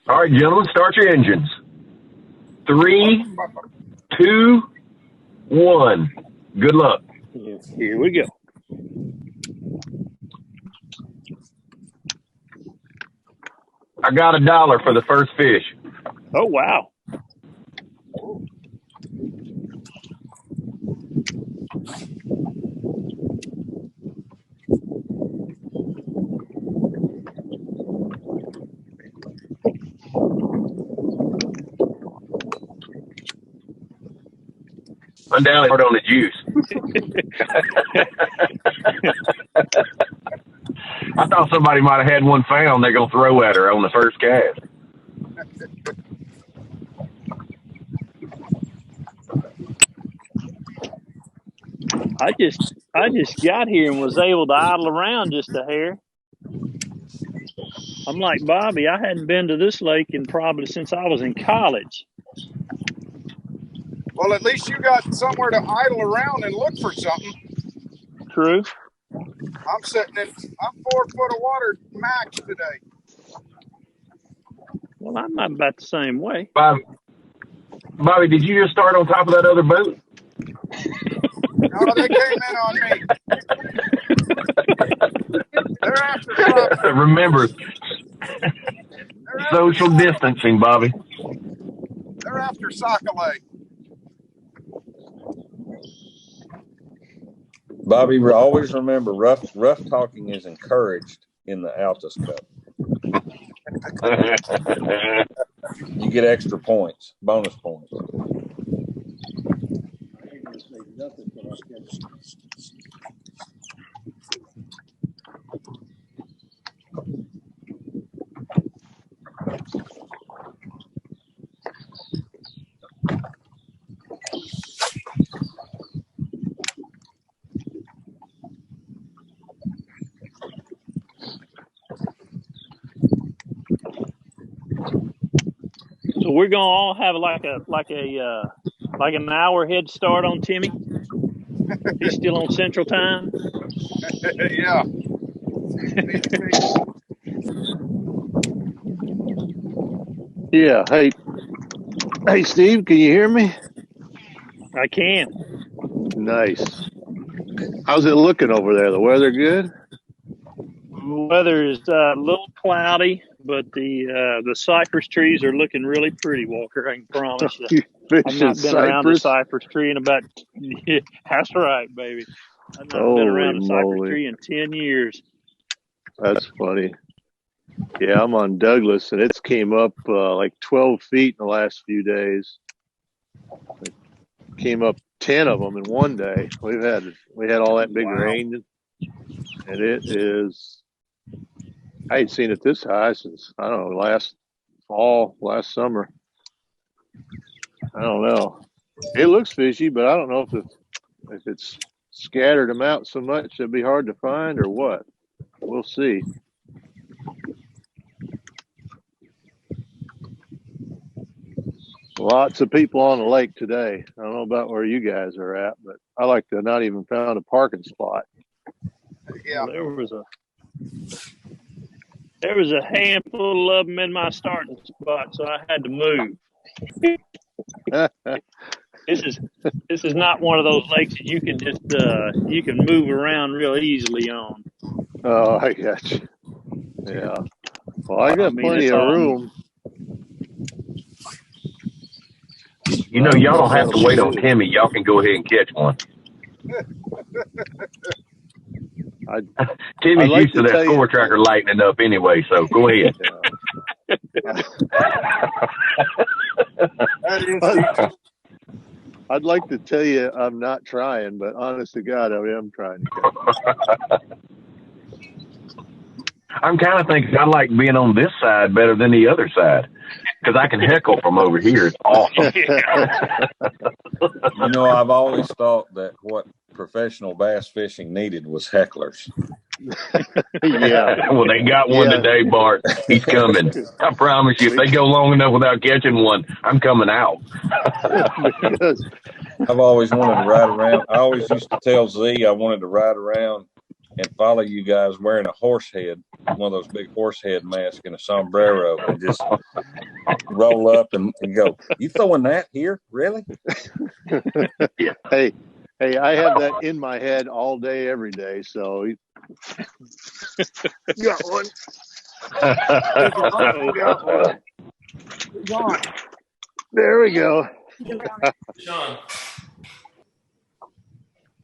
All right, gentlemen, start your engines. 3, 2, 1. Good luck. Here we go. I got $1 for the first fish. Oh, wow. I'm down hard on the juice. I thought somebody might have had one found they're going to throw at her on the first cast. I just got here and was able to idle around just a hair. I'm like Bobby, I hadn't been to this lake in probably since I was in college. Well, at least you got somewhere to idle around and look for something. True. I'm 4 foot of water max today. Well, I'm not about the same way. Bobby, did you just start on top of that other boat? No, they came in on me. They're after Remember, social distancing, Bobby. They're after Sockaway. Bobby, always remember, rough talking is encouraged in the Altus Cup. You get extra points, bonus points. So we're gonna all have like an hour head start on Timmy. He's still on Central Time. Yeah. Yeah. Hey, Steve, can you hear me? I can. Nice. How's it looking over there? The weather good? Weather is a little cloudy, but the cypress trees are looking really pretty, Walker. I can promise you. I've not been around a cypress tree in about. Yeah, that's right, baby. I've not been around a cypress tree in 10 years. That's funny. Yeah, I'm on Douglas, and it's came up like 12 feet in the last few days. It came up 10 of them in one day. We had all that big rain, and it is. I ain't seen it this high since, I don't know, last summer. I don't know. It looks fishy, but I don't know if it's scattered them out so much it'd be hard to find or what. We'll see. Lots of people on the lake today. I don't know about where you guys are at, but I like to not even found a parking spot. Yeah. There was a handful of them in my starting spot, so I had to move. This is not one of those lakes that you can just you can move around real easily on. Oh, I got you. Yeah. Well, I got plenty of room. You know, y'all don't have to wait on Timmy. Y'all can go ahead and catch one. Timmy's used to that score tracker lightening up anyway, so go ahead. I'd like to tell you I'm not trying, but honest to God, I am trying to catch. I'm kind of thinking I like being on this side better than the other side because I can heckle from over here. It's awesome. You know, I've always thought that what professional bass fishing needed was hecklers. Yeah. Well, they got one today, Bart. He's coming. I promise you, if they go long enough without catching one, I'm coming out. I've always wanted to ride around. I always used to tell Z I wanted to ride around and follow you guys wearing a horse head, one of those big horse head masks and a sombrero, and just roll up and go, "You throwing that here? Really?" Yeah. Hey, I have that in my head all day, every day. So you got one. Got one. Gone. There we go. Sean.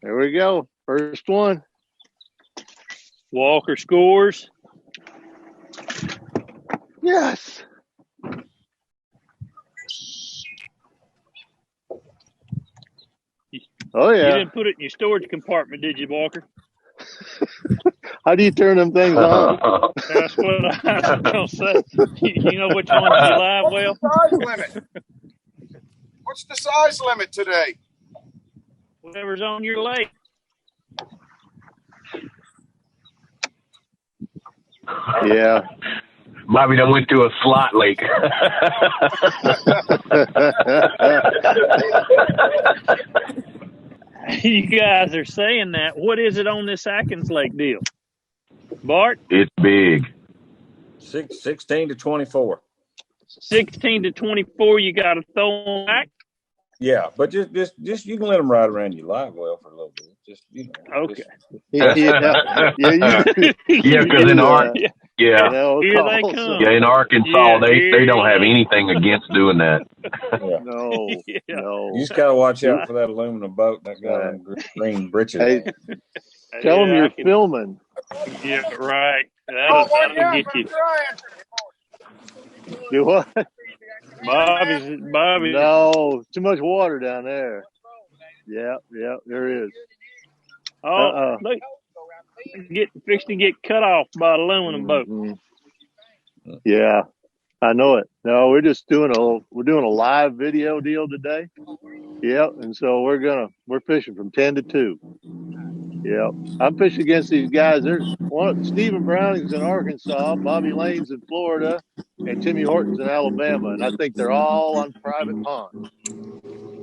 There we go. First one. Walker scores. Yes. Oh, yeah. You didn't put it in your storage compartment, did you, Walker? How do you turn them things on? That's what I was going to say. You know which ones you live well? Size limit. What's the size limit today? Whatever's on your lake. Yeah. Bobby done went to a slot lake. You guys are saying that. What is it on this Atkins Lake deal? Bart? It's big. 16 to 24. 16 to 24, you got to throw them back? Yeah, but just you can let them ride around your live well for a little bit. Just, you know. Okay. Yeah, because in Arkansas, Here they come. in Arkansas, they don't have anything against doing that. No. You just gotta watch out for that aluminum boat that got them green britches. Hey, tell them you're filming. Yeah, right. That'll get you. Do what? Bobby. No, too much water down there. Yeah, there is. Oh, look. Fixed to get cut off by an aluminum boat. Mm-hmm. Yeah, I know it. No, we're just doing a live video deal today. Yep, and so we're fishing from 10 to 2. Yep, I'm fishing against these guys. There's Stephen Browning's in Arkansas, Bobby Lane's in Florida, and Timmy Horton's in Alabama, and I think they're all on private ponds.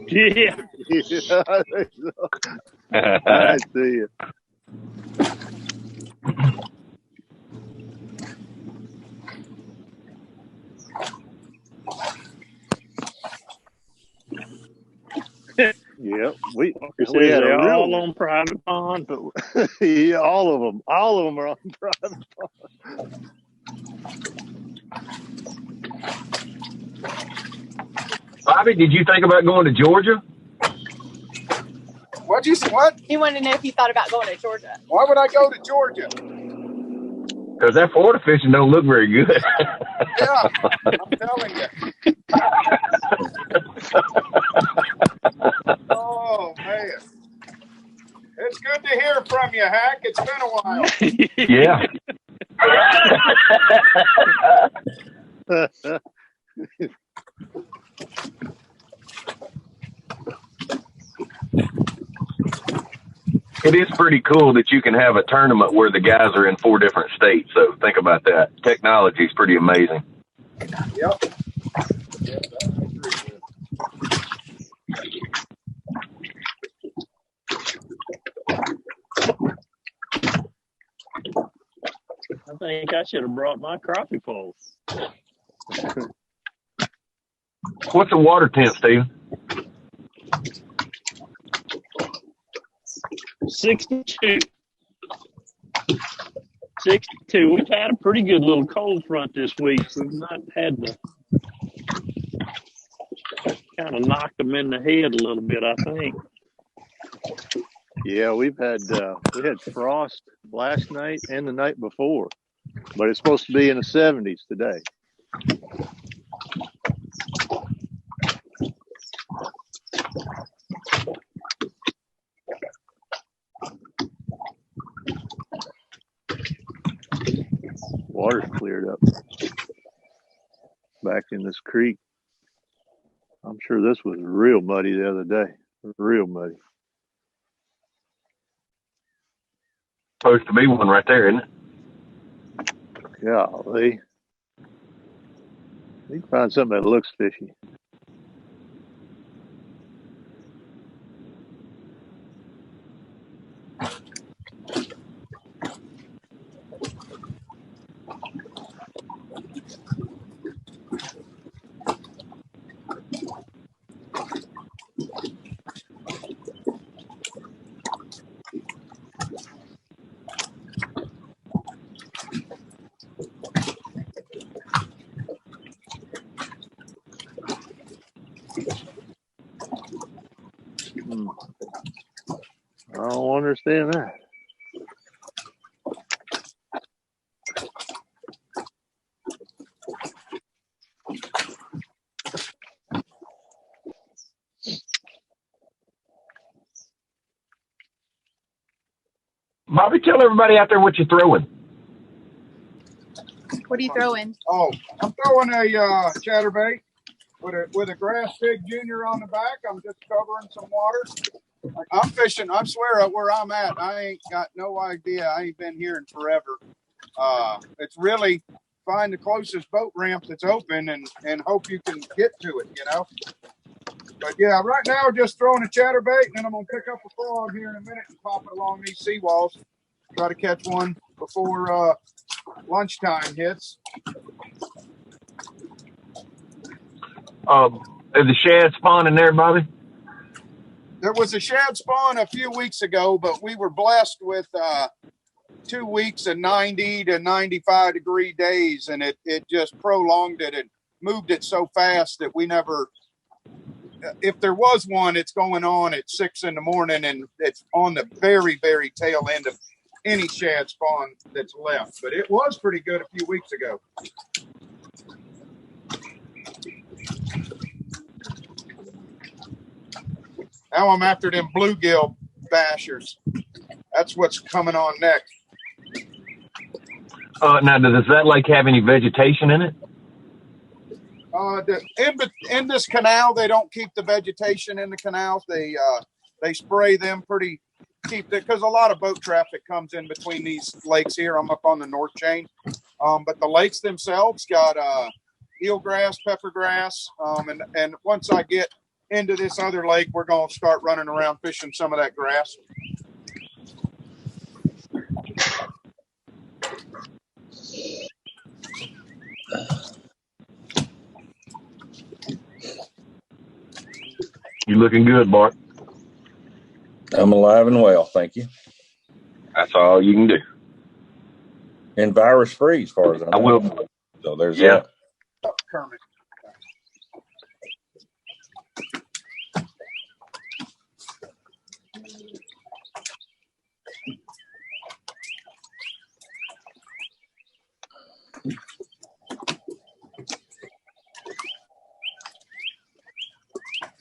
Yeah. I think so. I see it. Yeah, we had they're all on private pond, but yeah, all of them are on private pond. Bobby, did you think about going to Georgia? What'd you say? What? He wanted to know if you thought about going to Georgia. Why would I go to Georgia? Because that Florida fishing don't look very good. Yeah, I'm telling you. Oh, man. It's good to hear from you, Hack. It's been a while. Yeah. It is pretty cool that you can have a tournament where the guys are in 4 different states. So think about that. Technology is pretty amazing. Yep. I think I should have brought my crappie pole. What's the water temp, Steve? 62. 62. We've had a pretty good little cold front this week. We've not had the kind of knocked them in the head a little bit, I think. Yeah, we had frost last night and the night before, but it's supposed to be in the 70s today. Water's cleared up back in this creek. I'm sure this was real muddy the other day. Real muddy. Supposed to be one right there, isn't it? Golly. You can find something that looks fishy. I don't understand that. Bobby, tell everybody out there what you're throwing. What are you throwing? Oh, I'm throwing a chatterbait with a grass fig junior on the back. I'm just covering some water. I'm fishing. I swear where I'm at, I ain't got no idea. I ain't been here in forever. It's really find the closest boat ramp that's open and hope you can get to it, you know. But yeah, right now just throwing a chatterbait, and then I'm gonna pick up a frog here in a minute and pop it along these seawalls. Try to catch one before lunchtime hits. Is the shad spawning there, Bobby? There was a shad spawn a few weeks ago, but we were blessed with 2 weeks of 90 to 95 degree days, and it just prolonged it and moved it so fast that we never. If there was one, it's going on at 6 in the morning, and it's on the very, very tail end of any shad spawn that's left. But it was pretty good a few weeks ago. Now I'm after them bluegill bashers. That's what's coming on next. Now, does that lake have any vegetation in it? In this canal, they don't keep the vegetation in the canals. They spray them pretty, keep it, because a lot of boat traffic comes in between these lakes here. I'm up on the north chain. But the lakes themselves got eelgrass, peppergrass, and once I get into this other lake, we're going to start running around fishing some of that grass. You looking good, Bart. I'm alive and well, thank you. That's all you can do. And virus free, as far as I know. I will. So there's that. Kermit.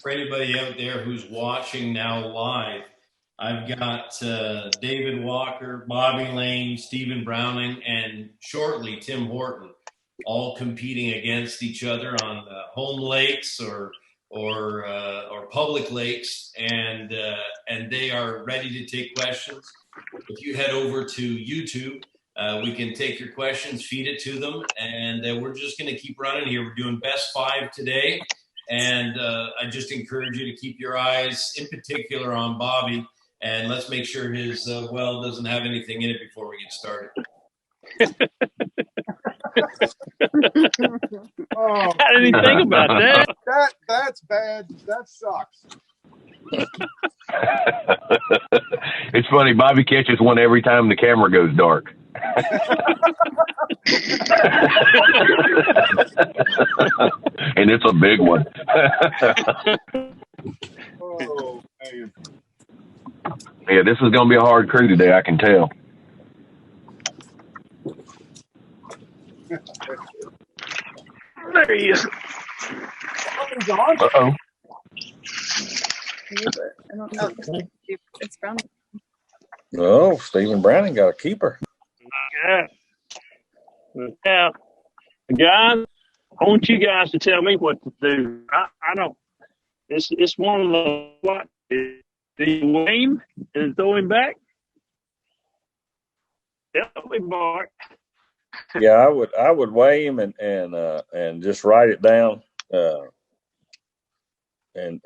For anybody out there who's watching now live, I've got David Walker, Bobby Lane, Stephen Browning, and shortly Tim Horton, all competing against each other on home lakes or public lakes, and they are ready to take questions. If you head over to YouTube, we can take your questions, feed it to them, and we're just going to keep running here. We're doing best 5 today. And I just encourage you to keep your eyes in particular on Bobby, and let's make sure his well doesn't have anything in it before we get started. Oh, I didn't even think about that. That's bad. That sucks. It's funny. Bobby catches one every time the camera goes dark. And it's a big one. Oh, man. Yeah, this is going to be a hard crew today, I can tell. There he is. Uh-oh. I don't know. It's brown. Oh, Stephen Browning got a keeper. Yeah. Yeah. Guys, I want you guys to tell me what to do. I don't. It's one of the what? Do you weigh him and throw him back? Tell me, Bart. Yeah, I would weigh him and just write it down. And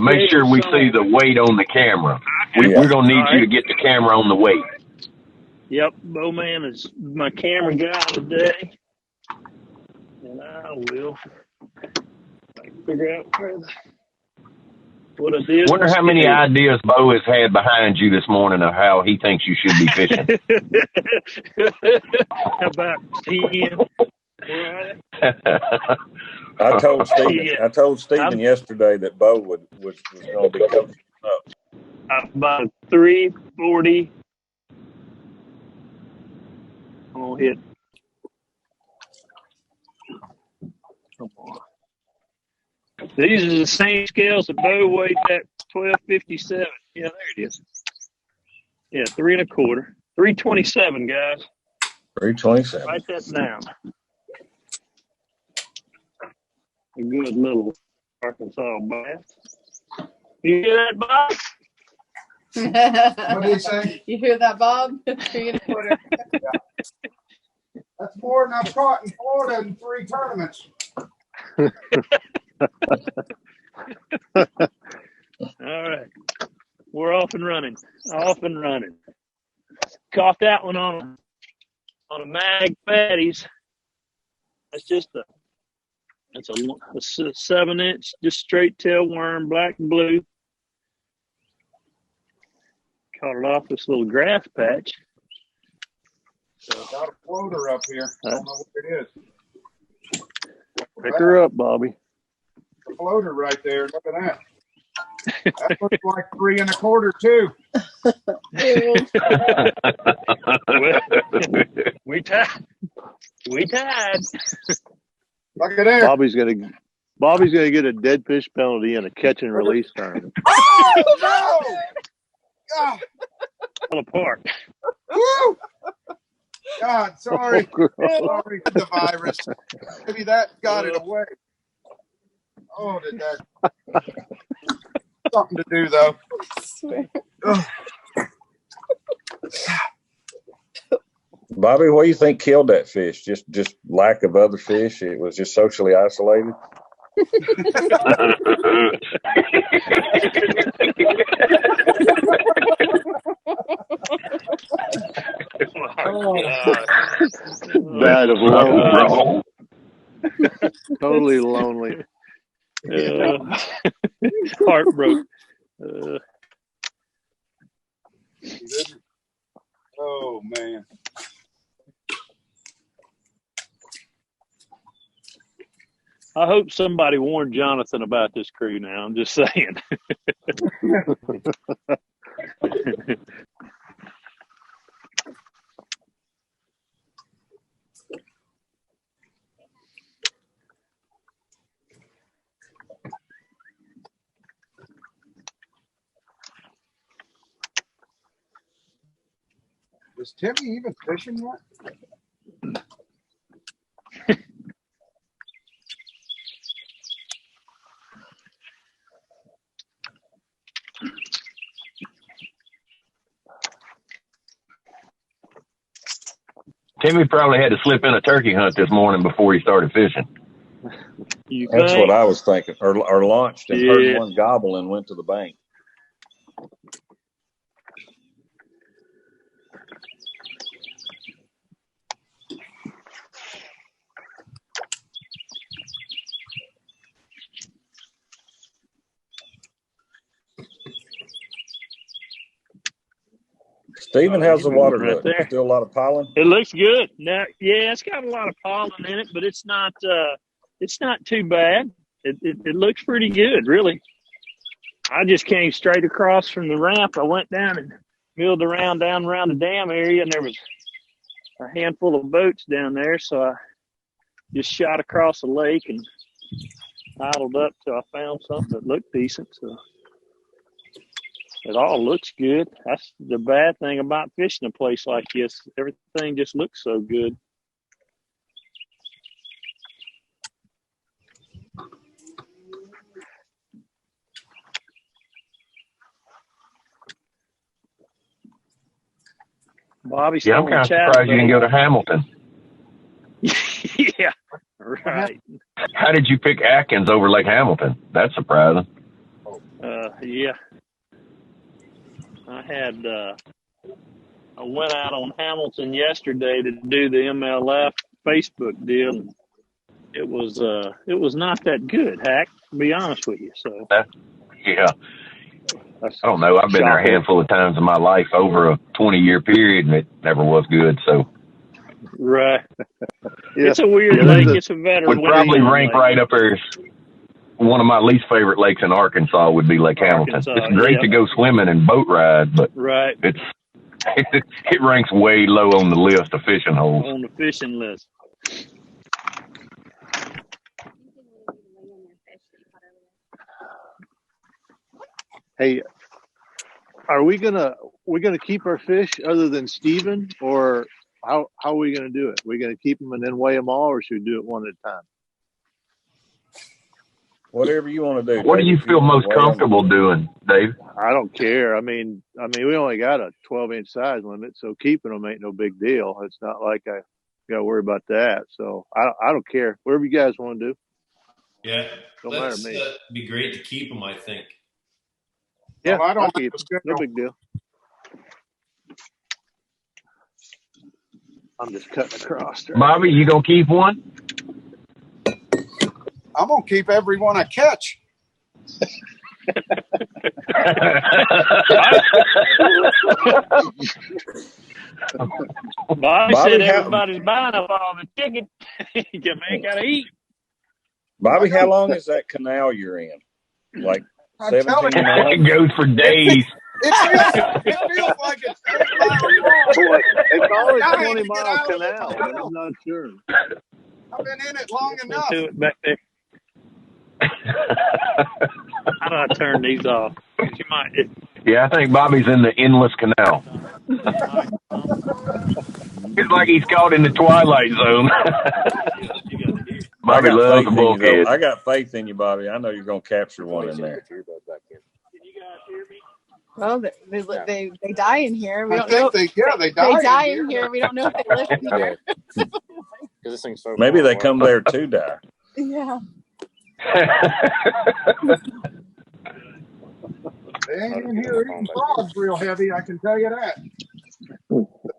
make sure we see the weight on the camera. We're going to need you to get the camera on the weight. Yep, Bowman is my camera guy today. And I will figure out what I did. Wonder how many ideas Bo has had behind you this morning of how he thinks you should be fishing. How about 10? Right. I told Stephen yesterday that Bo was going to be coaching up. About 3:40. I'm gonna hit. Come on. These are the same scales that Bo weighed at 1257. Yeah, there it is. Yeah, 3 1/4. 327, guys. 327. Write that down. A good little Arkansas bass. You hear that, Bob? What did he say? You hear that, Bob? 3 1/4. That's more than I've caught in Florida in 3 tournaments. All right. We're off and running. Off and running. Caught that one on a mag fatties. That's just that's a 7-inch, just straight tail worm, black and blue. Caught it off this little grass patch. So got a floater up here. I don't know what it is. Pick her up, Bobby. The floater right there. Look at that. That looks like 3 1/4 too. We tied. Look at there. Bobby's gonna get a dead fish penalty and a catch and release tournament. Oh no! God, Fell apart. woo! God, sorry. Oh, Sorry for the virus. Maybe that got it away. Oh, did that? Something to do though. Bobby, what do you think killed that fish? Just lack of other fish? It was just socially isolated? bad of lonely. Totally lonely. Heartbroken. Oh man. I hope somebody warned Jonathan about this crew now. I'm just saying. Is Timmy even fishing yet? Timmy probably had to slip in a turkey hunt this morning before he started fishing. That's what I was thinking. Or launched and heard one gobble and went to the bank. Stephen, how's the water look? There. Still a lot of pollen? It looks good. Now, yeah, it's got a lot of pollen in it, but it's not too bad. It looks pretty good, really. I just came straight across from the ramp. I went down and milled around down around the dam area, and there was a handful of boats down there, so I just shot across the lake and idled up till I found something that looked decent. So it all looks good. That's the bad thing about fishing a place like this. Everything just looks so good. Bobby's I'm kind of surprised you didn't go to Hamilton. Yeah, right. How did you pick Atkins over Lake Hamilton? That's surprising. Yeah. I went out on Hamilton yesterday to do the MLF Facebook deal. It was not that good, Hack, to be honest with you. So yeah. I don't know. I've been there a handful of times in my life over a 20-year period, and it never was good. So Right. Yeah. It's a weird lake. It's a veteran. Would probably rank lake. right up there as one of my least favorite lakes in Arkansas would be Lake Hamilton. It's great to go swimming and boat ride, but it ranks way low on the list of fishing holes. On the fishing list. Hey, are we gonna keep our fish other than Steven, or how are we gonna do it? Are we gonna keep them and then weigh them all, or should we do it one at a time? Whatever you want to do. What do you feel most comfortable doing, Dave? I don't care. I mean, we only got a 12-inch size limit, so keeping them ain't no big deal. It's not like I got to worry about that. So I don't care. Whatever you guys want to do. Yeah, don't matter to me. Be great to keep them, I think. Yeah, well, I don't keep them. No big deal. I'm just cutting across. Right? Bobby, you gonna keep one? I'm going to keep every one I catch. Bobby said everybody's buying up all the chicken. You man gotta eat. Bobby, how long is that canal you're in? Like 17 miles? It goes for days. It feels like it's 8 miles long. They call it 20-mile canal, but I'm not sure. I've been in it long enough. Do it back there. How do I turn these off? You might. Yeah, I think Bobby's in the endless canal. It's like he's caught in the twilight zone. Bobby loves the bulkhead. I got faith in you, Bobby. I know you're going to capture one in there. Can you guys hear me? Well, they die in here. We don't know. They die. They die in here. We don't know if they live in here. This thing's so maybe they come there to die. Yeah. They ain't in here eating frogs real heavy, I can tell you that.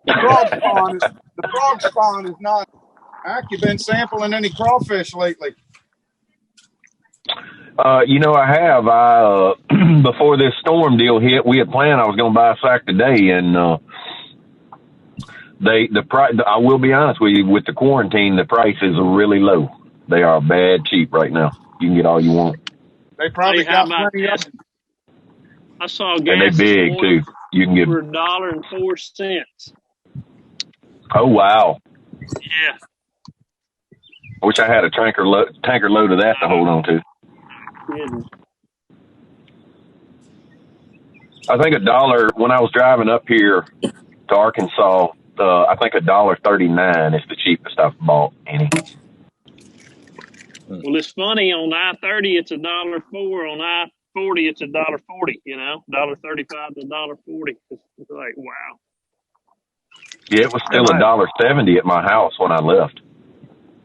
The frog spawn is not. You've been sampling any crawfish lately? I have. Before this storm deal hit, we had planned I was going to buy a sack today, and the price. I will be honest with you, with the quarantine, the prices are really low. They are bad cheap right now. You can get all you want. They probably got money up. I saw gas. And they big too. You can get for $1.04. Oh wow! Yeah. I wish I had a tanker load of that to hold on to. I think $1 when I was driving up here to Arkansas. I think $1.39 is the cheapest I've bought any. Well, it's funny on I-30 it's $1.04. On I-40 it's $1.40. You know, $1.35 to $1.40. It's like wow. Yeah, it was still $1.70 at my house when I left.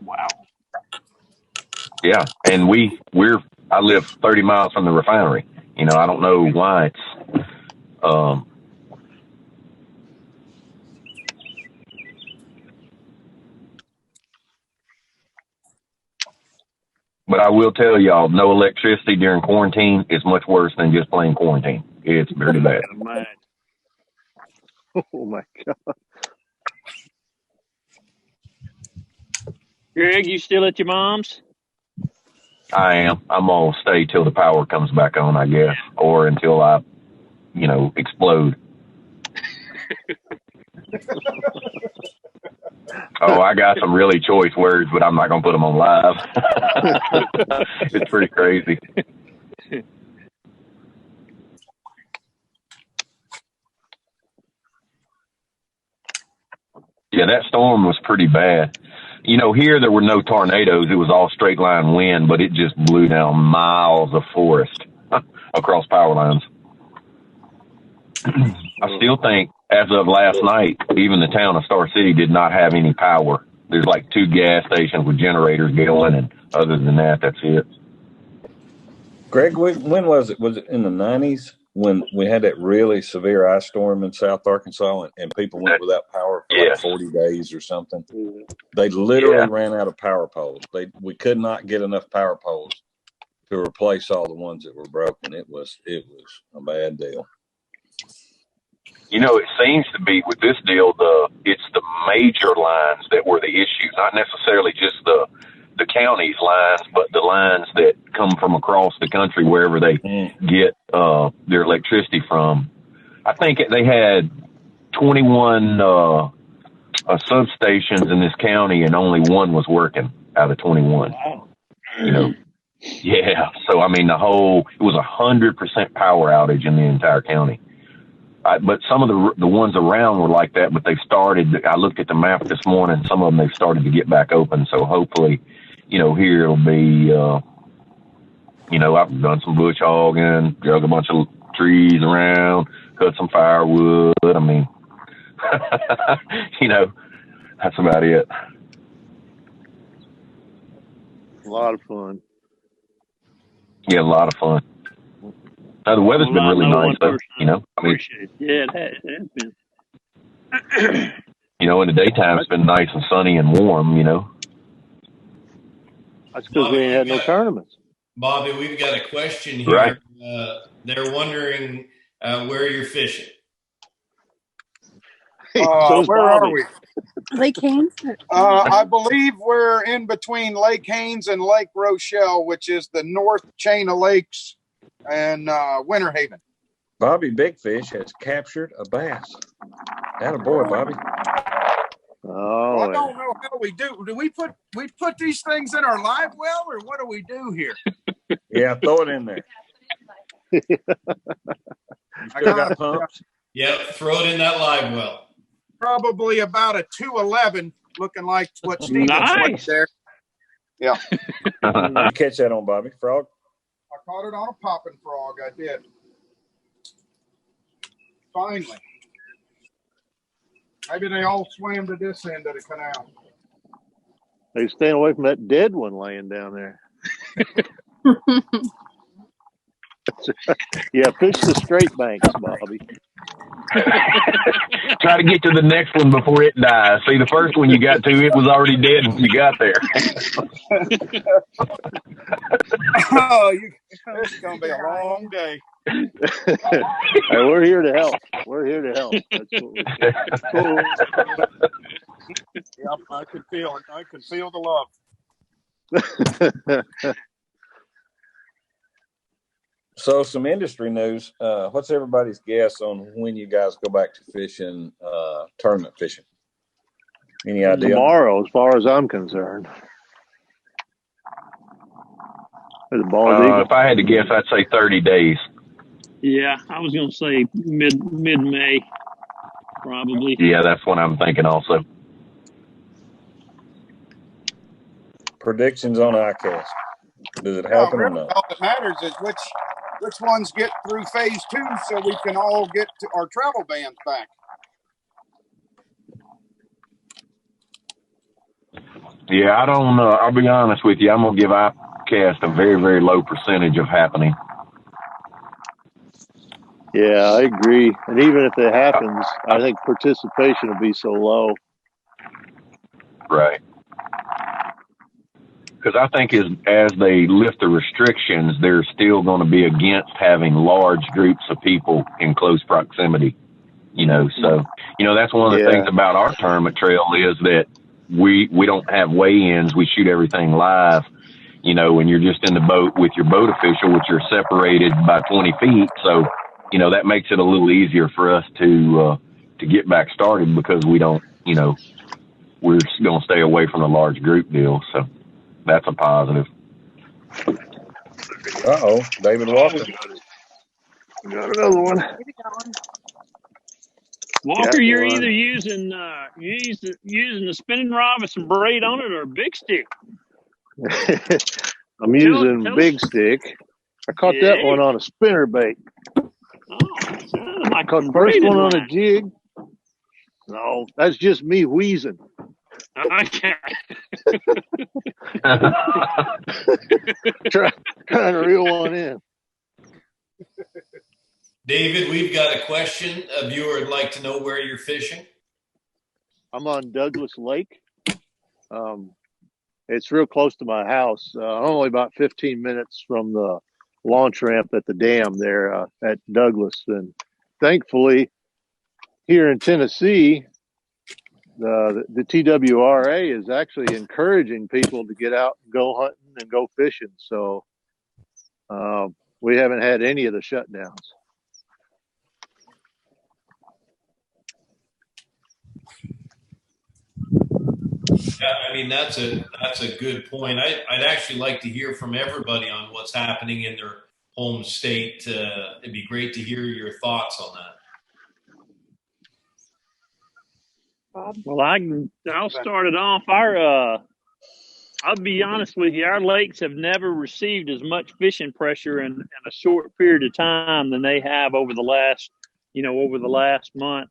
Wow. Yeah, and I live 30 miles from the refinery. You know, I don't know why it's but I will tell y'all, no electricity during quarantine is much worse than just plain quarantine. It's pretty bad. Oh my God. Greg, you still at your mom's? I am. I'm going to stay till the power comes back on, I guess, or until I, explode. Oh, I got some really choice words, but I'm not going to put them on live. It's pretty crazy. Yeah, that storm was pretty bad. Here there were no tornadoes. It was all straight line wind, but it just blew down miles of forest across power lines. I still think, as of last night, even the town of Star City did not have any power. There's like 2 gas stations with generators going, and other than that, that's it. Greg, when was it? Was it in the 90s when we had that really severe ice storm in South Arkansas and people went without power for like 40 days or something? They literally ran out of power poles. We could not get enough power poles to replace all the ones that were broken. It was a bad deal. You know, it seems to be with this deal, it's the major lines that were the issue, not necessarily just the county's lines, but the lines that come from across the country, wherever they get their electricity from. I think they had 21 substations in this county, and only one was working out of 21. Wow. You know, yeah. So I mean, it was 100% power outage in the entire county. But some of the ones around were like that. But they've started. I looked at the map this morning. Some of them they've started to get back open. So hopefully, you know, here it'll be. You know, I've done some bush hogging, dug a bunch of trees around, cut some firewood. I mean, you know, that's about it. A lot of fun. Yeah, a lot of fun. The weather's been really nice, though. You know, I mean, yeah, it has been. You know, in the daytime it's been nice and sunny and warm. You know, that's because we ain't had no tournaments. Bobby, we've got a question here. Right. They're wondering where you're fishing. Where are we? Lake Haynes? I believe we're in between Lake Haynes and Lake Rochelle, which is the north chain of lakes, and Winter Haven. Bobby Big Fish has captured a bass. Attaboy, Bobby. Oh, well, I don't know how we do. Do we put these things in our live well, or what do we do here? Yeah, throw it in there. You still got pumps? Yeah, throw it in that live well. Probably about a 211, looking like what Steve was there. Yeah. You catch that on Bobby Frog? I caught it on a popping frog. I did. Finally. Maybe they all swam to this end of the canal. They staying away from that dead one laying down there. Yeah, fish the straight banks, Bobby. Try to get to the next one before it dies. See, the first one you got to, it was already dead when you got there. It's going to be a long day. Hey, we're here to help. We're here to help. That's what we're Yep, I could feel it. I could feel the love. So, some industry news. What's everybody's guess on when you guys go back to fishing, tournament fishing? Any idea? Tomorrow, as far as I'm concerned. If I had to guess, I'd say 30 days. Yeah, I was going to say mid-May, probably. Yeah, that's what I'm thinking also. Predictions on ICAST. Does it happen or not? All that matters is which ones get through phase 2 so we can all get to our travel bans back. Yeah, I don't know. I'll be honest with you. I'm going to give ICAST a very, very low percentage of happening. Yeah, I agree. And even if it happens, I think participation will be so low. Right. Because I think as they lift the restrictions, they're still going to be against having large groups of people in close proximity. You know, so, you know, that's one of the things about our tournament trail is that we don't have weigh-ins. We shoot everything live, you know, when you're just in the boat with your boat official, which are separated by 20 feet. So, you know, that makes it a little easier for us to get back started because we don't, you know, we're going to stay away from the large group deal. So that's a positive. Uh-oh, David Walker. Got another one. Walker, you're either using the spinning rod with some braid on it or a big stick. I'm using big stick. I caught that one on a spinner bait. Oh, I caught the first one on a jig. No, that's just me wheezing. Okay. Trying to reel one in. David, we've got a question. A viewer would like to know where you're fishing. I'm on Douglas Lake. It's real close to my house. Only about 15 minutes from the launch ramp at the dam there at Douglas. And thankfully, here in Tennessee, the TWRA is actually encouraging people to get out and go hunting and go fishing. So we haven't had any of the shutdowns. Yeah, I mean, that's a good point. I'd actually like to hear from everybody on what's happening in their home state. It'd be great to hear your thoughts on that. Well, I'll start it off. I'll be honest with you, our lakes have never received as much fishing pressure in a short period of time than they have over the last month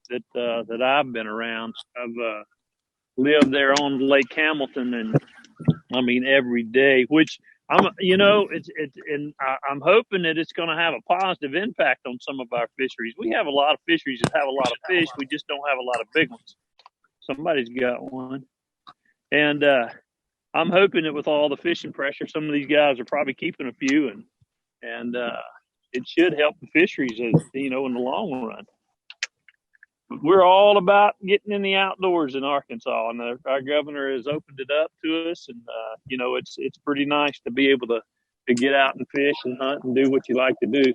that I've been around. I've lived there on Lake Hamilton, and I mean every day, which I'm hoping that it's going to have a positive impact on some of our fisheries. We have a lot of fisheries that have a lot of fish. We just don't have a lot of big ones. Somebody's got one. And I'm hoping that with all the fishing pressure, some of these guys are probably keeping a few, and it should help the fisheries, in the long run. But we're all about getting in the outdoors in Arkansas, and our governor has opened it up to us, and it's pretty nice to be able to get out and fish and hunt and do what you like to do.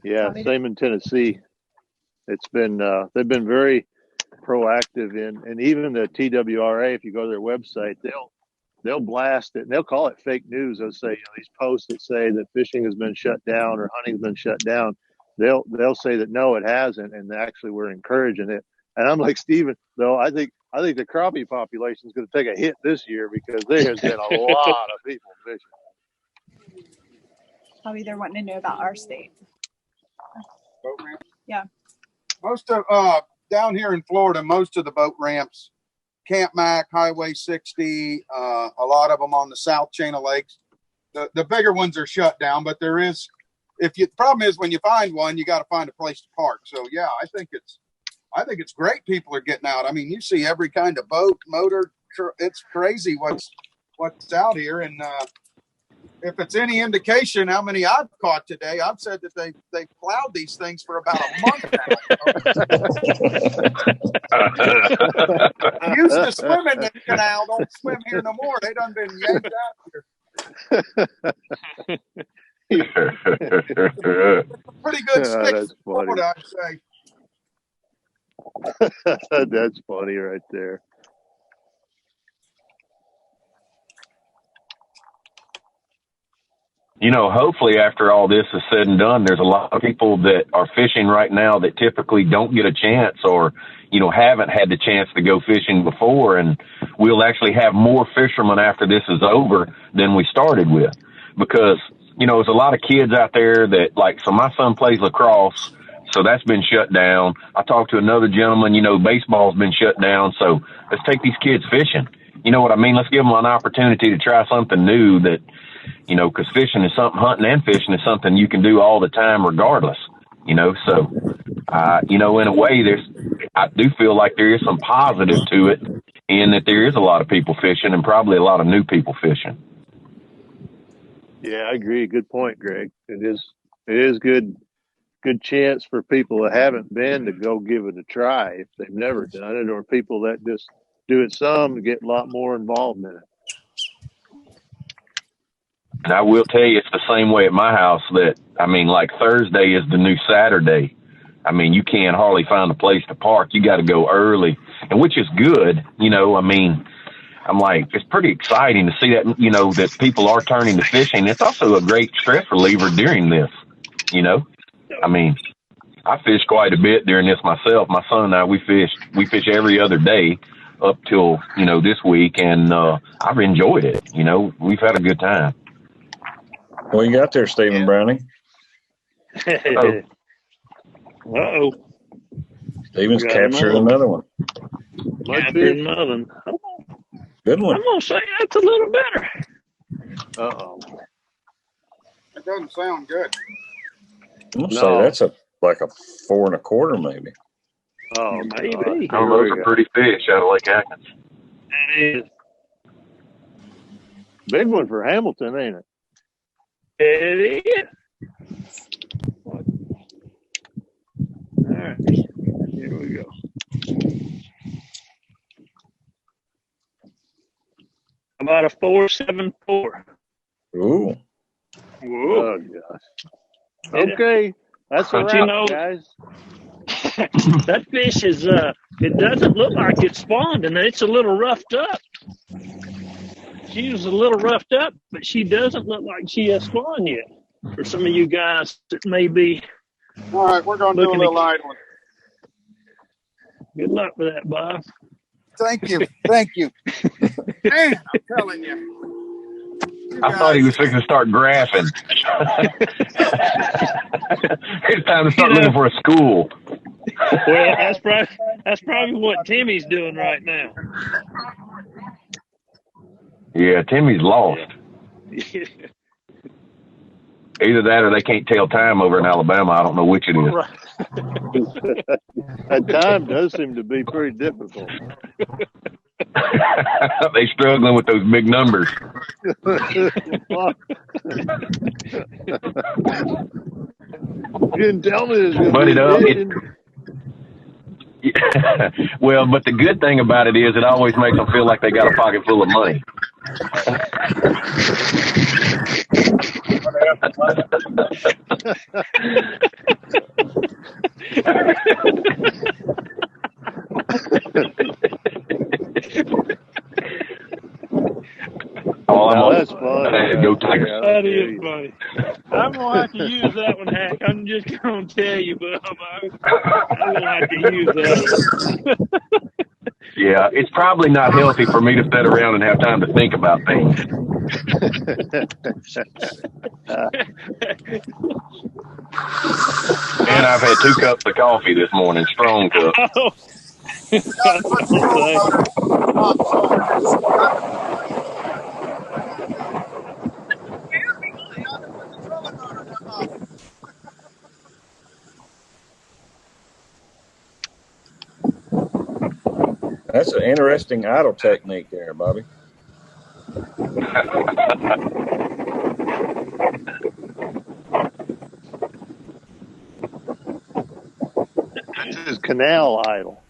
Yeah, same in Tennessee. It's been they've been very proactive and even the TWRA. If you go to their website, they'll blast it and they'll call it fake news. They'll say these posts that say that fishing has been shut down or hunting's been shut down. They'll say that no, it hasn't, and actually we're encouraging it. And I'm like, Stephen, though, I think the crappie population is going to take a hit this year because there has been a lot of people fishing. Probably they're wanting to know about our state. Boat ramps? Yeah. Most of down here in Florida, most of the boat ramps, Camp Mac, Highway 60, a lot of them on the South Chain of Lakes. The bigger ones are shut down, but there is. The problem is when you find one, you got to find a place to park. So yeah, I think it's great. People are getting out. I mean, you see every kind of boat, motor. It's crazy what's out here. And if it's any indication how many I've caught today, I've said that they plowed these things for about a month now. Used to swim in the canal, don't swim here no more. They done been yanked out here. Pretty good stick support, I'd say. That's funny right there. Hopefully after all this is said and done, there's a lot of people that are fishing right now that typically don't get a chance or, haven't had the chance to go fishing before. And we'll actually have more fishermen after this is over than we started with. Because, there's a lot of kids out there that so my son plays lacrosse, so that's been shut down. I talked to another gentleman, baseball's been shut down. So let's take these kids fishing. You know what I mean? Let's give them an opportunity to try something new that, because fishing is something, hunting and fishing is something you can do all the time regardless, So, in a way, I do feel like there is some positive to it in that there is a lot of people fishing and probably a lot of new people fishing. Yeah, I agree. Good point, Greg. It is good chance for people that haven't been to go give it a try if they've never done it, or people that just do it some to get a lot more involved in it. And I will tell you, it's the same way at my house that, Thursday is the new Saturday. You can't hardly find a place to park. You got to go early, and which is good. I'm like, it's pretty exciting to see that, that people are turning to fishing. It's also a great stress reliever during this, I fish quite a bit during this myself. My son and I, we fish every other day up till, this week, and I've enjoyed it. We've had a good time. What you got there, Stephen Browning? Uh-oh. Stephen's captured another one. Captured another one. Good one. I'm going to say that's a little better. Uh-oh. It doesn't sound good. I'm going to say that's like a 4 1/4 maybe. Oh, maybe. Those are pretty fish out of Lake Hackney. It is. Big one for Hamilton, ain't it? It is. Here we go. About a 4.74. Ooh. Whoa. Oh gosh. Okay, that's a wrap, guys. That fish is it doesn't look like it spawned, and it's a little roughed up. She was a little roughed up, but she doesn't look like she has spawned yet. For some of you guys that may be. All right, we're going to do a little idling. Good luck with that, Bob. Thank you. Thank you. Man, I'm telling you. I thought he was fixing to start graphing. It's time to start looking for a school. Well, that's probably what Timmy's doing right now. Yeah, Timmy's lost. Yeah. Either that or they can't tell time over in Alabama. I don't know which it is. That time does seem to be pretty difficult. They struggling with those big numbers. You didn't tell me this was going to be Well, but the good thing about it is it always makes them feel like they got a pocket full of money. That's funny. Go Tigers. That is funny. I'm going to have to use that one, Hack. I'm just going to tell you, Bob. I'm going to have to use that one. Yeah, it's probably not healthy for me to sit around and have time to think about things. And I've had 2 cups of coffee this morning, strong cup. That's an interesting idle technique there, Bobby. That's his canal idle.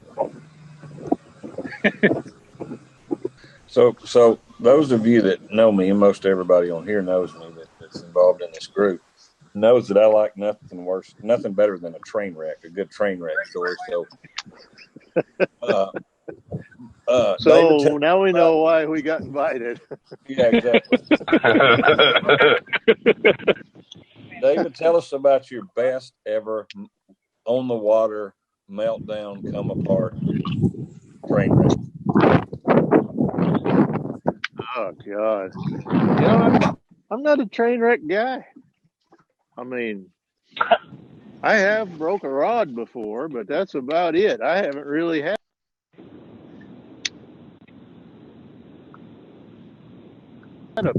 So those of you that know me, and most everybody on here knows me that's involved in this group, knows that I like nothing better than a train wreck, a good train wreck story. So now we know why we got invited. Yeah, exactly. David, tell us about your best ever on the water meltdown, come apart train wreck. Oh God! You know, I'm not a train wreck guy. I mean, I have broke a rod before, but that's about it. I haven't really had a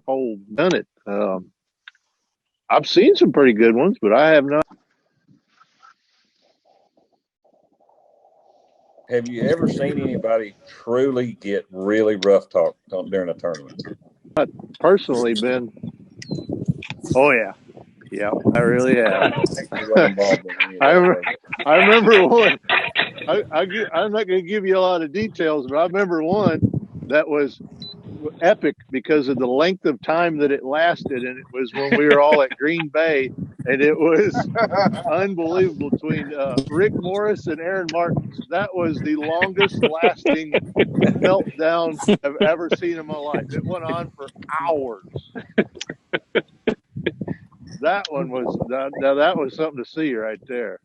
whole done it. I've seen some pretty good ones, but I have not. Have you ever seen anybody truly get really rough talk during a tournament? Not personally been. Oh yeah, I really have. I remember one. I'm not going to give you a lot of details, but I remember one that was epic because of the length of time that it lasted, and it was when we were all at Green Bay, and it was unbelievable between Rick Morris and Aaron Martin. That was the longest lasting meltdown I've ever seen in my life. It went on for hours. That one was now that was something to see right there.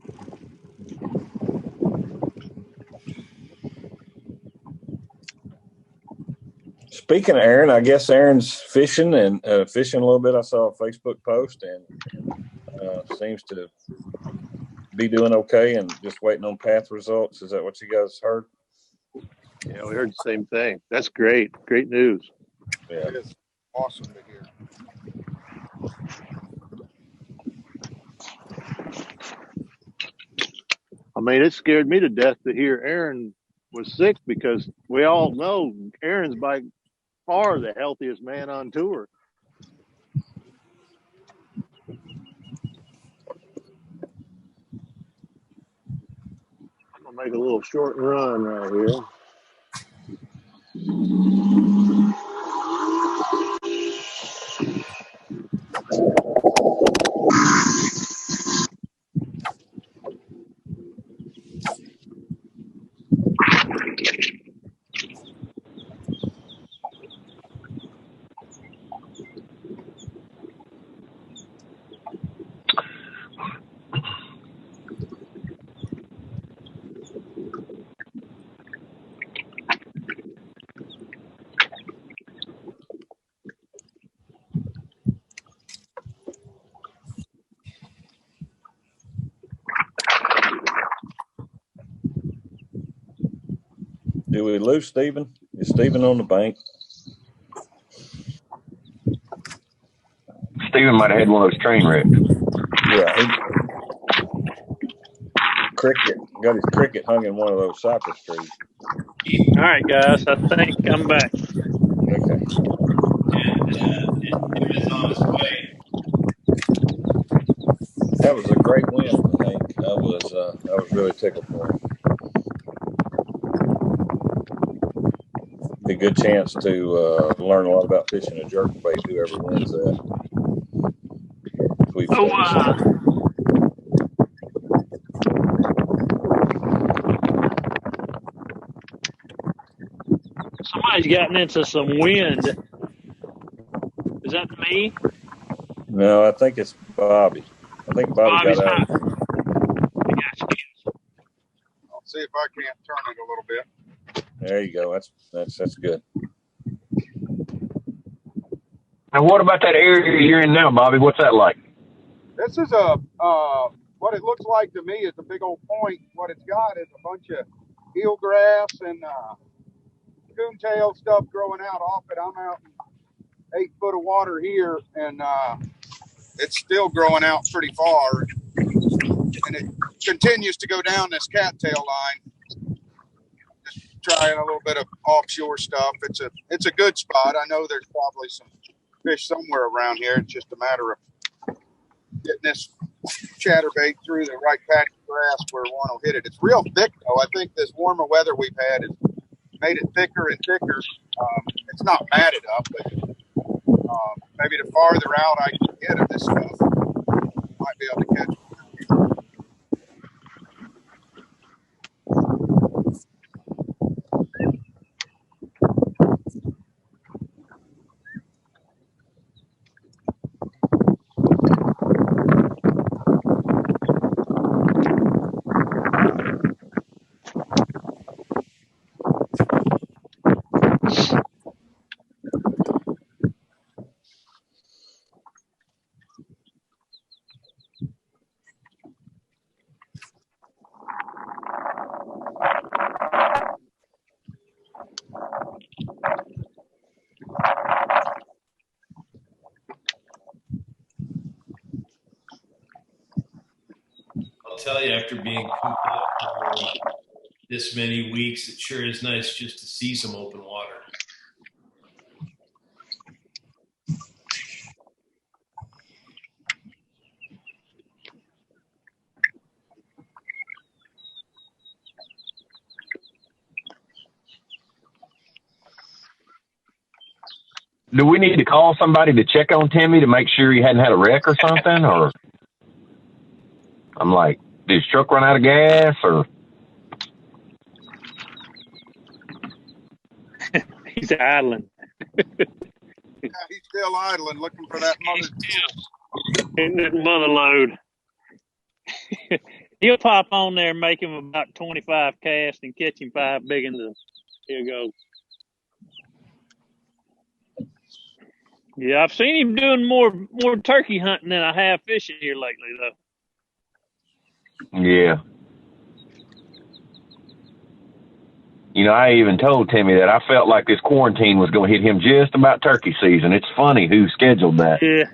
Speaking of Aaron, I guess Aaron's fishing and fishing a little bit. I saw a Facebook post and seems to be doing okay and just waiting on path results. Is that what you guys heard? Yeah, we heard the same thing. That's great. Great news. Yeah. It is awesome to hear. I mean, it scared me to death to hear Aaron was sick because we all know Aaron's by far the healthiest man on tour. I'll make a little short run right here. Do we lose Stephen? Is Stephen on the bank? Stephen might have had one of those train wrecks. Yeah, cricket got his cricket hung in one of those cypress trees. All right, guys, I think I'm back. Okay. And Tim is on his way. That was a great win, Hank. I was really tickled for him. Be a good chance to learn a lot about fishing a jerkbait, whoever wins that. Somebody's gotten into some wind. Is that me? No, I think it's Bobby. I think Bobby's got out. I'll see if I can't turn it a little bit. There you go. That's good. Now, what about that area you're in now, Bobby? What's that like? This is what it looks like to me is a big old point. What it's got is a bunch of eelgrass and coontail stuff growing out off it. I'm out in 8 foot of water here, and it's still growing out pretty far, and it continues to go down this cattail line. Just trying a little bit of offshore stuff. It's a good spot. I know there's probably some fish somewhere around here. It's just a matter of getting this chatterbait through the right patch of grass where one will hit it. It's real thick, though. I think this warmer weather we've had has made it thicker and thicker. It's not matted up, but maybe the farther out I can get of this stuff, I might be able to catch it. I'll tell you, after being cooped up for this many weeks, it sure is nice just to see some open water. Do we need to call somebody to check on Timmy to make sure he hadn't had a wreck or something? Or I'm like, did his truck run out of gas? Or he's idling. Yeah, he's still idling, looking for that mother. Hitting that mother load. He'll pop on there and make him about 25 casts and catch him 5 big ones. He'll go. Yeah, I've seen him doing more turkey hunting than I have fishing here lately, though. yeah. You know, I even told Timmy that I felt like this quarantine was going to hit him just about turkey season. It's funny who scheduled that. Yeah.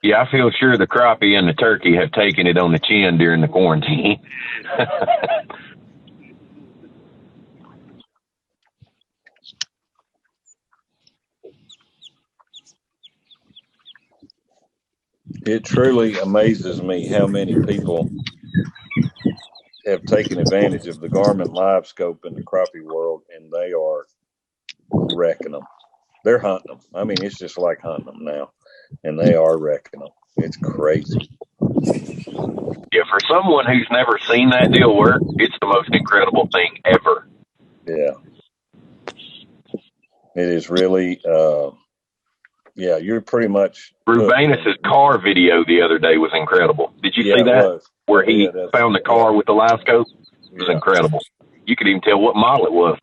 Yeah, I feel sure the crappie and the turkey have taken it on the chin during the quarantine. It truly amazes me how many people have taken advantage of the Garmin live scope in the crappie world, and they are wrecking them. They're hunting them. I mean, it's just like hunting them now, and they are wrecking them. It's crazy. Yeah, for someone who's never seen that deal work, it's the most incredible thing ever. Yeah. It is really, yeah, you're pretty much. Rubanus's car video the other day was incredible. Did you see that? Where he found the car with the live scope? It was incredible. You could even tell what model it was.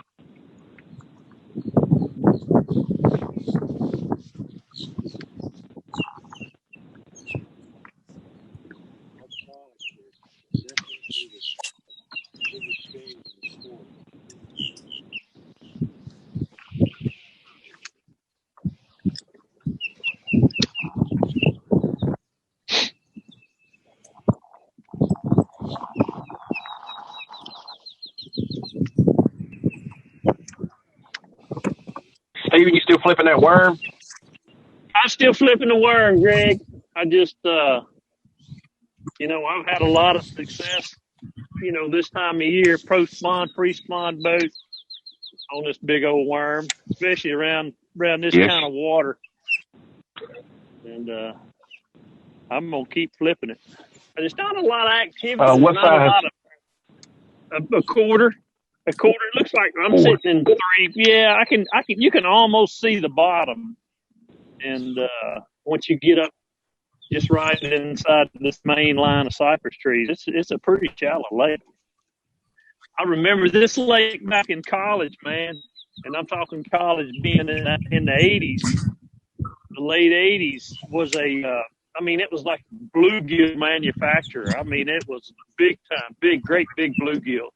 Steven, you still flipping that worm? I'm still flipping the worm, Greg. I just, you know, I've had a lot of success, you know, this time of year, post-spawn, pre-spawn boat on this big old worm, especially around this kind of water. And I'm going to keep flipping it. There's not a lot of activity. What size? A quarter. It looks like I'm sitting in 3. Yeah, I can. You can almost see the bottom, and once you get up, just right inside this main line of cypress trees, it's a pretty shallow lake. I remember this lake back in college, man, and I'm talking college being in the 80s, the late 80s was I mean, it was like bluegill manufacturer. I mean, it was big time, great big bluegill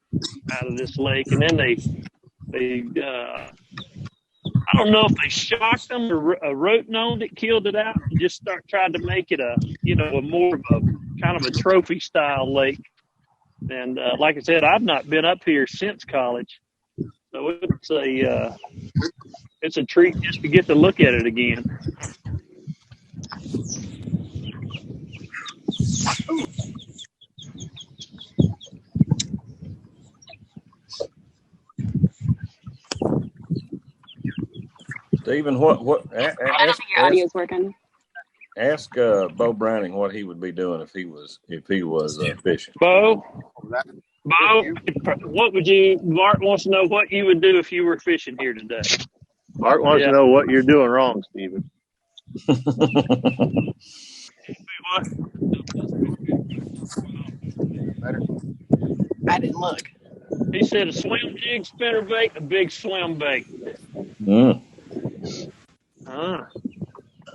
out of this lake. And then they I don't know if they shocked them or rotenoned it, killed it out, and just tried to make it a more of a kind of a trophy style lake. And like I said, I've not been up here since college, so it's a treat just to get to look at it again. Stephen, what? I don't think your audio's working. Ask Bo Browning what he would be doing if he was fishing. Bo, what would you? Mark wants to know what you would do if you were fishing here today. Mark wants to know what you're doing wrong, Stephen. I didn't look. He said a swim jig spinnerbait, a big swim bait.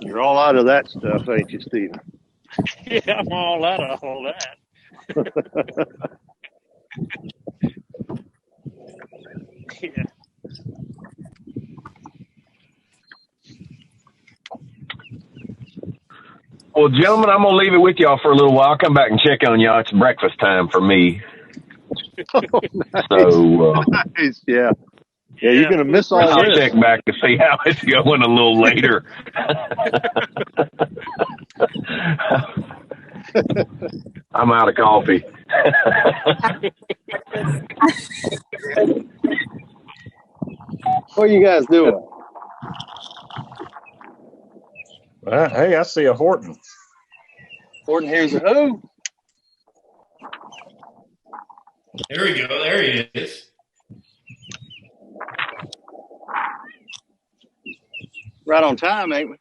You're all out of that stuff, ain't you, Stephen? Yeah, I'm all out of all that. Yeah. Well, gentlemen, I'm going to leave it with y'all for a little while. I'll come back and check on y'all. It's breakfast time for me. Oh, nice. So, nice. Yeah, you're going to miss all I'll this. check back to see how it's going a little later. I'm out of coffee. What are you guys doing? Hey, I see a Horton. Horton here's a who? There we go. There he is. Right on time, ain't we?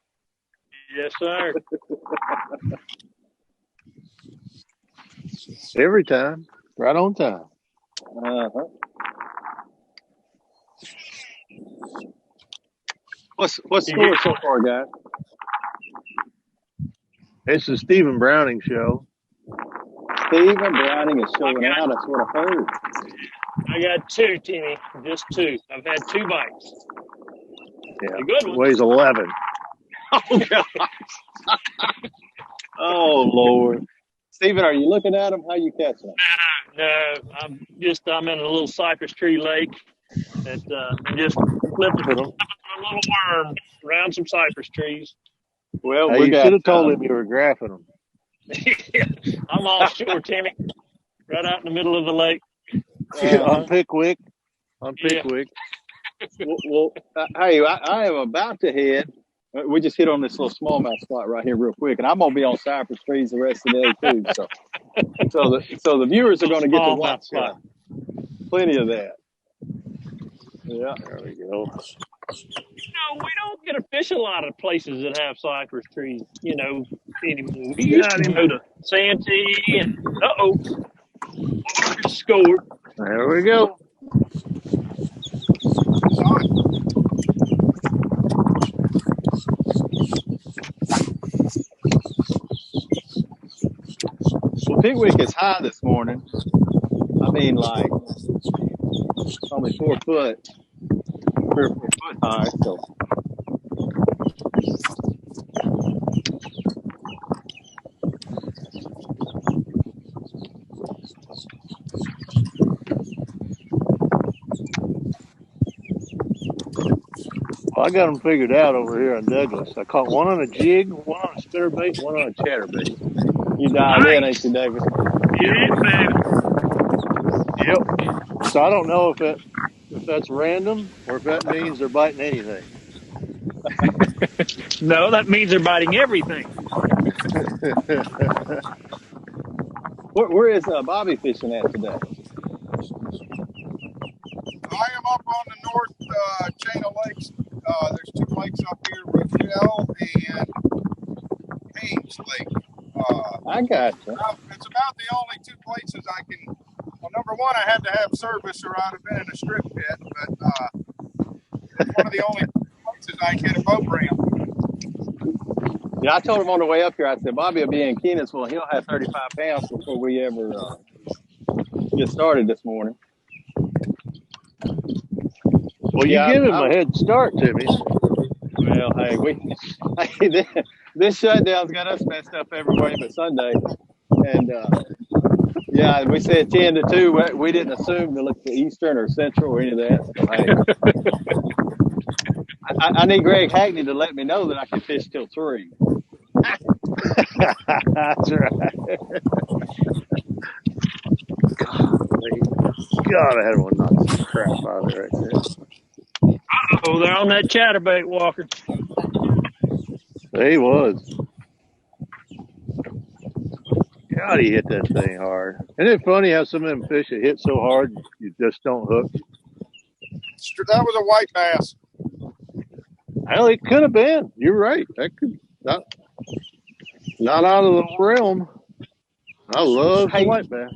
Yes, sir. Every time. Right on time. Uh-huh. What's the score so far, guys? It's the Stephen Browning show. Stephen Browning is showing out. That's what I heard. I got 2, Timmy. Just 2. I've had 2 bites. Yeah, good one. Weighs 11. Oh, God. Oh, Lord. Stephen, are you looking at them? How you catching them? No. I'm in a little cypress tree lake that just flipping a little worm around some cypress trees. Well, you should have told him you were graphing them. I'm offshore, Timmy. Right out in the middle of the lake. On Pickwick. Well, hey, I am about to head. We just hit on this little smallmouth spot right here real quick, and I'm gonna be on cypress trees the rest of the day too. So the viewers are gonna get to watch plenty of that. Yeah, there we go. We don't get to fish a lot of places that have cypress trees, anymore. We used to go to Santee and scored. There we go. Well, Pickwick is high this morning. I mean, like probably 4 foot, 3 or 4 foot high. So. Well, I got them figured out over here in Douglas. I caught one on a jig, one on a spinnerbait, one on a chatterbait. You dialed in, ain't you, David? Yep. So I don't know if that's random or if that means they're biting anything. No, that means they're biting everything. Where is Bobby fishing at today? I am up on the north chain of lakes. There's 2 lakes up here, Rochelle and Haynes Lake. I got you. It's about the only 2 places I can. Well, number one, I had to have service or I'd have been in a strip pit, but it's one of the only places I can get a boat ramp. Yeah, I told him on the way up here, I said, Bobby will be in Kenansville and he'll have 35 pounds before we ever get started this morning. Well, you give him a head start, Timmy. Well, hey, this shutdown's got us messed up every way but Sunday. And, we said 10 to 2. We didn't assume to look to Eastern or Central or any of that. So, hey, I need Greg Hackney to let me know that I can fish till 3. That's right. God, I had one knock some crap out of there right there. Oh, they're on that chatterbait, Walker. He was. God, he hit that thing hard. Isn't it funny how some of them fish that hit so hard you just don't hook? That was a white bass. Well, it could have been. You're right. That could not out of the realm. I love white bass.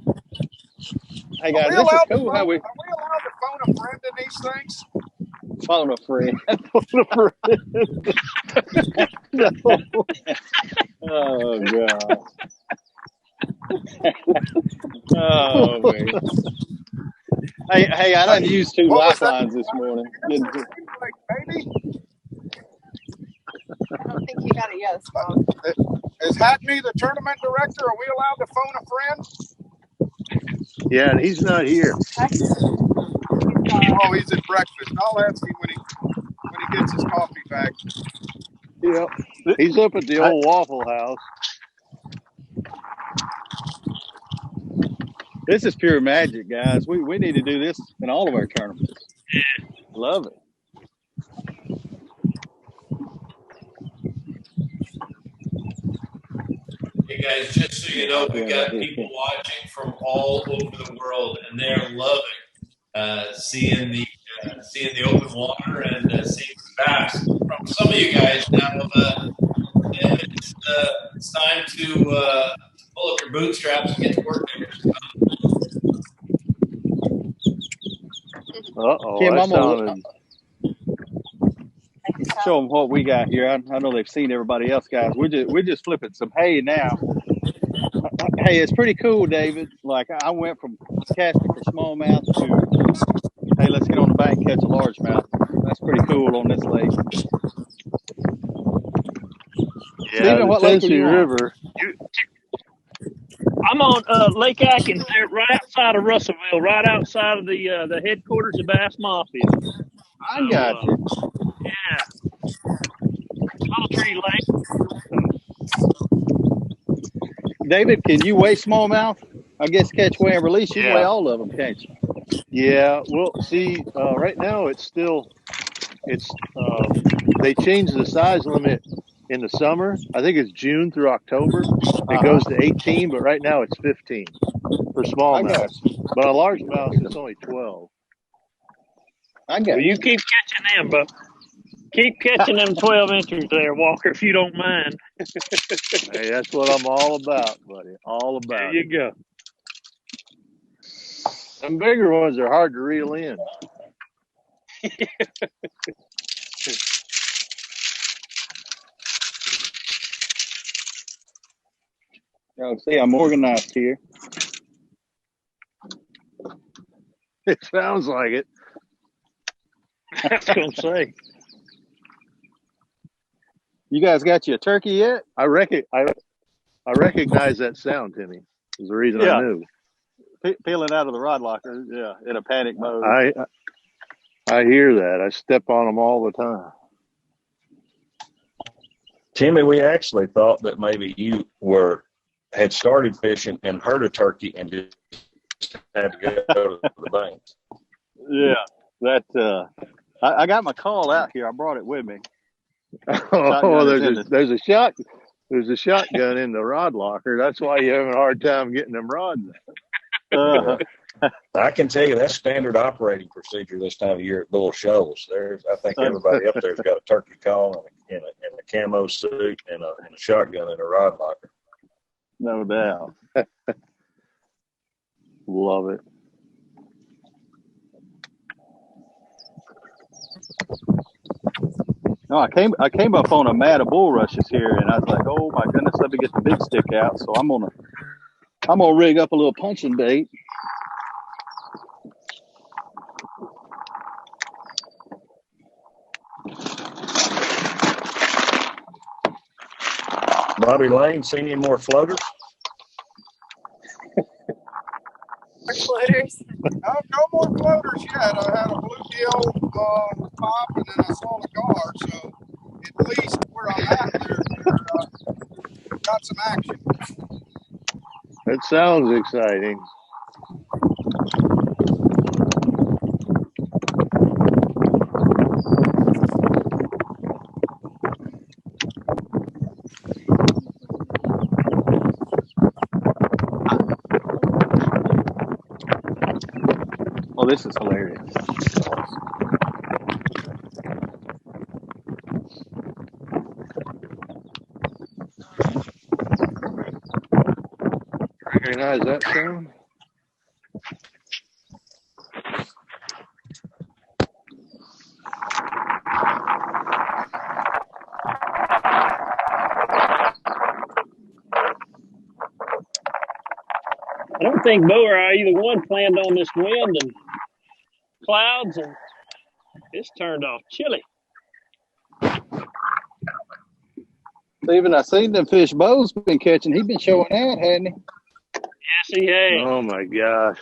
Hey guys, this is cool how we. Are we allowed to phone a friend in these things? Phone a friend. No. Oh God. Oh man. Hey, I done used 2 lifelines this morning. Baby? I don't think you got a yes, Bob. Is Hackney the tournament director? Are we allowed to phone a friend? Yeah, and he's not here. Oh, he's at breakfast. I'll ask him when he gets his coffee back. Yeah, he's up at the old Waffle House. This is pure magic, guys. We need to do this in all of our tournaments. Love it. Hey guys, just so you know, we've got people watching from all over the world, and they're loving seeing the open water and seeing the bass. From some of you guys now, it's time to pull up your bootstraps and get to work. Kim, I'm gonna show them what we got here. I know they've seen everybody else, guys. We're just flipping some hay now. Hey, it's pretty cool, David. Like I went from casting for smallmouth to hey, let's get on the bank and catch a largemouth. That's pretty cool on this lake. Yeah, Steven, what lake are you on? River. I'm on Lake Atkins, there, right outside of Russellville, right outside of the headquarters of Bass Mafia. I got you. Yeah. Little Tree Lake. David, can you weigh smallmouth? I guess catch, weigh, and release. You can weigh all of them, can't you? Yeah. Well, see, right now it's they changed the size limit in the summer. I think it's June through October. It goes to 18, but right now it's 15 for smallmouth. But on largemouth, it's only 12. Well, you keep catching them, but keep catching them 12 inches there, Walker, if you don't mind. Hey, that's what I'm all about, buddy. All about. There you go. Them bigger ones are hard to reel in. Oh, see, I'm organized here. It sounds like it. I was going to say. You guys got you a turkey yet? I recognize that sound, Timmy. Is the reason I knew. Peeling out of the rod locker, in a panic mode. I hear that. I step on them all the time. Timmy, we actually thought that maybe you had started fishing and heard a turkey and just had to go to the banks. Yeah, I got my call out here. I brought it with me. Oh, there's a shotgun in the rod locker. That's why you're having a hard time getting them rods out. I can tell you that's standard operating procedure this time of year at Bull Shoals. I think everybody up there's got a turkey call and a camo suit and a shotgun in a rod locker. No doubt. Love it. No, I came up on a mat of bulrushes here, and I was like, "Oh my goodness, let me get the big stick out." So I'm gonna rig up a little punching bait. Bobby Lane, seen any more floaters? Floaters? No more floaters yet. I had a bluegill pop, and then I saw the gar. So at least where I'm at, they're got some action. That sounds exciting. Oh, this is hilarious. Recognize that sound? I don't think Bo or I either one planned on this wind and clouds, and it's turned off chilly. Stephen, I seen them fish Bo's been catching. He's been showing out, hasn't he? Yes, he has. Oh my gosh.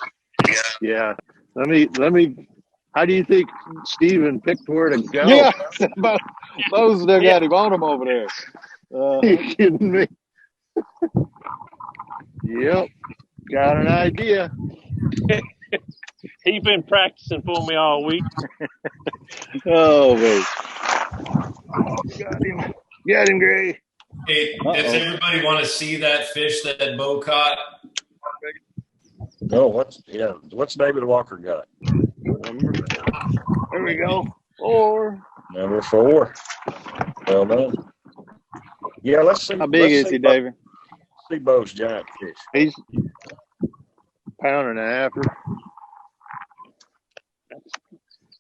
Yeah. Let me how do you think Steven picked where to go? Yeah. Bo's still got him on him over there. You kidding me? Yep. Got an idea. He's been practicing for me all week. Oh, man. Got him, Gray. Hey, does everybody want to see that fish that Bo caught? No, what's David Walker got? There we go. 4. Number 4. Well done. Yeah, let's see. How big is he, David? See Bo's giant fish. He's a pound and a half.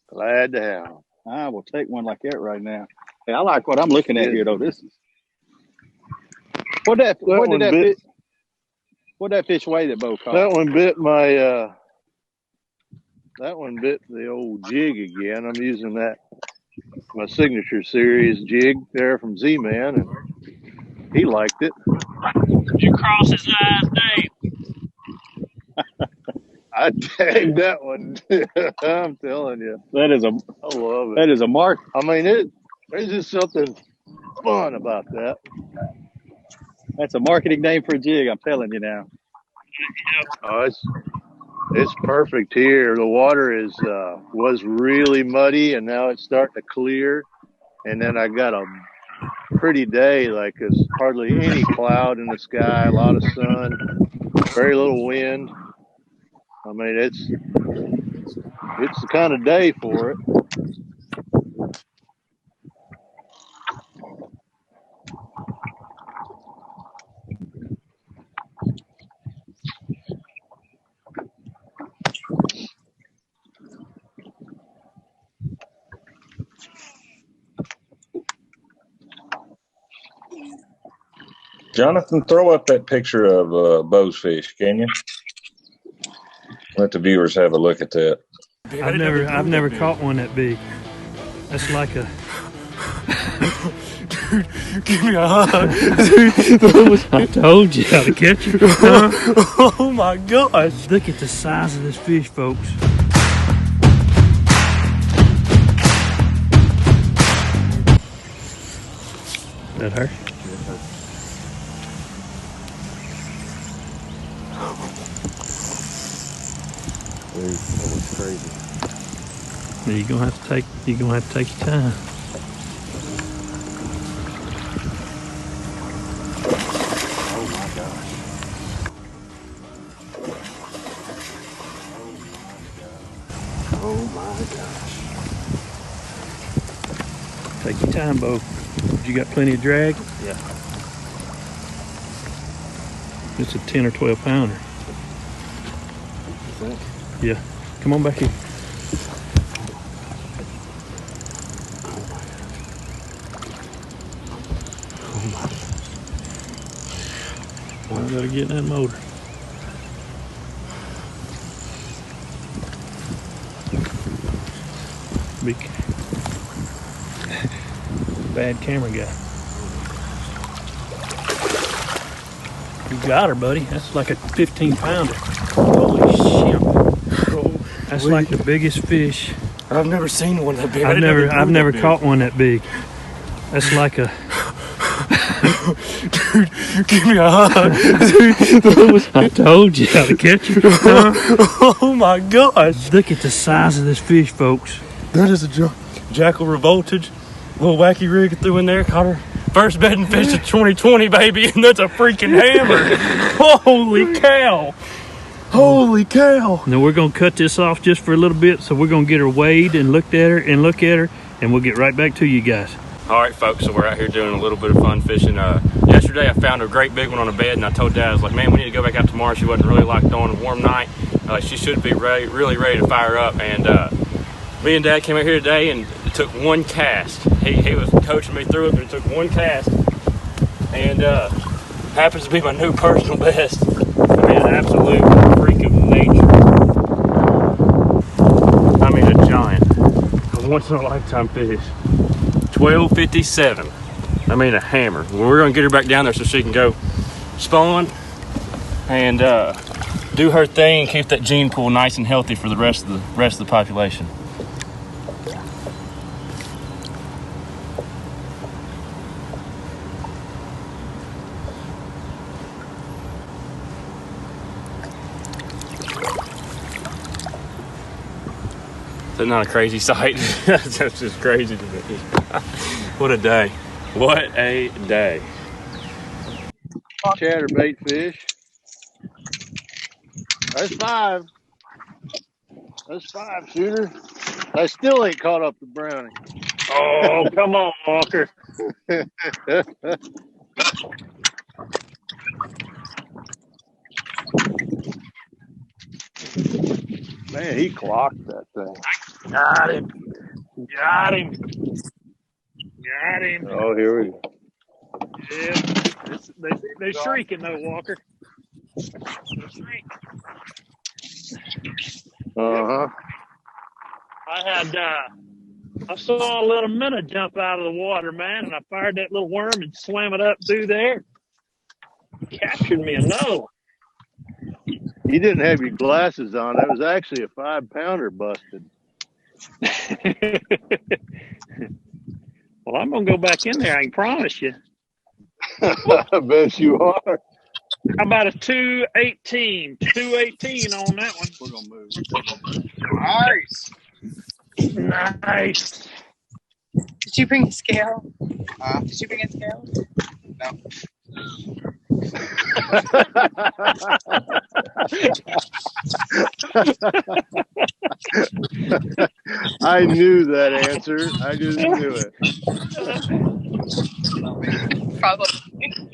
Glad to have him. I will take one like that right now. Hey, I like what I'm looking at here, though. This is what that fish weigh that Bo caught? That one bit the old jig again. I'm using my signature series jig there from Z-Man, and he liked it. You cross his eyes, Dave. I tagged that one. I'm telling you. I love it. That is a mark. I mean, there's just something fun about that. That's a marketing name for a jig. I'm telling you now. Oh, it's perfect here. The water was really muddy, and now it's starting to clear. And then I got a pretty day, like there's hardly any cloud in the sky, a lot of sun, very little wind. I mean, it's the kind of day for it. Jonathan, throw up that picture of Bo's fish, can you? Let the viewers have a look at that. I've never caught one that big. That's like a dude, give me a hug. I told you how to catch it. Oh my gosh. Look at the size of this fish, folks. That her? Dude, that was crazy. You're gonna have to take your time. Oh my gosh. Oh my gosh. Take your time, Bo. You got plenty of drag? Yeah. It's a 10 or 12 pounder. You think? Yeah. Come on back here. I gotta get in that motor. Big bad camera guy. You got her, buddy. That's like a 15 pounder. Holy shit. That's like the biggest fish. I've never seen one that big. I've never caught one that big. That's like a dude, give me a hug. I told you how to catch it. Oh my gosh. Look at the size of this fish, folks. That is a Jackal Revoltage. Little wacky rig threw in there. Caught her first bedding fish of 2020, baby. And that's a freaking hammer. Holy cow. Holy cow. Now we're going to cut this off just for a little bit. So we're going to get her weighed and look at her. And we'll get right back to you guys. All right, folks, so we're out here doing a little bit of fun fishing. Yesterday I found a great big one on a bed, and I told Dad, I was like, man, we need to go back out tomorrow. She wasn't really like throwing a warm night. She should be really ready to fire up. And me and Dad came out here today, and it took one cast. He was coaching me through it, but it took one cast. And happens to be my new personal best. I mean, an absolute freak of nature. I mean, a giant. A once-in-a-lifetime fish. 1257. I mean, a hammer. Well, we're gonna get her back down there so she can go spawn and do her thing and keep that gene pool nice and healthy for the rest of the population. Is that not a crazy sight? That's just crazy to me. What a day. What a day. Chatterbait fish. That's 5. That's 5, shooter. I still ain't caught up to Brownie. Oh, come on, Walker. Man, he clocked that thing. Got him. Got him. Got him. Oh, here we go. Yeah. They're shrieking though, Walker. They're shrieking. Uh-huh. I saw a little minnow jump out of the water, man, and I fired that little worm and swam it up through there. Captured me another one. You didn't have your glasses on. That was actually a 5-pounder busted. Well, I'm going to go back in there, I can promise you. I bet you are. How about a 218? 218 on that one. We're gonna move. Nice. Did you bring a scale? Did you bring a scale? No. I knew that answer. I just knew it. Probably.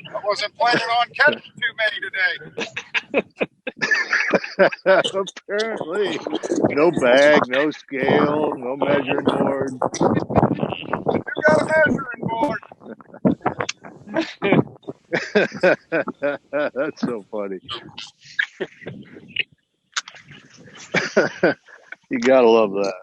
I wasn't planning on catching too many today. Apparently. No bag, no scale, no measuring board. You got a measuring board. That's so funny. You gotta love that.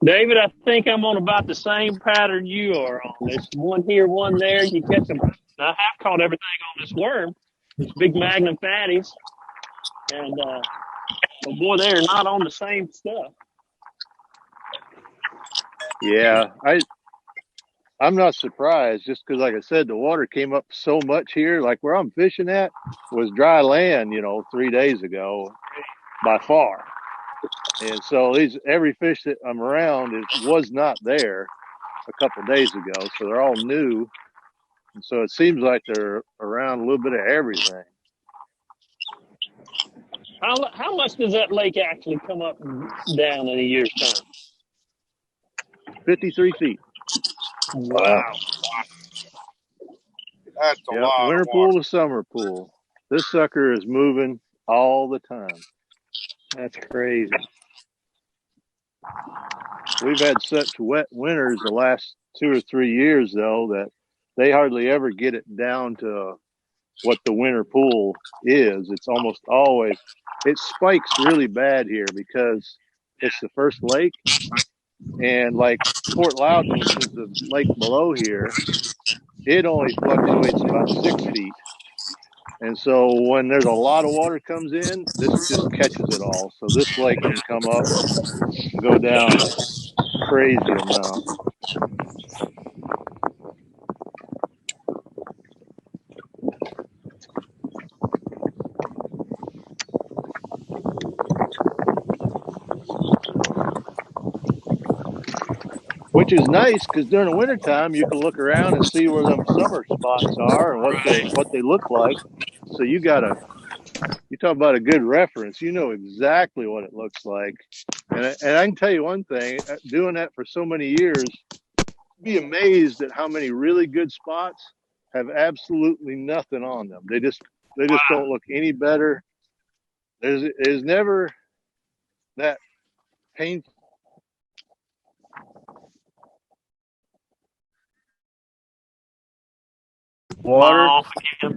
David, I think I'm on about the same pattern you are on. There's one here, one there. You catch them. I have caught everything on this worm. It's big Magnum fatties. And, but boy, they're not on the same stuff. Yeah, I'm not surprised just because, like I said, the water came up so much here. Like where I'm fishing at was dry land, 3 days ago by far. And so every fish that I'm around was not there a couple of days ago. So they're all new. And so it seems like they're around a little bit of everything. How much does that lake actually come up and down in a year's time? 53 feet. Wow. That's a lot. Winter pool to summer pool. This sucker is moving all the time. That's crazy. We've had such wet winters the last 2 or 3 years, though, that they hardly ever get it down to what the winter pool is. It's almost always, it spikes really bad here because it's the first lake. And like Fort Loudon, which is the lake below here, it only fluctuates about 6 feet. And so when there's a lot of water comes in, this just catches it all. So this lake can come up and go down a crazy amount. Which is nice because during the wintertime, you can look around and see where them summer spots are and what they look like. So you talk about a good reference. You know exactly what it looks like. And I can tell you one thing, doing that for so many years, be amazed at how many really good spots have absolutely nothing on them. They just don't look any better. There's never that painful. Water,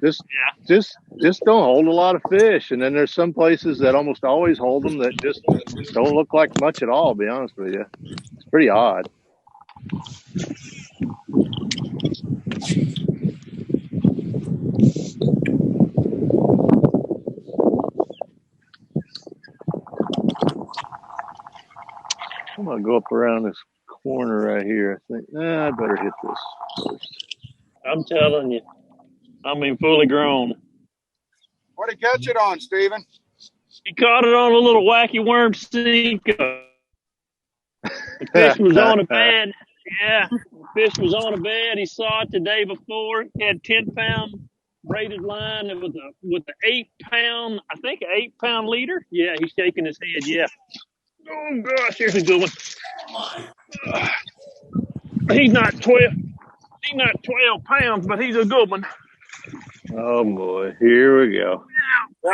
just don't hold a lot of fish. And then there's some places that almost always hold them that just don't look like much at all, to be honest with you. It's pretty odd. I'm going to go up around this corner right here. I think, I better hit this first. I'm telling you. I mean, fully grown. What did he catch it on, Stephen? He caught it on a little wacky worm sinker. The fish was on a bed. Yeah, the fish was on a bed. He saw it the day before. He had 10-pound braided line. It was with the 8-pound, I think an 8-pound leader. Yeah, he's shaking his head. Yeah. Oh gosh, here's a good one. He's not 12 pounds, but he's a good one. Oh boy, here we go.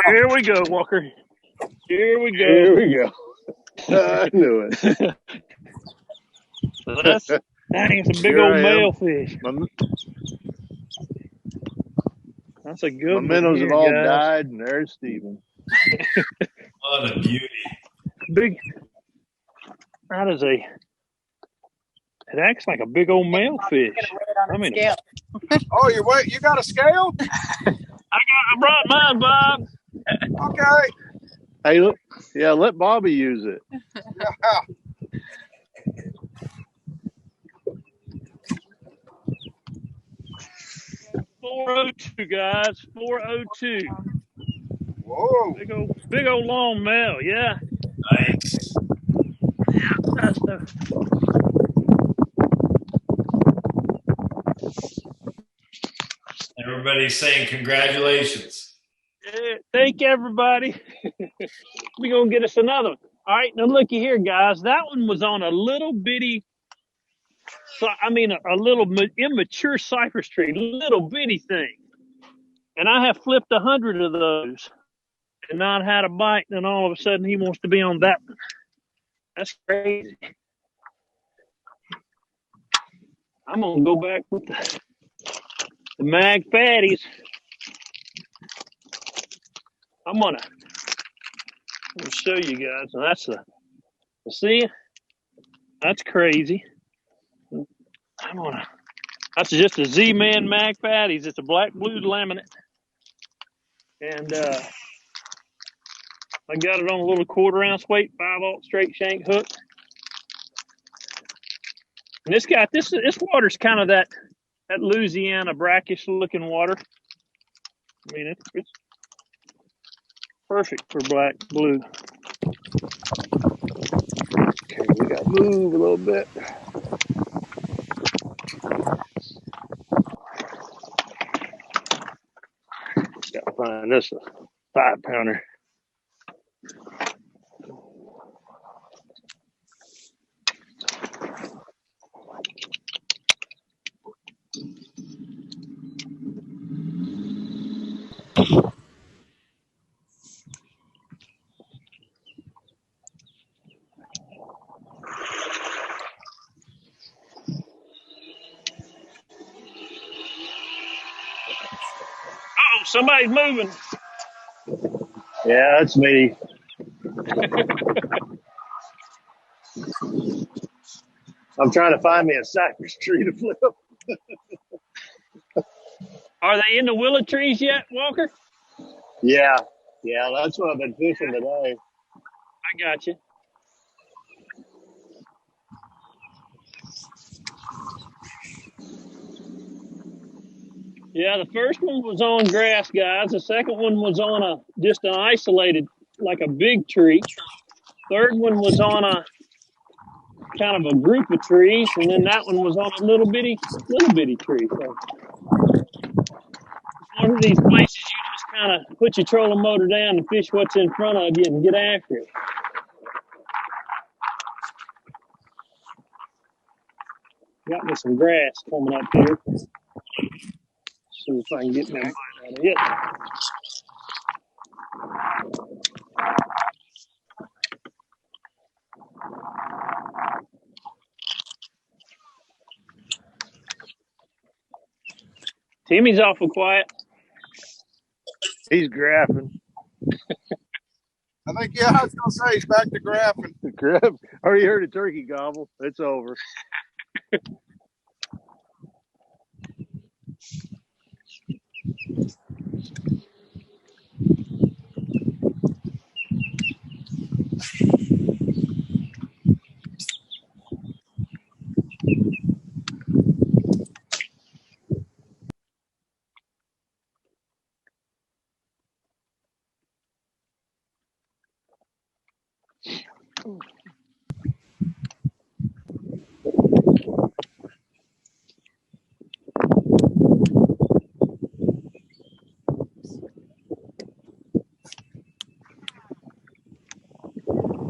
Here we go, Walker. Here we go. Here we go. I knew it. So that's dang, it's a big old male fish. That's a good one. My minnows have all guys. died, and there's Stephen. What a beauty. Big. That is a. It acts like a big old male fish. I mean, oh, you got a scale? I brought mine, Bob. Okay. Hey, look, yeah, let Bobby use it. Yeah. $4.02, guys. $4.02. Whoa. Big old long male. Yeah. Nice. Yeah, that's the. Everybody's saying congratulations. Yeah, thank everybody. We're going to get us another one. All right, now looky here, guys. That one was on a little bitty, a little immature cypress tree, little bitty thing. And I have flipped 100 of those and not had a bite, and all of a sudden he wants to be on that one. That's crazy. I'm going to go back with the mag fatties. I'm going to show you guys. And that's see, that's crazy. That's just a Z-Man mag fatties. It's a black blue laminate. And I got it on a little 1/4 ounce weight, 5/0 straight shank hook. And this water's kind of that Louisiana brackish looking water. I mean, it's perfect for black blue. Okay, we got to move a little bit. Got to find this 5-pounder. Oh, somebody's moving. Yeah, that's me. I'm trying to find me a cypress tree to flip. Are they in the willow trees yet, Walker? Yeah, that's what I've been fishing today. I got you. Yeah, the first one was on grass, guys. The second one was on just an isolated, like a big tree. Third one was on a kind of a group of trees, and then that one was on a little bitty tree. So one of these places you just kind of put your trolling motor down and fish what's in front of you and get after it. Got me some grass coming up here. See if I can get my bite out of it. Timmy's awful quiet. He's graphing. I think, yeah, I was going to say he's back to graphing. Already heard a turkey gobble. It's over.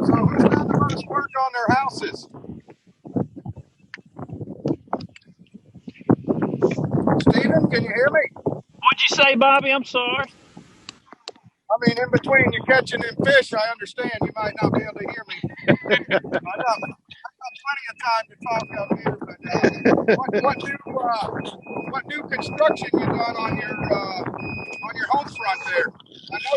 So who's done the most work on their houses? Stephen, can you hear me? What'd you say, Bobby? I'm sorry. How mean, in between you catching them fish, I understand you might not be able to hear me. I've got plenty of time to talk out here. But what new construction you done on your home front there? I know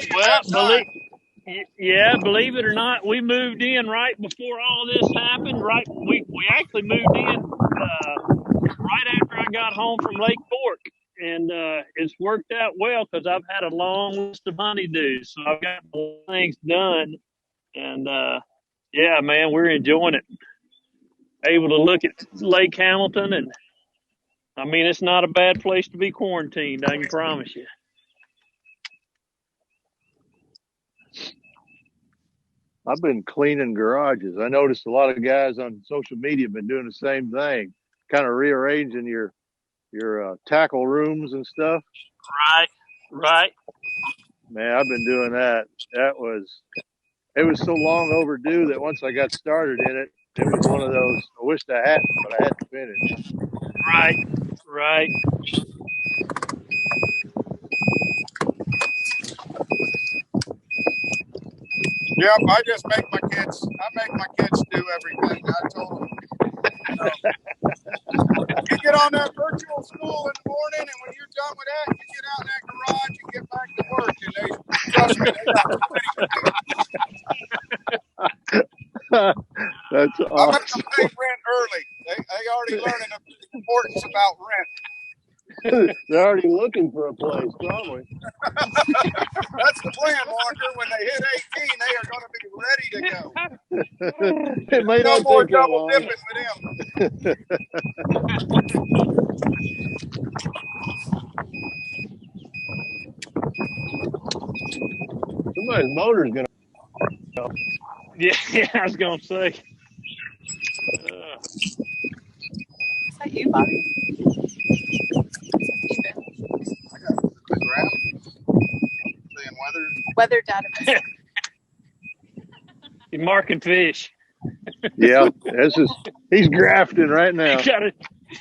you believe it or not, we moved in right before all this happened. Right, we actually moved in right after I got home from Lake Fork, and it's worked out well because I've had a long list of honeydews, so I've got things done, and yeah, man, we're enjoying it. Able to look at Lake Hamilton, and I mean, it's not a bad place to be quarantined, I can promise you. I've been cleaning garages. I noticed a lot of guys on social media have been doing the same thing, kind of rearranging your tackle rooms and stuff. Right. Man, I've been doing that. It was so long overdue that once I got started in it, it was one of those, I wished I hadn't, but I had to finish. Right. Yep, I make my kids do everything. I told them. You get on that virtual school in the morning, and when you're done with that, you get out in that garage and get back to work. And they trust me, That's awesome. I make them pay rent early. They already learning the importance about rent. They're already looking for a place, probably. That's the plan, Walker. When they hit 18, they are going to be ready to go. It may no not more take that double long. dipping with them. Somebody's motor's going to. Yeah, I was going to say. Is that you, Bobby? Weather database. You're marking fish. Yeah, he's grafting right now.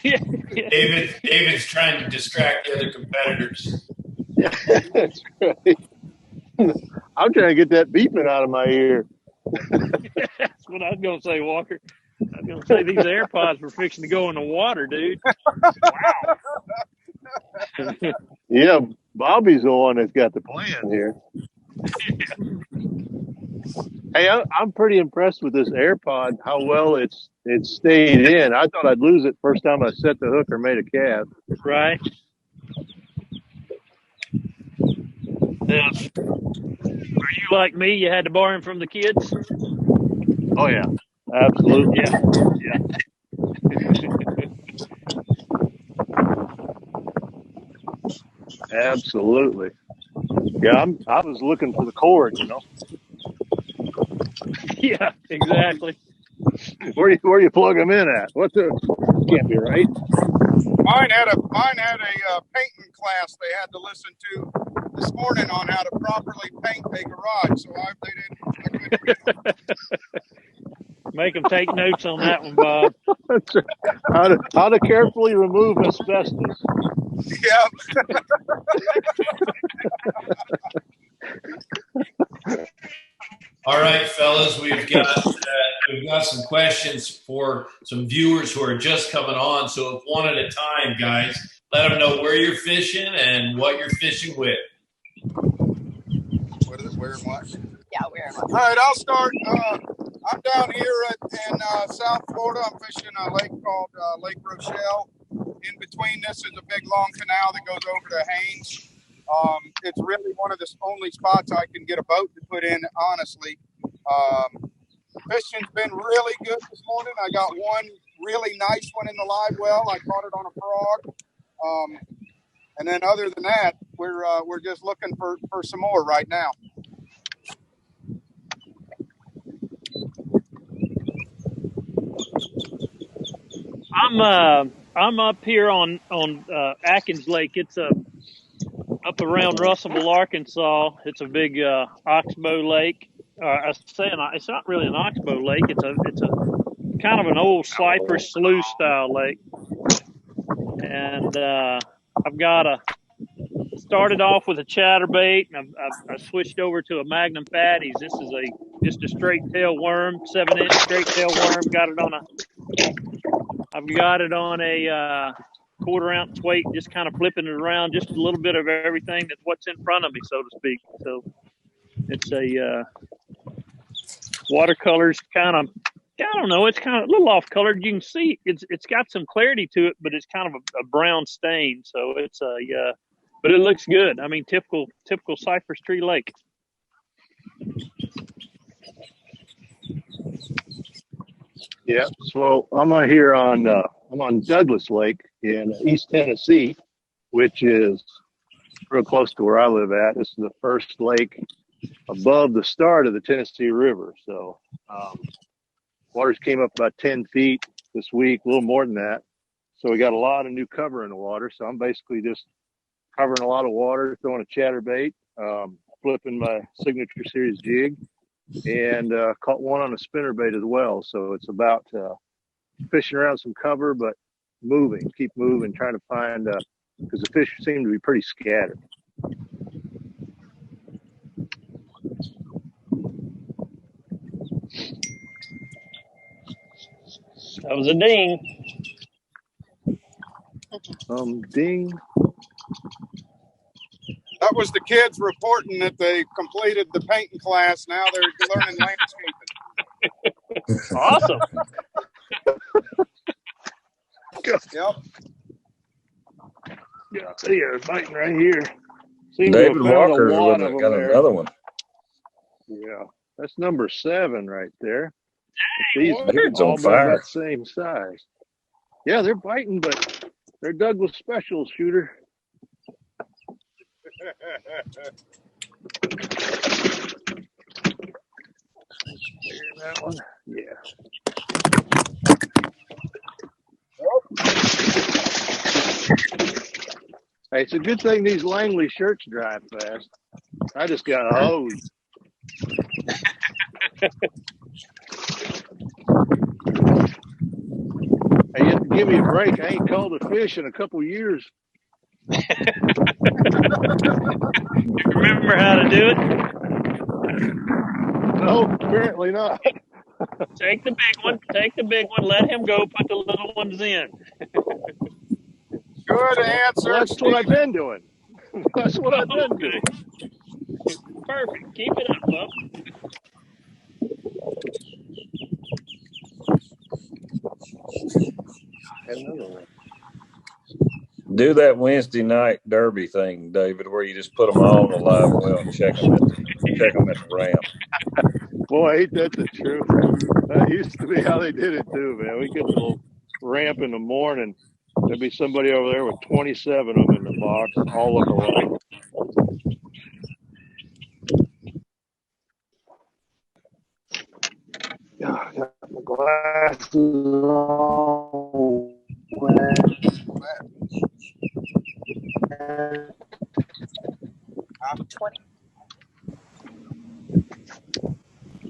David's trying to distract the other competitors. Yeah, that's right. I'm trying to get that beeping out of my ear. That's what I was going to say, Walker. I was going to say these AirPods were fixing to go in the water, dude. Wow. Yeah, Bobby's the one that's got the plan here. Hey, I'm pretty impressed with this AirPod, how well it's stayed in. I thought I'd lose it first time I set the hook or made a cast. Right. Yeah. Are you like me? You had to borrow him from the kids? Oh, yeah. Absolutely. Yeah. Absolutely. Yeah, I was looking for the cord, you know. Yeah, exactly. Where you plug them in at? Can't be right. Mine had a painting class they had to listen to this morning on how to properly paint a garage. So they didn't. Make them take notes on that one, Bob. That's right. How to carefully remove asbestos. Yep. All right, fellas, we've got some questions for some viewers who are just coming on. So if one at a time, guys, let them know where you're fishing and what you're fishing with. Where and what? Yeah, where and what. All right, I'll start. I'm down here in South Florida. I'm fishing a lake called Lake Rochelle. In between this is a big long canal that goes over to Haynes. It's really one of the only spots I can get a boat to put in, honestly. Fishing's been really good this morning. I got one really nice one in the live well. I caught it on a frog. And then other than that, we're just looking for some more right now. I'm up here on Atkins Lake. It's up around Russellville, Arkansas. It's a big oxbow lake. It's not really an oxbow lake. It's a kind of an old cypress slough style lake. And I've got a started off with a chatterbait, and I switched over to a Magnum Fatties. This is just a straight tail worm, 7-inch straight tail worm. I've got it on a 1/4 ounce weight, just kind of flipping it around, just a little bit of everything that's what's in front of me, so to speak. So it's a watercolor's kind of, I don't know, it's kind of a little off colored. You can see it's got some clarity to it, but it's kind of a brown stain. So it's but it looks good. I mean, typical cypress tree lake. Yeah. So I'm on Douglas Lake in East Tennessee, which is real close to where I live at. This is the first lake above the start of the Tennessee River. So waters came up about 10 feet this week, a little more than that. So we got a lot of new cover in the water. So I'm basically just covering a lot of water, throwing a chatterbait, flipping my signature series jig, and caught one on a spinnerbait as well. So it's about fishing around some cover, but keep moving, trying to find, because the fish seem to be pretty scattered. That was a ding. Ding. That was the kids reporting that they completed the painting class. Now they're learning landscaping. Awesome. Yep. Yeah, I see you're biting right here. David Walker's got another one. Yeah, that's number 7 right there. Dang, These all on fire. That same size. Yeah, they're biting, but they're Douglas specials, shooter. That one, yeah. Hey, it's a good thing these Langley shirts dry fast. I just got a hose. Hey, you have to give me a break. I ain't called a fish in a couple years. You remember how to do it? No, apparently not. Take the big one. Let him go. Put the little ones in. Good answer. Well, that's what I've been doing. That's what I've been doing. Perfect. Keep it up, bub. Another one. Do that Wednesday night derby thing, David, where you just put them all on the live well and check them at the ramp. Boy, ain't that the truth? That used to be how they did it too, man. We get a little ramp in the morning. There'd be somebody over there with 27 of them in the box, all look alike. I got my glasses on. I'm 20.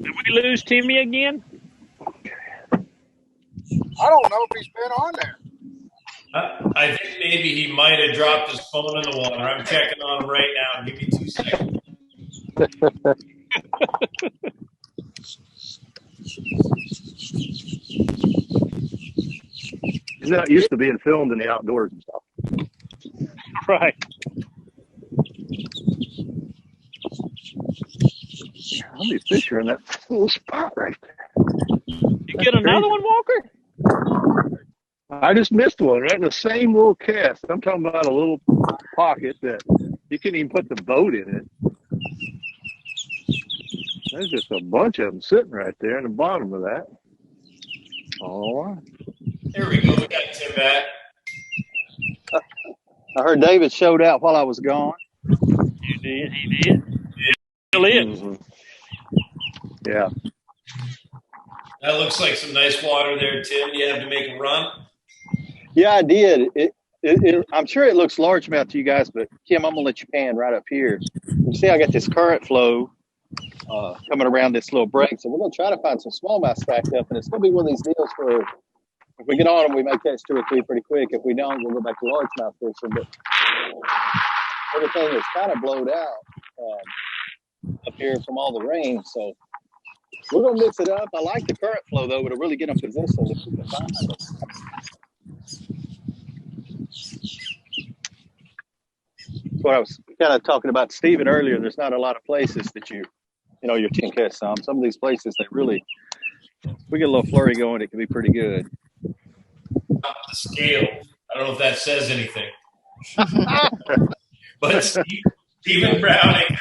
Did we lose Timmy again? I don't know if he's been on there. I think maybe he might have dropped his phone in the water. I'm checking on him right now. Give me 2 seconds. He's not used to being filmed in the outdoors and stuff. Right. I'll be fishing in that little spot right there. You get another one, Walker? I just missed one right in the same little cast. I'm talking about a little pocket that you couldn't even put the boat in it. There's just a bunch of them sitting right there in the bottom of that. All right. There we go. We got Tim back. I heard David showed out while I was gone. You did. He did. Still is. Mm-hmm. Yeah. That looks like some nice water there, Tim. You have to make a run? Yeah, I did. I'm sure it looks largemouth to you guys, but Kim, I'm going to let you pan right up here. You see I got this current flow coming around this little break, so we're going to try to find some smallmouth stacked up, and it's going to be one of these deals where if we get on them, we may catch 2 or 3 pretty quick. If we don't, we'll go back to largemouth fishing. But everything is kind of blowed out up here from all the rain. So we're going to mix it up. I like the current flow, though. It'll really get them positioned if we can find them. That's what I was kind of talking about to Stephen earlier. There's not a lot of places that you can catch some. Some of these places, they really, we get a little flurry going, it can be pretty good. The scale. I don't know if that says anything. But Stephen Browning,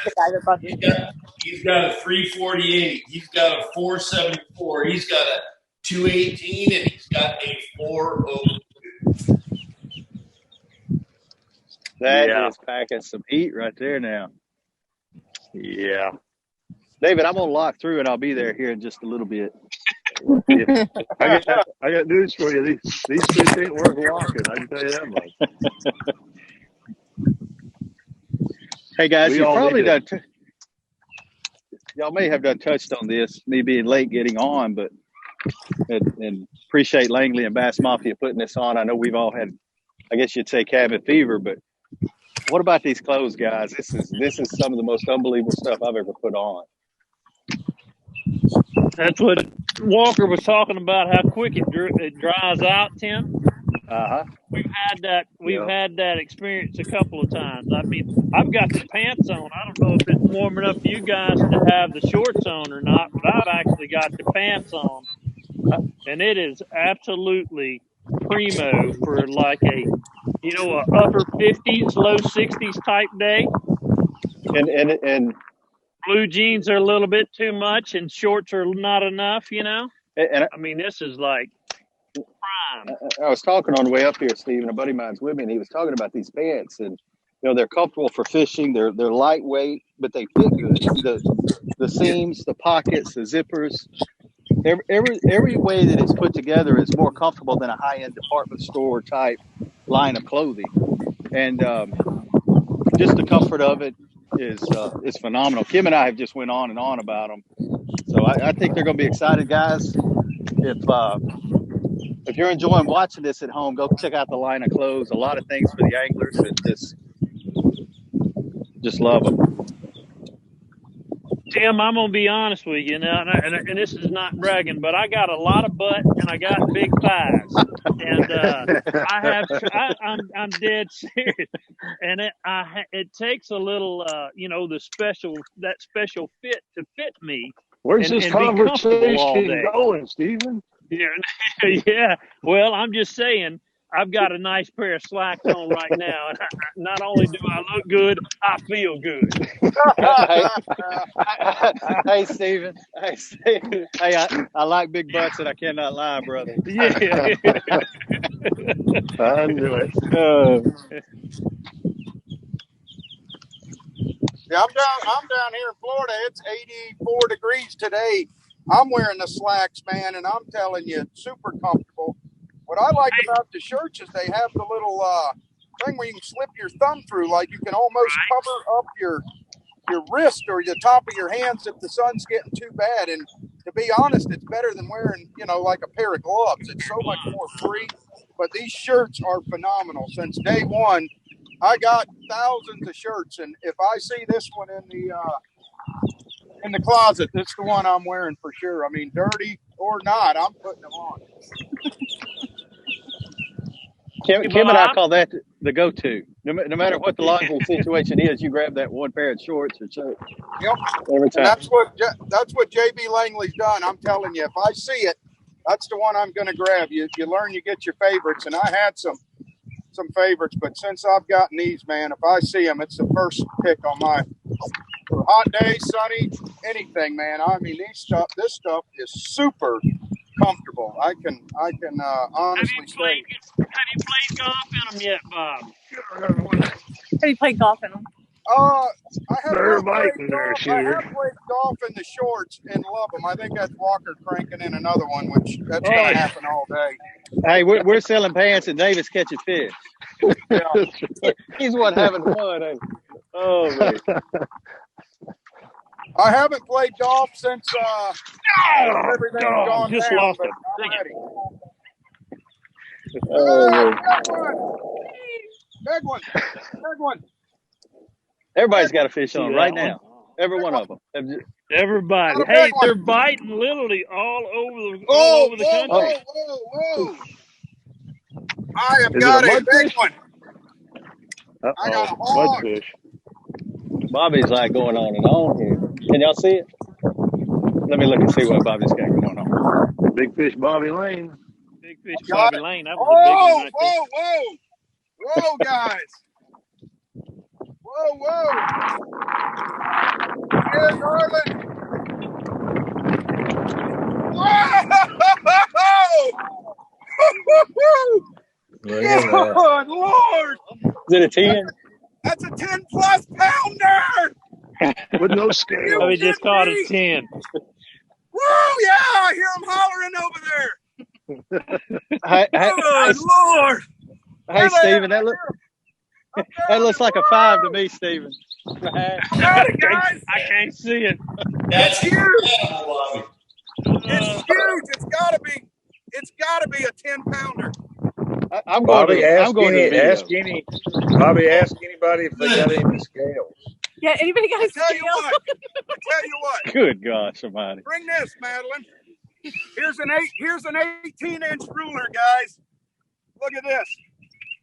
he's got a 348. He's got a 474. He's got a 218, and he's got a 402. That is packing some heat right there now. Yeah. David, I'm going to lock through, and I'll be there here in just a little bit. Yeah. I got news for you. These fish ain't worth walking. I can tell you that much. Hey guys, you probably done. Y'all may have done touched on this, me being late getting on, but and appreciate Langley and Bass Mafia putting this on. I know we've all had, I guess you'd say, cabin fever, but what about these clothes, guys? This is some of the most unbelievable stuff I've ever put on. That's what Walker was talking about, how quick it dries out, Tim. Uh-huh. We've had that experience a couple of times. I mean, I've got the pants on. I don't know if it's warm enough for you guys to have the shorts on or not, but I've actually got the pants on. And it is absolutely primo for like a upper 50s, low 60s type day. And blue jeans are a little bit too much and shorts are not enough, And I mean, this is like prime. I was talking on the way up here, Steve, and a buddy of mine's with me, and he was talking about these pants, and they're comfortable for fishing. They're lightweight, but they fit good. The seams, the pockets, the zippers, every way that it's put together is more comfortable than a high-end department store type line of clothing, and just the comfort of it is phenomenal. Kim and I have just went on and on about them, so I think they're going to be excited, guys. If you're enjoying watching this at home, go check out the line of clothes. A lot of things for the anglers, and just love them. Tim, I'm gonna be honest with you now, and this is not bragging, but I got a lot of butt and I got big thighs, and I'm dead serious, and it takes a little, that special fit to fit me. Where's this conversation going, Stephen? Yeah. Well, I'm just saying, I've got a nice pair of slacks on right now, and not only do I look good, I feel good. Hey, Stephen. Hey, I like big butts, and I cannot lie, brother. Yeah. I knew it. Yeah, I'm down here in Florida. It's 84 degrees today. I'm wearing the slacks, man, and I'm telling you, super comfortable. What I like about the shirts is they have the little thing where you can slip your thumb through, like you can almost cover up your wrist or the top of your hands if the sun's getting too bad. And to be honest, it's better than wearing, like a pair of gloves. It's so much more free. But these shirts are phenomenal. Since day one, I got thousands of shirts, and if I see this one in the closet, it's the one I'm wearing for sure. I mean, dirty or not, I'm putting them on. Kim and I call that the go-to. No matter what the laundry situation is, you grab that one pair of shorts or shirt. Yep. Every time. And that's what JB Langley's done. I'm telling you, if I see it, that's the one I'm going to grab. You learn, you get your favorites, and I had some favorites, but since I've gotten these, man, if I see them, it's the first pick on my for hot day, sunny, anything, man. I mean, this stuff is super comfortable. I can honestly say. Have you played golf in them yet, Bob? Have you played golf in them? I have played golf in the shorts and love them. I think that's Walker cranking in another one, which that's going to happen all day. Hey, we're selling pants and David's catching fish. Yeah. He's one having fun. Ain't he? Oh man. I haven't played golf since everything's gone just down. Lost But it. I'm ready. Oh, Big one. Everybody's got a fish on right now. Every one of them. Everybody. Hey, they're biting literally all over the country. Whoa. I have got a big one. I got a hog. Mudfish. Bobby's like going on and on here. Can y'all see it? Let me look and see what Bobby's got going on. Big Fish Bobby Lane. Big Fish Bobby Lane. That was a big one right there. Whoa, guys. Whoa. Here, darling. Whoa! Good Lord! Is it a 10? That's a 10+ pounder! With no scale. Oh, he just caught a 10. Woo! Yeah, I hear him hollering over there. Good Lord! Hey, Stephen, that looks like a 5 to me, Stephen. Got it, guys. I can't see it. That's huge. It's huge. It's gotta be a 10-pounder. Bobby, ask anybody if they got any scales. Yeah, anybody got a scale? I tell you what. Good God, somebody. Bring this, Madeline. Here's an 18-inch ruler, guys. Look at this.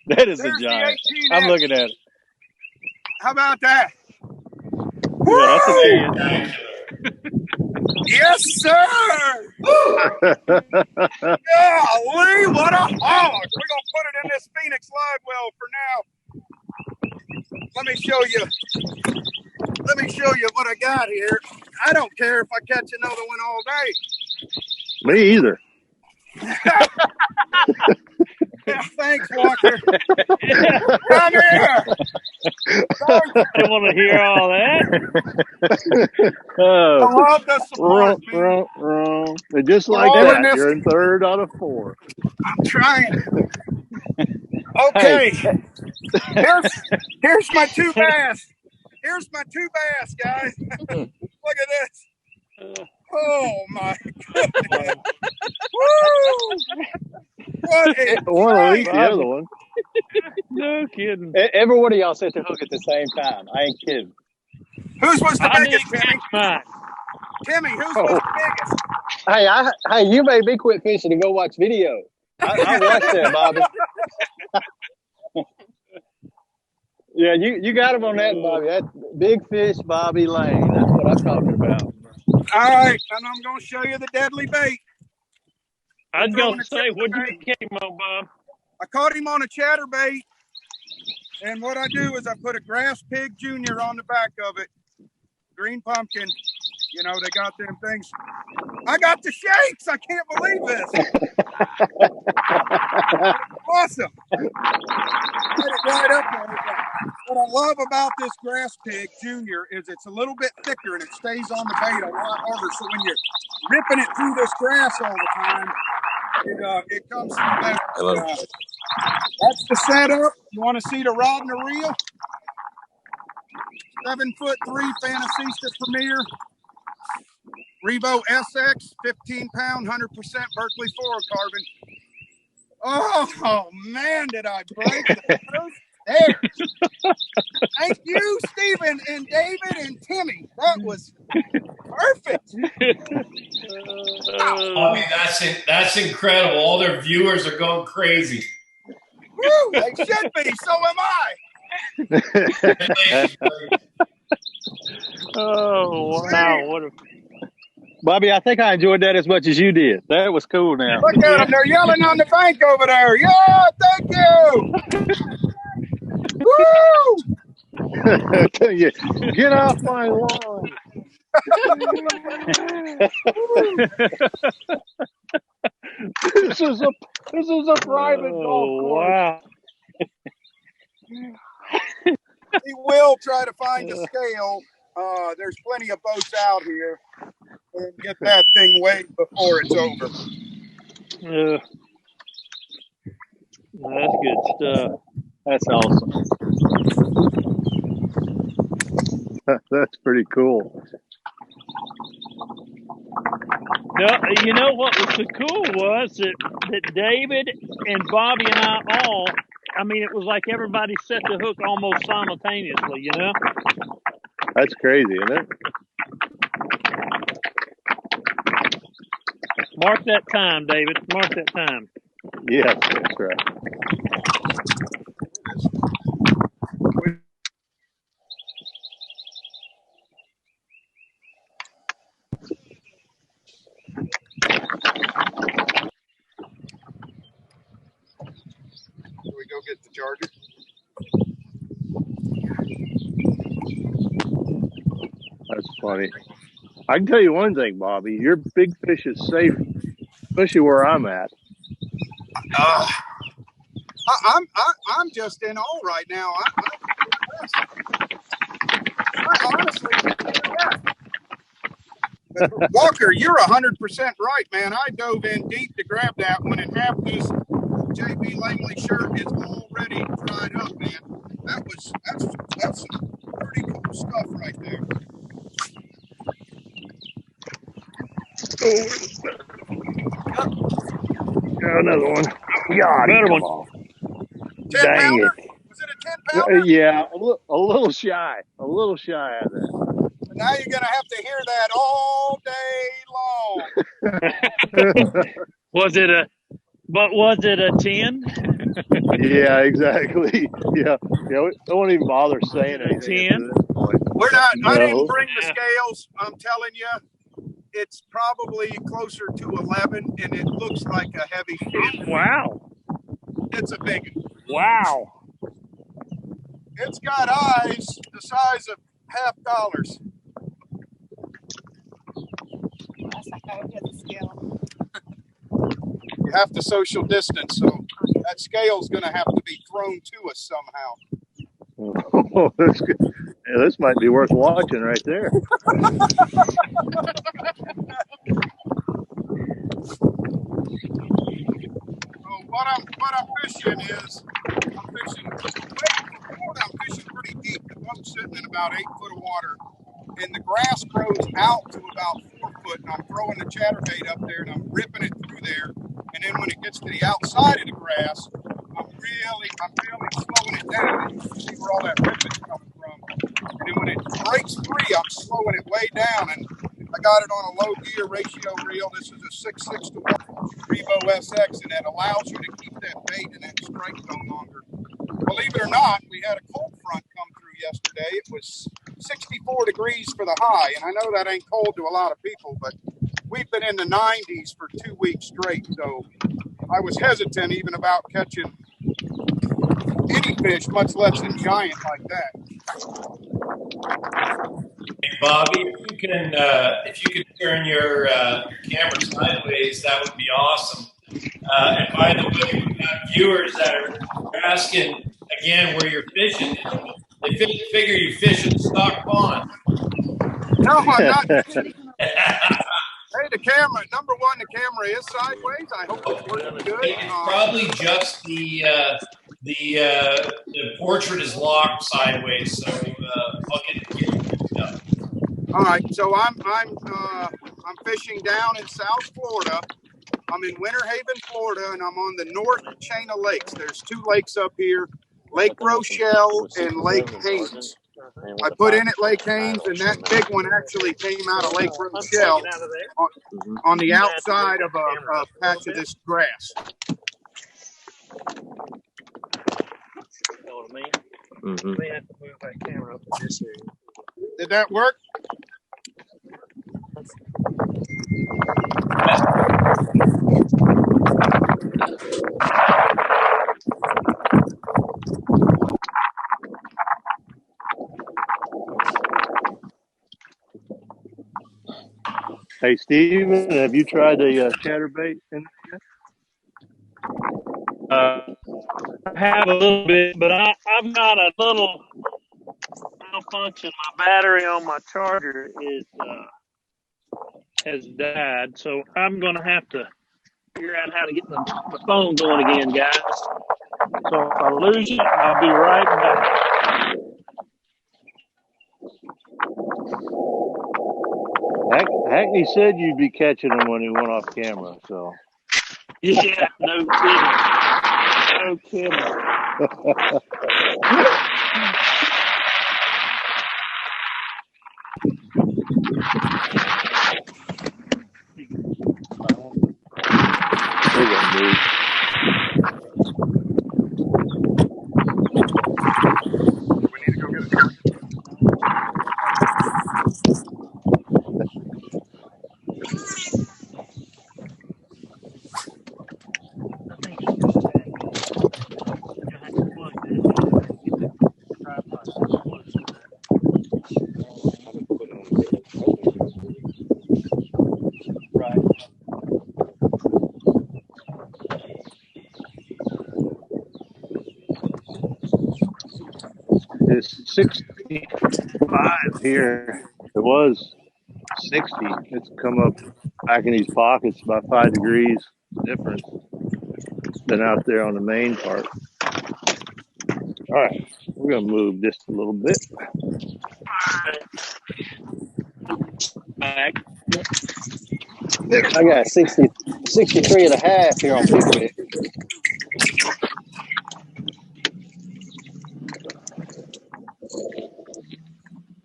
That is a giant. I'm looking at it. How about that? Yeah, that's a 10. Yes, sir. Golly, what a hog. We're going to put it in this Phoenix live well for now. Let me show you what I got here. I don't care if I catch another one all day. Me either. Yeah, thanks, Walker. Come here. I don't want to hear all that. I love the support, wrong. And just like that, you're in 3rd out of 4. I'm trying. Okay. Here's my 2 bass. Here's my 2 bass, guys. Look at this. Oh, my goodness. Woo! What one will eat the other one. No kidding. Every one of y'all set the hook at the same time. I ain't kidding. Whose was the biggest, Timmy? Timmy, whose was the biggest? Hey, you made me quit fishing and go watch video. I watched that, Bobby. Yeah, you got him on that, Bobby. That Big Fish Bobby Lane. That's what I'm talking about. All right, and I'm going to show you the deadly bait. I was going to say, what did you catch him on, Bob? I caught him on a chatterbait, and what I do is I put a Grass Pig Junior on the back of it. Green pumpkin. You know, they got them things. I got the shakes. I can't believe this. Awesome. Get it right up there. What I love about this Grass Pig Junior is it's a little bit thicker and it stays on the bait a lot harder. So when you're ripping it through this grass all the time, it comes to the back. That's the setup. You want to see the rod and the reel? 7'3" Fantasista Premier. Revo SX, 15-pound, 100% Berkeley fluorocarbon. Oh, man, did I break the first there. Thank you, Stephen and David and Timmy. That was perfect. That's incredible. All their viewers are going crazy. Woo, they should be. So am I. Oh, wow. What a... Bobby, I think I enjoyed that as much as you did. That was cool now. Look at them. They're yelling on the bank over there. Yeah, thank you. Woo! Get off my lawn. This is a private golf course. Wow. He will try to find a scale. There's plenty of boats out here. And get that thing weighed before it's over. That's good stuff. That's awesome. That's pretty cool. No, you know what was so cool was that David and Bobby and I all I mean, it was like everybody set the hook almost simultaneously, you know? That's crazy, isn't it? Mark that time, David. Mark that time. Yes, that's right. Do we go get the charger? That's funny. I can tell you one thing, Bobby. Your big fish is safe, especially where I'm at. I'm just in awe right now. I honestly, Walker, you're 100% right, man. I dove in deep to grab that one, and half this JB Langley shirt is already dried up, man. That's some pretty cool stuff right there. Got another one. God, better one. on. 10 Dang pounder? it. Was it a 10 pounder? Yeah, a little shy. A little shy of that. Now you're going to have to hear that all day long. Was it a 10? Yeah, exactly. Yeah. I won't even bother saying anything. 10? We're not, No. I didn't bring the scales. I'm telling you, it's probably closer to 11, and it looks like a heavy fish. Wow. It's a big one. Wow. It's got eyes the size of $50. You have to social distance, so that scale's going to have to be thrown to us somehow. Oh, that's good. Yeah, this might be worth watching right there. What I'm fishing is, I'm fishing pretty deep. The boat's sitting in about 8 foot of water, and the grass grows out to about 4 foot, and I'm throwing the chatterbait up there, and I'm ripping it through there, and then when it gets to the outside of the grass, I'm really slowing it down. You can see where all that ripping's coming from. And then when it breaks free, I'm slowing it way down, and I got it on a low gear ratio reel. This is a 6.6 to 1 Revo SX, and it allows you to keep that bait in that strike zone longer. Believe it or not, we had a cold front come through yesterday. It was 64 degrees for the high, and I know that ain't cold to a lot of people, but we've been in the 90s for 2 weeks straight, so I was hesitant even about catching any fish, much less a giant like that. Hey, Bobby, if you could turn your camera sideways, that would be awesome. And by the way, we've got viewers that are asking again where you're fishing. They figure you fish in Stock Pond. No, I'm not fishing. Hey, the camera, number one, the camera is sideways. I hope it's working good. It's probably just the portrait is locked sideways, so I'll get it up. All right, so I'm fishing down in South Florida. I'm in Winter Haven, Florida, and I'm on the north chain of lakes. There's 2 lakes up here, Lake Rochelle and Lake Haynes. I put in at Lake Haynes, and that big one actually came out of Lake Rochelle on the outside of a patch of this grass. Mm-hmm. May have to move that camera up in this area. Did that work? Hey, Steven, have you tried a chatterbait in there yet? I have a little bit, but I've got a little malfunction. My battery on my charger has died, so I'm going to have to figure out how to get the phone going again, guys. So if I lose you, I'll be right back. Hackney said you'd be catching him when he went off camera, so. Yeah, no kidding. No kidding. It's 65 here. It was 60. It's come up back in these pockets about 5 degrees difference than out there on the main part. All right, we're going to move just a little bit. Back. I got 63 and a half here on Pickwick.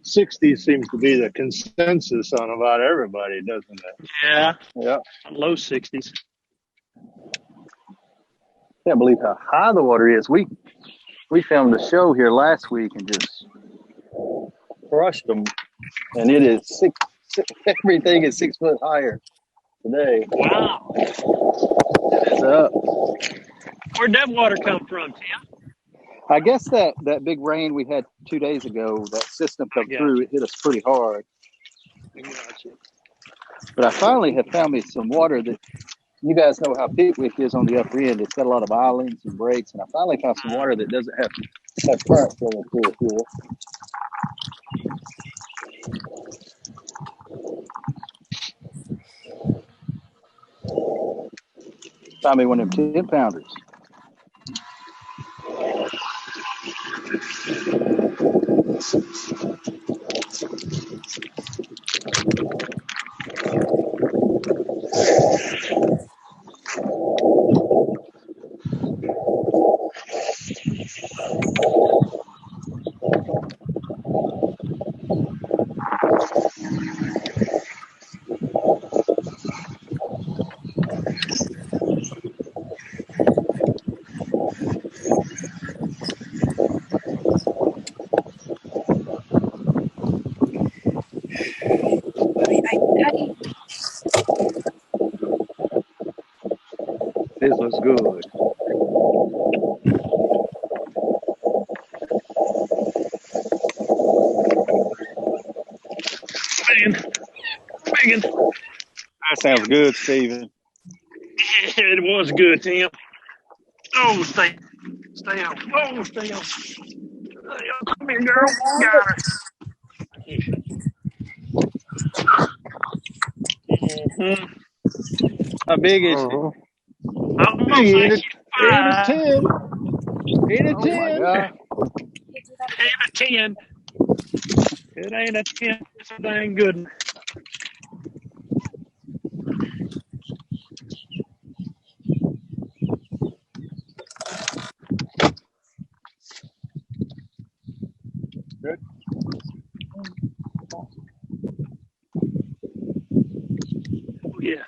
'60 seems to be the consensus on about everybody, doesn't it? Yeah. Yeah. Low 60s. Can't believe how high the water is. We filmed the show here last week and just crushed them, and it is everything is 6 foot higher today. Wow. It is up. Where'd that water come from, Tim? I guess that big rain we had 2 days ago, that system come through, it hit us pretty hard. But I finally have found me some water that, you guys know how Pickwick is on the upper end. It's got a lot of islands and breaks, and I finally found some water that doesn't have current flowing through it here. Found me one of them 10-pounders. This looks good. Megan. That sounds good, Steven. It was good, Tim. Oh, stay on. Oh, stay on. Come here, girl. Got her. Mm-hmm. How big is I'm gonna say 8 or 10. 8 or 10. Oh, 8 or 10. It ain't a 10. It's a dang good one. Good. Oh, yeah.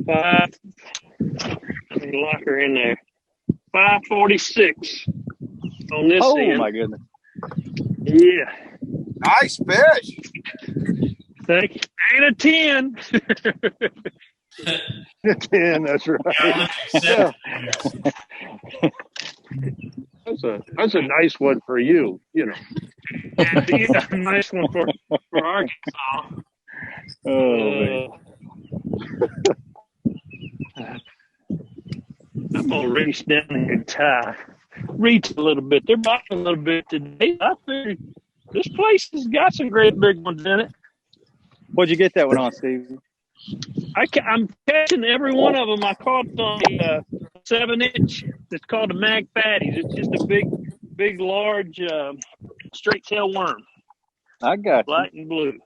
5. Let me lock her in there. 546 on this end. Oh, my goodness. Yeah. Nice fish. Thank you. 8 or 10. 10, that's right. Yeah. That's a nice one for you, you know. Yeah, a nice one for Arkansas. I'm gonna reach down here and reach a little bit. They're biting a little bit today. I figured this place has got some great big ones in it. What'd you get that one on, Steve? I'm catching every one of them. I caught on the 7-inch. It's called a mag fatties. It's just a big, large straight tail worm. I got black and blue.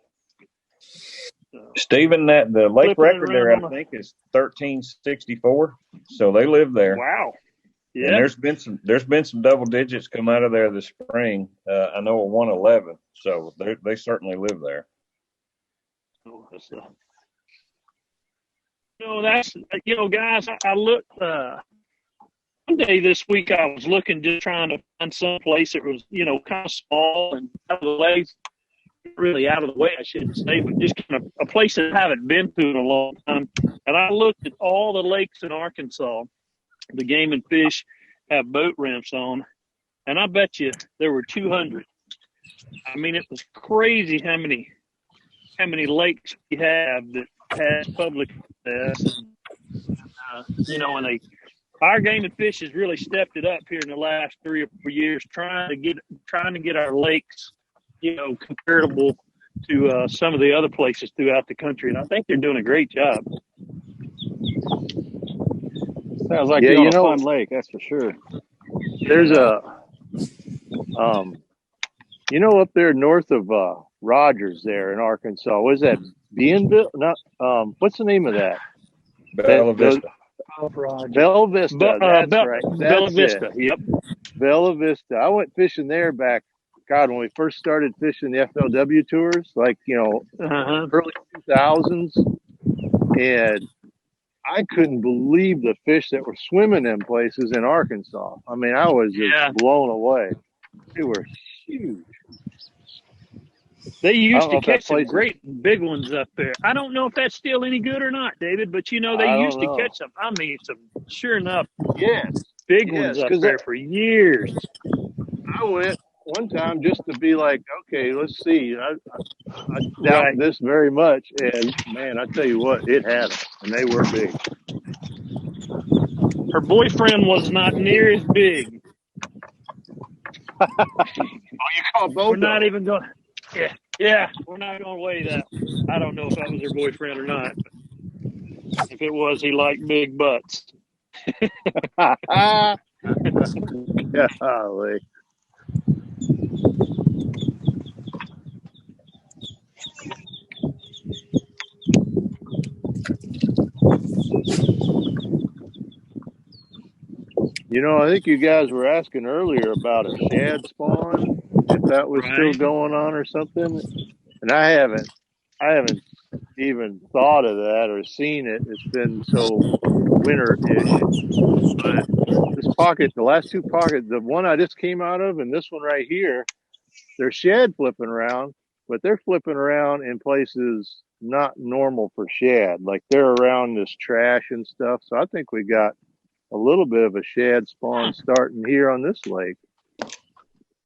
So, Stephen, the lake record there, I think, is 1364. So they live there. Wow. Yeah. And there's been some double digits come out of there this spring. I know a 111, so they certainly live there. Oh, that's guys. I looked one day this week. I was looking, just trying to find some place that was kind of small and out of the way. Really out of the way, I shouldn't say, but just kind of a place that I haven't been to in a long time. And I looked at all the lakes in Arkansas. The Game and Fish have boat ramps on, and I bet you there were 200. I mean, it was crazy how many lakes we have that has public access. And our Game and Fish has really stepped it up here in the last 3 or 4 years, trying to get our lakes, comparable to some of the other places throughout the country, and I think they're doing a great job. Sounds like you're on a fun lake, that's for sure. There's up there north of Rogers there in Arkansas. What is that? Bienville? Not what's the name of that? Bella Vista. Bella Vista. That's right. Bella Vista. Yep. Bella Vista. I went fishing there back, when we first started fishing the FLW tours, like early 2000s, and I couldn't believe the fish that were swimming in places in Arkansas. I mean, I was just blown away. They were huge. They used to catch some great big ones up there. I don't know if that's still any good or not, David, but they used to catch them. I mean, some sure enough, big ones up there for years. I went one time just to be like, okay, let's see. I doubt this very much, and man, I tell you what, it had them, and they were big. Her boyfriend was not near as big. You call both? We're not even going. Yeah, we're not going to weigh that. I don't know if that was her boyfriend or not. If it was, he liked big butts. Golly. I think you guys were asking earlier about a shad spawn, if that was still going on or something. And I haven't even thought of that or seen it. It's been so winter-ish. But this pocket, the last 2 pockets, the one I just came out of and this one right here, they're shad flipping around, but they're flipping around in places not normal for shad. Like they're around this trash and stuff. So I think we got a little bit of a shad spawn starting here on this lake,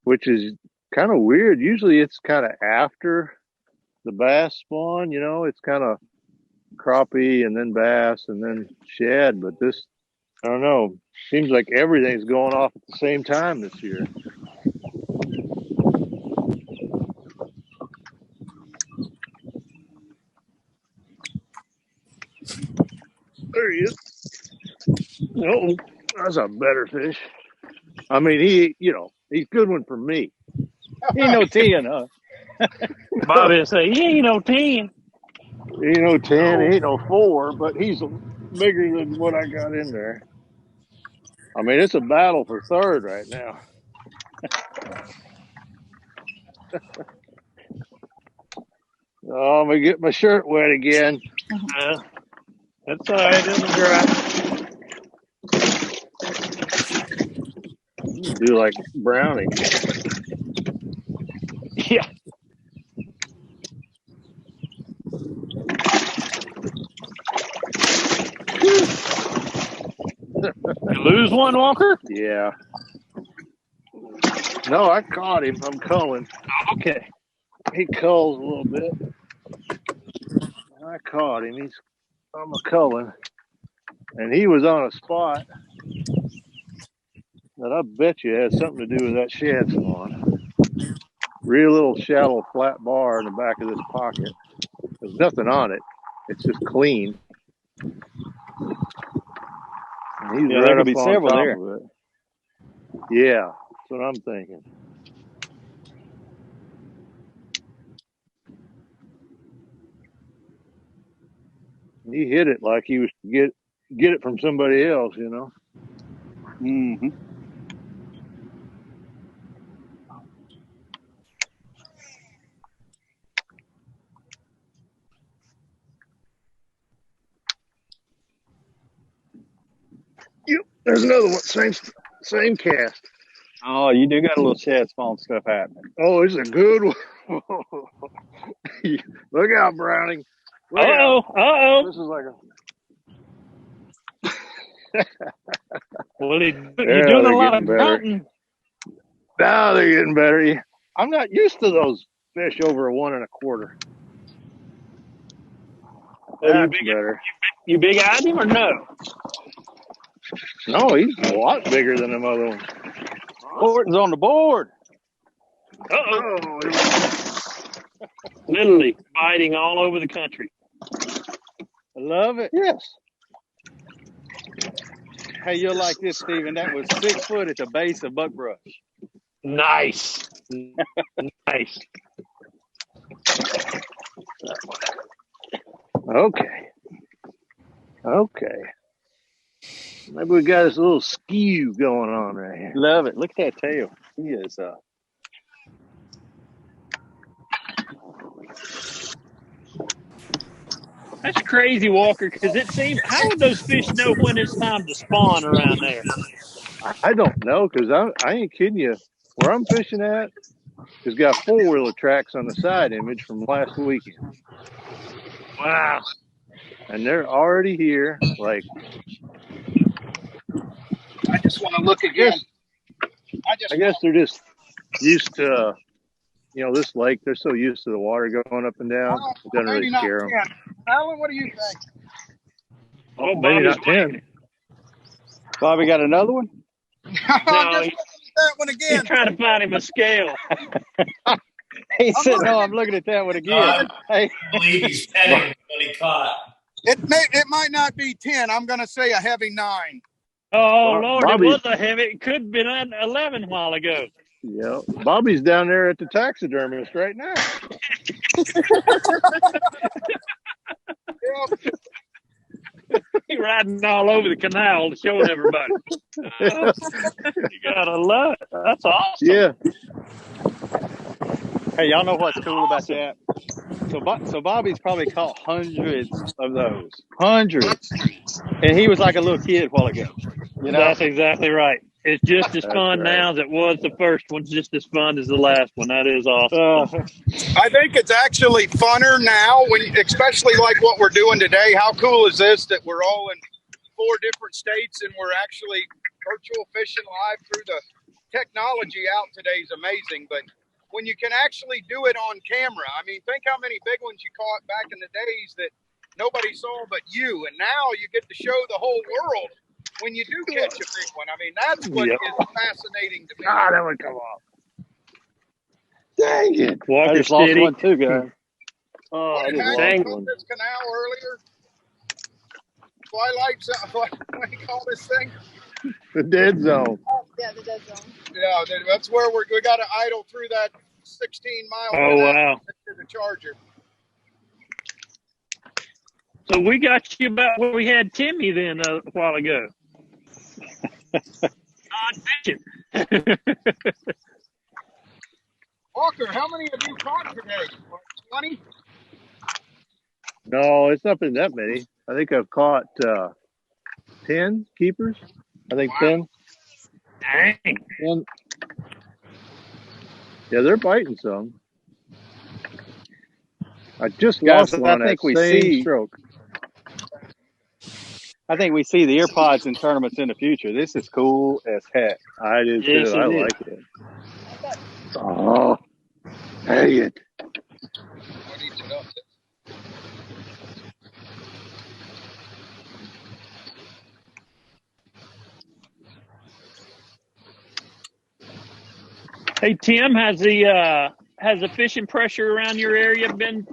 which is kind of weird. Usually it's kind of after the bass spawn, it's kind of crappie and then bass and then shad. But this, I don't know, seems like everything's going off at the same time this year. There he is. Oh, that's a better fish. I mean, he's a good one for me. He ain't no 10, huh? Bobby will say, he ain't no 10. He ain't no 10, he ain't no 4, but he's bigger than what I got in there. I mean, it's a battle for third right now. Oh, I'm going to get my shirt wet again. That's all right. It'll dry. Do like Brownie. Yeah. You lose one, Walker? Yeah. No, I caught him. I'm culling. Okay. He culls a little bit. I caught him. I'm a culling. And he was on a spot that I bet you had something to do with that shad spawn. Real little shallow flat bar in the back of this pocket. There's nothing on it. It's just clean. And he's there could be several there. Yeah, that's what I'm thinking. He hit it like he was to get it from somebody else, Mm-hmm. Yep, there's another one. Same cast. Oh, you do got a little chest phone stuff happening. Oh, it's a good one. Look out, Browning. Look out. This is like a. Well, you're doing a lot of hunting. Now they're getting better. I'm not used to those fish over a 1 1/4. That's better. You big-eyed him or no? No, he's a lot bigger than them other ones. Horton's on the board. Uh-oh. Literally biting all over the country. I love it. Yes. Hey, you'll like this, Stephen. That was 6 foot at the base of buckbrush. Nice. Nice. Okay. Maybe we got this little skew going on right here. Love it. Look at that tail. He is That's crazy, Walker, because it seems, how would those fish know when it's time to spawn around there? I don't know, because I ain't kidding you. Where I'm fishing at, it's got 4-wheeler tracks on the side image from last weekend. Wow. And they're already here. Like, I just want to look again. I guess they're just used to, this lake. They're so used to the water going up and down. It doesn't really scare them. Alan, what do you think? Oh, maybe not 10. Bobby got another one? No, that one again. He's trying to find him a scale. He said, "No, I'm looking at that one again." I believe he's petting when he caught. It might not be 10. I'm going to say a heavy 9. Oh, Lord, Bobby. it was a heavy. It could have been 11 a while ago. Yeah, Bobby's down there at the taxidermist right now. He's riding all over the canal showing everybody. You gotta love it. That's awesome. Yeah. Hey, y'all know what's cool about that? So Bobby's probably caught hundreds of those. Hundreds. And he was like a little kid a while ago. That's exactly right. It's just as fun now as it was the first one. Just as fun as the last one. That is awesome. I think it's actually funner now, especially like what we're doing today. How cool is this that we're all in 4 different states and we're actually virtual fishing live through the technology out today is amazing. But when you can actually do it on camera, I mean, think how many big ones you caught back in the days that nobody saw but you. And now you get to show the whole world when you do catch a big one. I mean, that's what is fascinating to me. That would come off. Dang it. I just lost one too, guys. Oh, I just lost one. This canal earlier. Twilight, what do you call this thing? The dead zone. Oh, yeah, the dead zone. Yeah, that's where we got to idle through that 16 miles. Oh, wow. To the Charger. So we got you about where we had Timmy then a while ago. On fishing. Walker, how many have you caught today? 20? No, it's not been that many. I think I've caught 10 keepers. I think 10. Dang. 10. Yeah, they're biting some. I just lost one. I think we see stroke. I think we see the earpods in tournaments in the future. This is cool as heck. I do too. Yes, I like it. Oh, dang it. Hey Tim, has the fishing pressure around your area been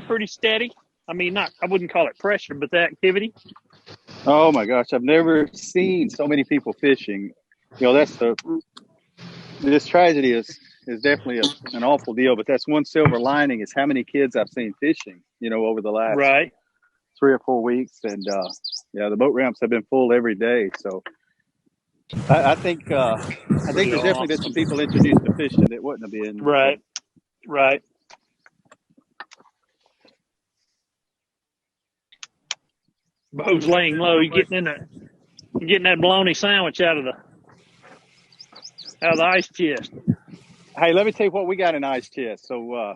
pretty steady? I mean, I wouldn't call it pressure, but the activity. Oh my gosh, I've never seen so many people fishing. This tragedy is definitely an awful deal, but that's one silver lining is how many kids I've seen fishing, over the last 3 or 4 weeks. And the boat ramps have been full every day. So I think there's definitely been some people introduced to fishing that wouldn't have been. Right. Right. Bo's laying low. You're getting that bologna sandwich out of the ice chest. Hey, let me tell you what we got in ice chest. So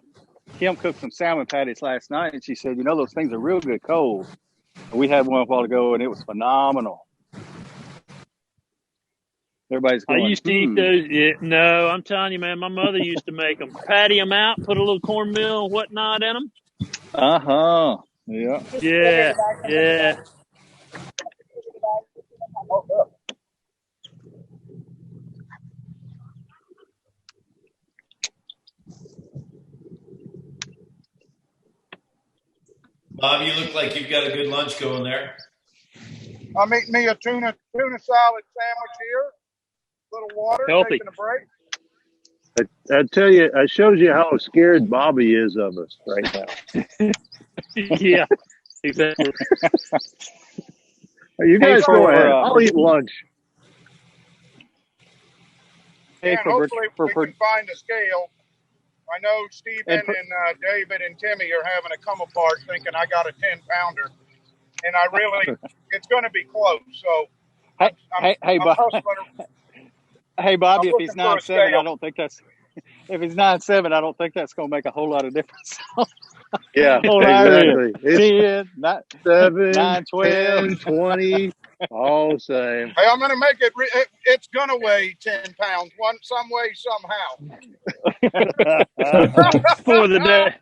Kim cooked some salmon patties last night, and she said, you know, those things are real good cold. And we had one a while ago, and it was phenomenal. Everybody's going, I used to eat those. Yeah, no, I'm telling you, man, my mother used to make them. Patty them out, put a little cornmeal and whatnot in them. Uh-huh. Yeah. Yeah. Yeah. Bob, you look like you've got a good lunch going there. I'm eating me a tuna salad sandwich here. A little water, Healthy. taking a break. I tell you, I showed you how scared Bobby is of us right now. Yeah, exactly. You guys go ahead. I'll eat lunch. And hopefully we can find a scale. I know Stephen and David and Timmy are having a come apart thinking I got a 10-pounder. And I really, it's going to be close. So, Hey, Bobby, if he's 9'7", I don't think that's if he's 9'7", I don't think that's going to make a whole lot of difference. Yeah, exactly. It's 10, 7, 9, 12, 10, 20, all the same. Hey, I'm going to make it. It's going to weigh 10 pounds, some way, somehow. For the day.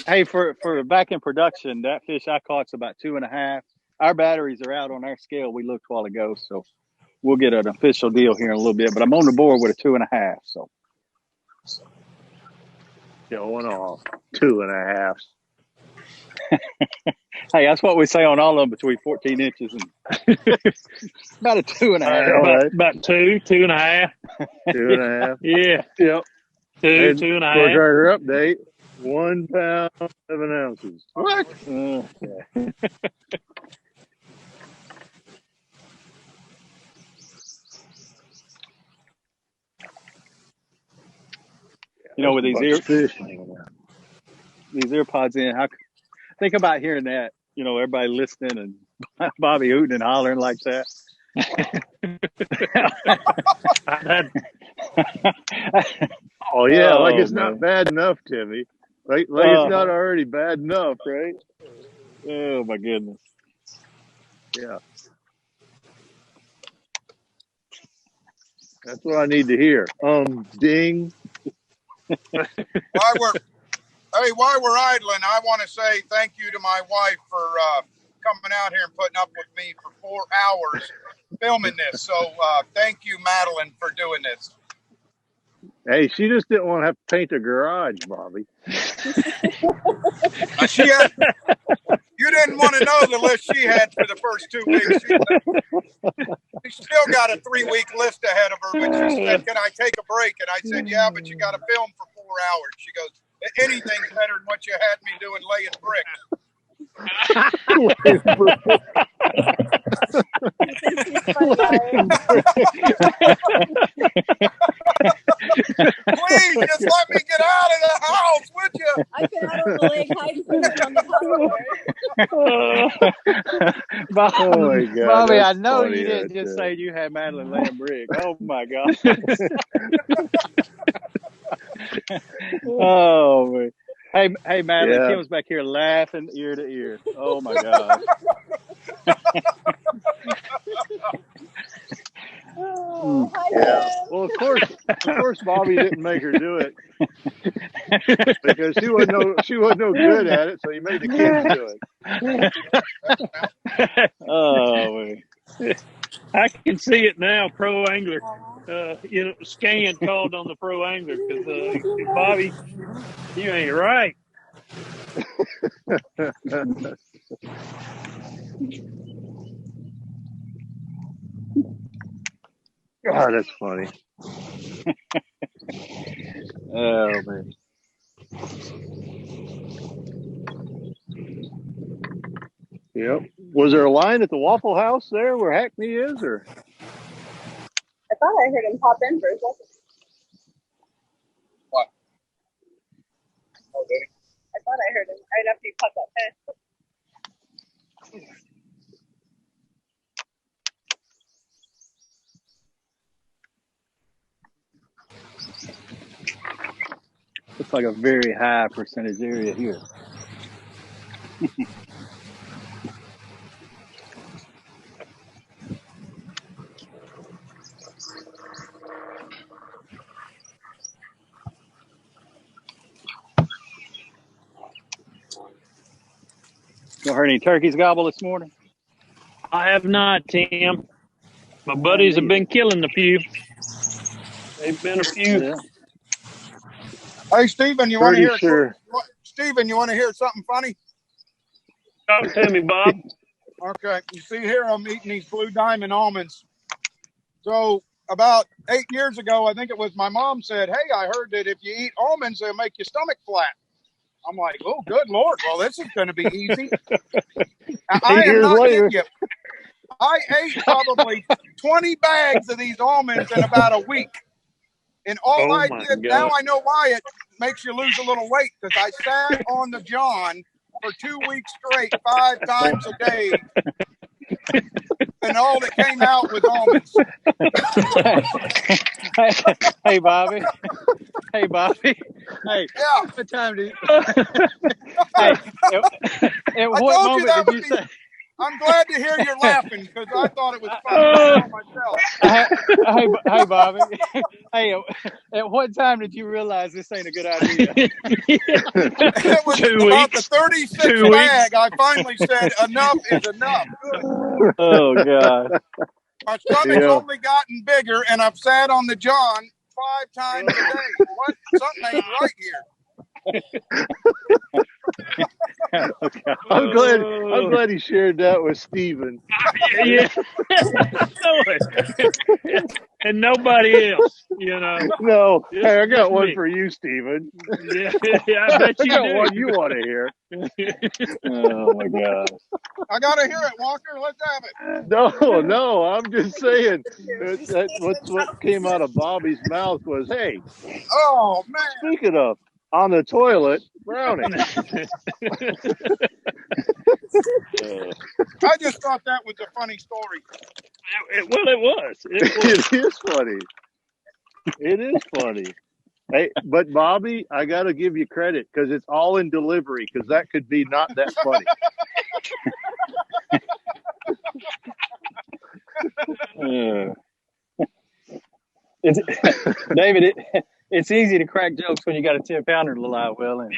Hey, for back in production, that fish I caught's about 2.5. Our batteries are out on our scale. We looked a while ago, so we'll get an official deal here in a little bit. But I'm on the board with a 2.5. So going off 2.5. Hey, that's what we say on all of them between 14 inches and about a 2.5. About 2.5. 2.5. Yeah. Yep. 2.5. Our update: 1 pound, 7 ounces. What? You know, with these ear pods in, think about hearing that. You know, everybody listening and Bobby hooting and hollering like that. Oh yeah, like it's not bad enough, Timmy. Like it's not already bad enough, right? Oh my goodness. Yeah. That's what I need to hear. Ding. While we're idling, I want to say thank you to my wife for coming out here and putting up with me for 4 hours filming this. So thank you, Madeline, for doing this. Hey, she just didn't want to have to paint a garage, Bobby. You didn't want to know the list she had for the first 2 weeks. She still got a 3-week list ahead of her, but she said, "Can I take a break?" And I said, "Yeah, but you got to film for 4 hours." She goes, "Anything's better than what you had me doing laying bricks." Please just let me get out of the house, would you? I've been out on the lake hiding from on the Bobby, oh my God, Bobby, I know you didn't just say you had Madeline laying brick. Oh my God. Oh man. Hey, Madeline, Kim's back here laughing ear to ear. Oh my God. Yeah. Well, of course, Bobby didn't make her do it because she wasn't no good at it, so he made the kids do it. Oh man. I can see it now, pro angler. Scan called on the pro angler because Bobby, you ain't right. God, that's funny. Oh man. Yep. Was there a line at the Waffle House there where Hackney is, or? I thought I heard him pop in for a second. What? Oh, did he? I thought I heard him right after you popped that pen. Looks like a very high percentage area here. You heard any turkeys gobble this morning? I have not, Tim. My buddies have been killing a few. They've been a few. Yeah. Hey, Stephen, you want to hear? Sure. Stephen, you want to hear something funny? Talk to me, Bob. Okay, you see here I'm eating these Blue Diamond almonds. So about 8 years ago, I think it was, my mom said, "Hey, I heard that if you eat almonds, they'll make your stomach flat." I'm like, "Oh, good Lord! Well, this is going to be easy." I am not kidding you. I ate probably 20 bags of these almonds in about a week. And all I did, now I know why it makes you lose a little weight, because I sat on the john for 2 weeks straight, 5 times a day. And all that came out was almonds. Hey, Bobby. Hey, Bobby. Hey, yeah. What time do you... Hey, at what moment did you say... I'm glad to hear you're laughing, because I thought it was funny myself. Hey, Bobby. Hey, at what time did you realize this ain't a good idea? It was about the 36th bag. I finally said, enough is enough. Good. Oh, God. My stomach's only gotten bigger, and I've sat on the john 5 times a day. What? Something ain't right here. I'm glad he shared that with Stephen. Yeah. And nobody else, you know. No, Just, hey, I got one me. for you, Stephen. Yeah, I bet you got do. one you want to hear. Oh my God! I gotta hear it, Walker. Let's have it. No, I'm just saying. What came out of Bobby's mouth was, "Hey, oh man! Speaking of on the toilet, Brownie." I just thought that was a funny story. Well, it was. It is funny. It is funny. Hey, but Bobby, I got to give you credit, because it's all in delivery, because that could be not that funny. David, it's easy to crack jokes when you got a 10-pounder to lie well in.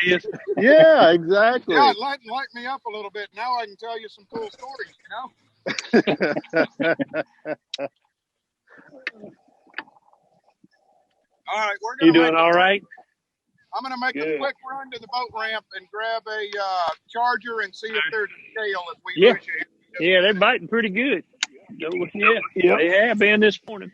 It is. Yeah, exactly. Yeah, light me up a little bit. Now I can tell you some cool stories, you know? All right, we're going to. You doing all right? I'm going to make a quick run to the boat ramp and grab a charger and see if there's a scale if we lose you. Yeah, they're biting pretty good. Yeah, they have been this morning.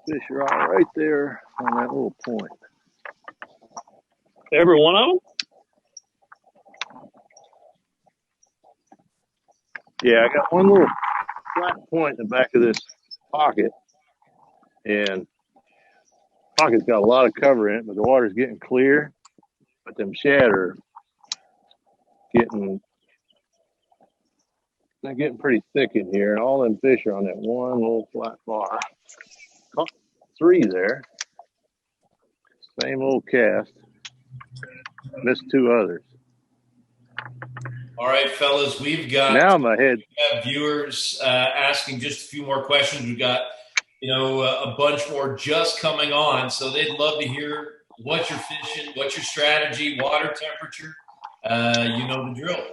Fish are all right there on that little point. Every one of them? Yeah, I got one little flat point in the back of this pocket, and pocket's got a lot of cover in it, but the water's getting clear. But them shad are getting pretty thick in here, and all them fish are on that one little flat bar. Caught 3 there. Same old cast. Missed 2 others. All right, fellas, we've got now my head. We have viewers asking just a few more questions. We've got, a bunch more just coming on, so they'd love to hear what you're fishing, what's your strategy, water temperature. You know the drill.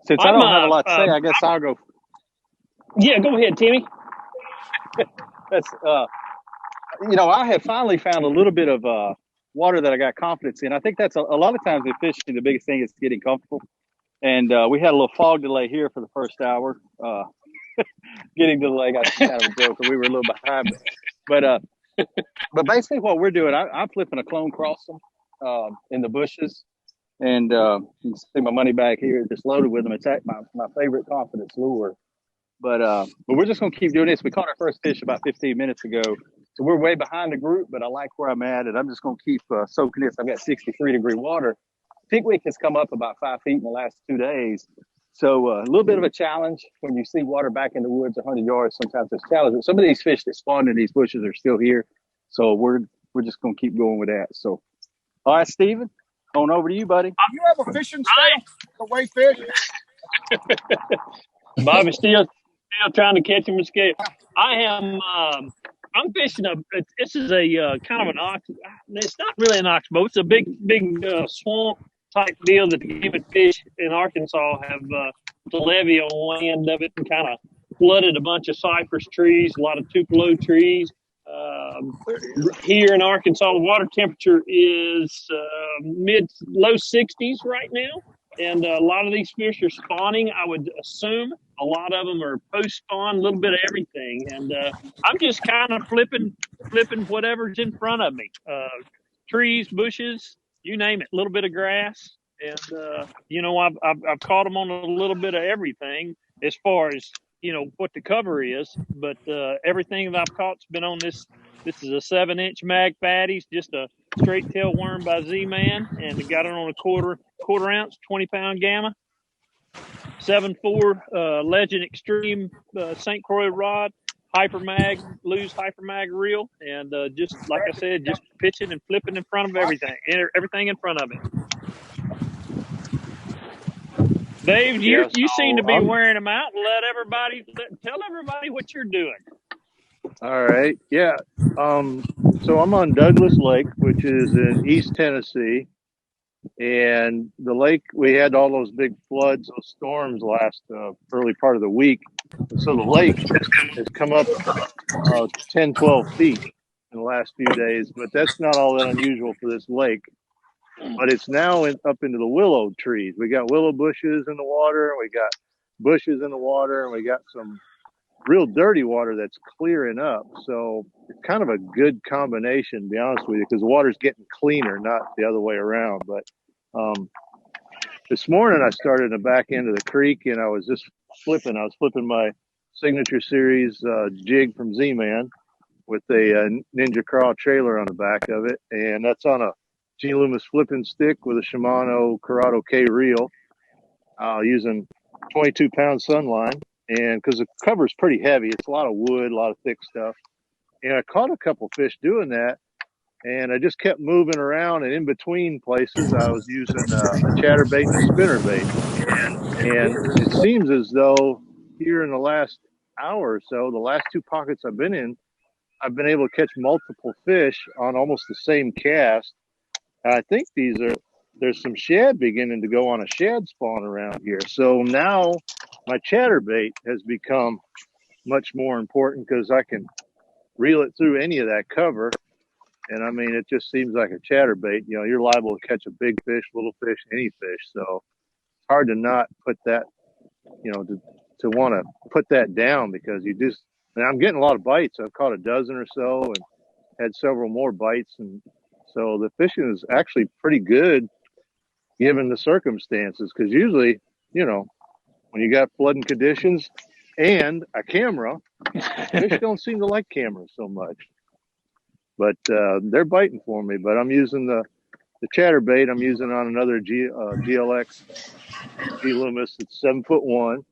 Since I don't have a lot to say, I guess I'll go. Yeah, go ahead, Timmy. That's I have finally found a little bit of water that I got confidence in. I think that's a lot of times in fishing, the biggest thing is getting comfortable. And we had a little fog delay here for the first hour. Getting to the lake, I kind of a joke, we were a little behind. But basically what we're doing, I'm flipping a clone crossing in the bushes. And you can see my money bag here, just loaded with them. It's my favorite confidence lure. But we're just going to keep doing this. We caught our first fish about 15 minutes ago. So we're way behind the group, but I like where I'm at. And I'm just going to keep soaking this. I've got 63-degree water. Peak week has come up about 5 feet in the last 2 days. So a little bit of a challenge when you see water back in the woods 100 yards. Sometimes it's challenging. Some of these fish that spawned in these bushes are still here. So we're just going to keep going with that. So, all right, Stephen, on over to you, buddy. You have a fishing scale to weigh fish? Bobby's still trying to catch him a scale. I am. I'm fishing this is a kind of an ox. It's not really an oxbow. It's a big swamp type deal that the game fish in Arkansas have the levee on one end of it and kind of flooded a bunch of cypress trees, a lot of tupelo trees. Here in Arkansas, the water temperature is low 60s right now. And a lot of these fish are spawning. I would assume a lot of them are post-spawn, a little bit of everything. And I'm just kind of flipping whatever's in front of me. Trees, bushes, you name it, a little bit of grass. And, I've caught them on a little bit of everything as far as, what the cover is. But everything that I've caught's been on this. This is a 7-inch mag fatties, just a straight tail worm by Z-Man, and got it on a quarter ounce, 20-pound gamma, 7.4 Legend Extreme St. Croix rod, loose hyper mag reel, and just like I said, just pitching and flipping in front of everything in front of it. Dave, you seem to be wearing them out. Tell everybody what you're doing. All right. Yeah. So I'm on Douglas Lake, which is in East Tennessee. And the lake, we had all those big floods, those storms last early part of the week. And so the lake has come up 10, 12 feet in the last few days. But that's not all that unusual for this lake. But it's now up into the willow trees. We got willow bushes in the water. We got bushes in the water. And we got some real dirty water that's clearing up. So it's kind of a good combination, to be honest with you, because the water's getting cleaner, not the other way around. But this morning I started in the back end of the creek and I was just flipping. I was flipping my Signature Series jig from Z-Man with a Ninja Crawl trailer on the back of it. And that's on a G Loomis flipping stick with a Shimano Corrado K reel using 22-pound Sunline. And because the cover's pretty heavy, it's a lot of wood, a lot of thick stuff. And I caught a couple fish doing that. And I just kept moving around. And in between places, I was using a chatterbait and a spinnerbait. And it seems as though here in the last hour or so, the last 2 pockets I've been in, I've been able to catch multiple fish on almost the same cast. And I think there's some shad beginning to go on a shad spawn around here. So now my chatterbait has become much more important because I can reel it through any of that cover. And I mean, it just seems like a chatterbait. You're liable to catch a big fish, little fish, any fish. So it's hard to not put that, to want to put that down because and I'm getting a lot of bites. I've caught a dozen or so and had several more bites. And so the fishing is actually pretty good given the circumstances. Because usually, when you got flooding conditions and a camera, fish don't seem to like cameras so much. But they're biting for me. But I'm using the chatterbait. I'm using on another GLX G Loomis. It's 7'1".